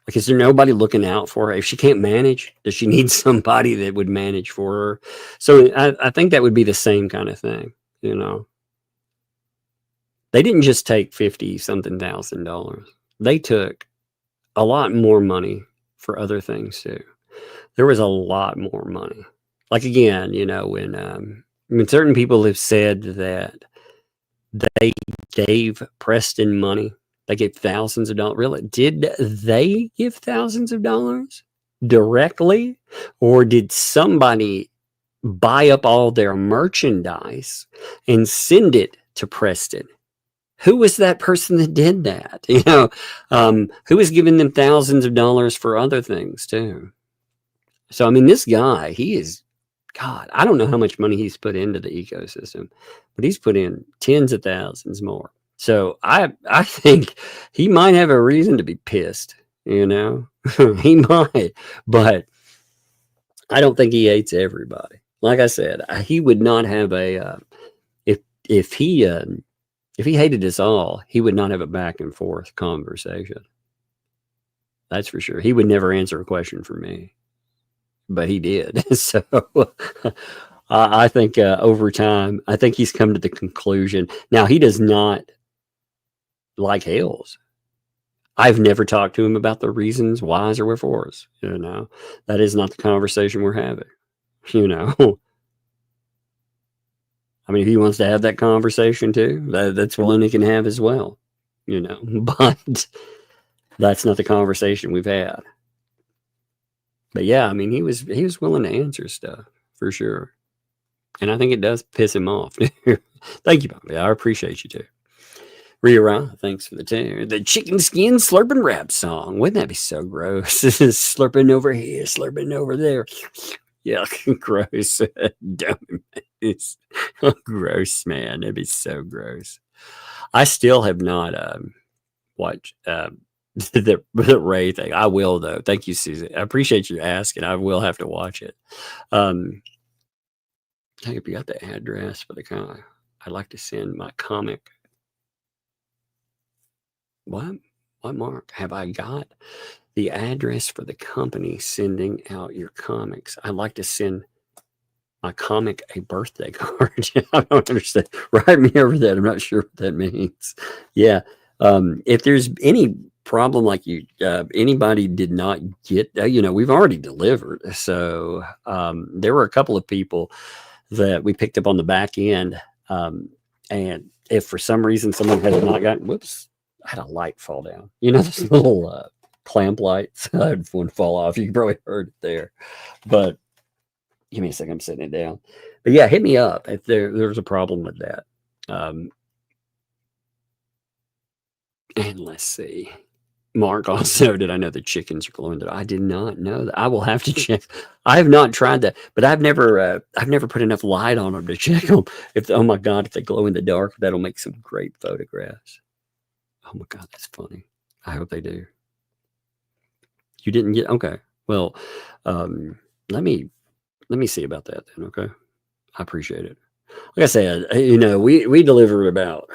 like, is there nobody looking out for her? If she can't manage, does she need somebody that would manage for her? So I think that would be the same kind of thing, you know. They didn't just take $50-something thousand. They took a lot more money for other things too. There was a lot more money. Like, again, you know, when certain people have said that they gave Preston money, they gave thousands of dollars. Really? Did they give thousands of dollars directly? Or did somebody buy up all their merchandise and send it to Preston? Who was that person that did that? You know, who was giving them thousands of dollars for other things too? So, I mean, this guy, he is, God, I don't know how much money he's put into the ecosystem, but he's put in tens of thousands more. So I think he might have a reason to be pissed, you know. He might, but I don't think he hates everybody. Like I said, he would not have a if he hated us all, he would not have a back and forth conversation. That's for sure. He would never answer a question for me, but he did. So I think over time, I think he's come to the conclusion. Now, he does not like Hales. I've never talked to him about the reasons, whys, or wherefores. You know, that is not the conversation we're having. You know, I mean, if he wants to have that conversation too, that's one he can have as well. You know, but that's not the conversation we've had. But yeah, I mean, he was willing to answer stuff for sure, and I think it does piss him off. Thank you, Bobby. I appreciate you too. Rira, thanks for the chicken skin slurping rap song. Wouldn't that be so gross? Slurping over here, slurping over there. Yeah, gross. Dumb. It's gross, man. That'd be so gross. I still have not watched the Ray thing. I will though. Thank you, Susan. I appreciate you asking. I will have to watch it. Hey, if you got the address for the guy, I'd like to send my comic. What, Mark? Have I got the address for the company sending out your comics? I'd like to send my comic a birthday card. I don't understand. Write me over that. I'm not sure what that means. Yeah. If there's any problem like anybody did not get, you know, we've already delivered. So there were a couple of people that we picked up on the back end. And if for some reason someone has not gotten, whoops, I had a light fall down. You know, those little clamp lights. I had one fall off. You probably heard it there. But give me a second. I'm setting it down. But yeah, hit me up if there's a problem with that. And let's see. Mark also, did I know the chickens are glowing? I did not know that. I will have to check. I have not tried that, but I've never put enough light on them to check them. Oh my God, if they glow in the dark, that'll make some great photographs. Oh my God, that's funny. I hope they do. You didn't get, okay. Well, let me see about that then. Okay. I appreciate it. Like I said, you know, we delivered about,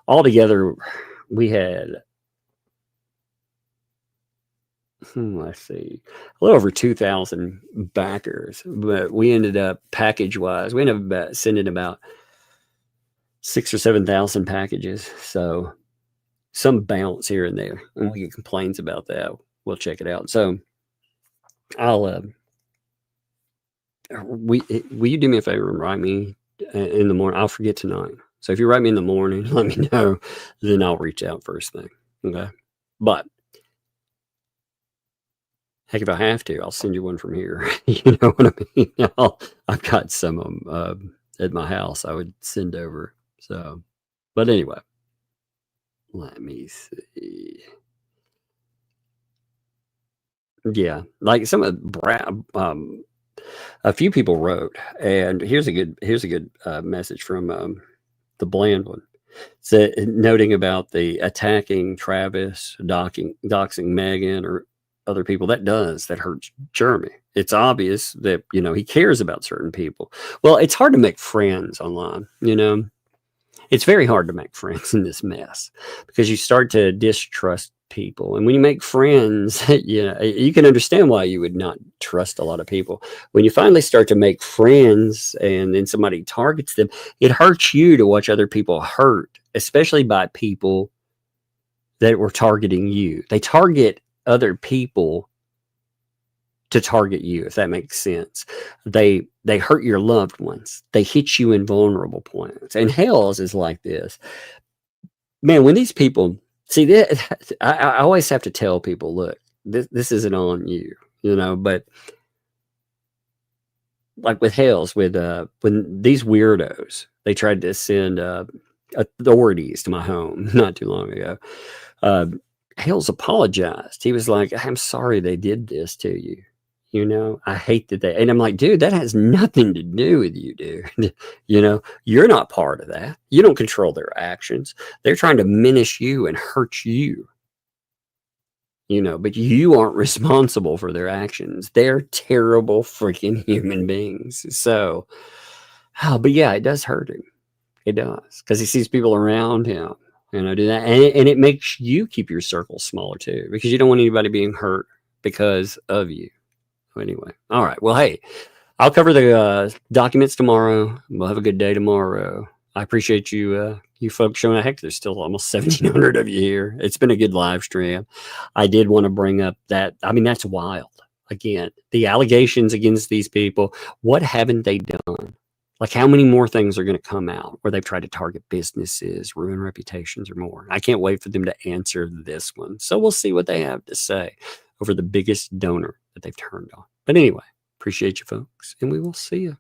altogether, we had, let's see, a little over 2,000 backers, but we ended up package wise, we ended up sending about 6,000 or 7,000 packages. So some bounce here and there, and we get complaints about that. We'll check it out. So I'll, will you do me a favor and write me in the morning? I'll forget tonight. So if you write me in the morning, let me know, then I'll reach out first thing. Okay. But heck, if I have to, I'll send you one from here. You know what I mean? I've got some of them at my house I would send over. So, but anyway, let me see. Yeah, like some of a few people wrote, and here's a good message from the bland one. So, noting about the attacking Travis, doxing Megan or other people, that hurts Jeremy. It's obvious that, he cares about certain people. Well, it's hard to make friends online, It's very hard to make friends in this mess because you start to distrust people. And when you make friends, you can understand why you would not trust a lot of people. When you finally start to make friends and then somebody targets them, it hurts you to watch other people hurt, especially by people that were targeting you. They target other people to target you, if that makes sense. They hurt your loved ones. They hit you in vulnerable points. And Hale's is like this. Man, when these people see that, I always have to tell people, look, this isn't on you, but like with Hale's, when these weirdos, they tried to send authorities to my home not too long ago. Hale's apologized. He was like, I'm sorry they did this to you. I hate that and I'm like, dude, that has nothing to do with you, dude. You're not part of that. You don't control their actions. They're trying to menace you and hurt you. But you aren't responsible for their actions. They're terrible freaking human beings. So, but yeah, it does hurt him. It does. Because he sees people around him, do that. And it makes you keep your circle smaller too, because you don't want anybody being hurt because of you. Anyway, all right. Well, hey, I'll cover the documents tomorrow. We'll have a good day tomorrow. I appreciate you folks showing up. Heck, there's still almost 1,700 of you here. It's been a good live stream. I did want to bring up that. I mean, that's wild. Again, the allegations against these people, what haven't they done? Like, how many more things are going to come out where they've tried to target businesses, ruin reputations, or more? I can't wait for them to answer this one. So we'll see what they have to say over the biggest donor that they've turned on. But anyway, appreciate you folks, and we will see you.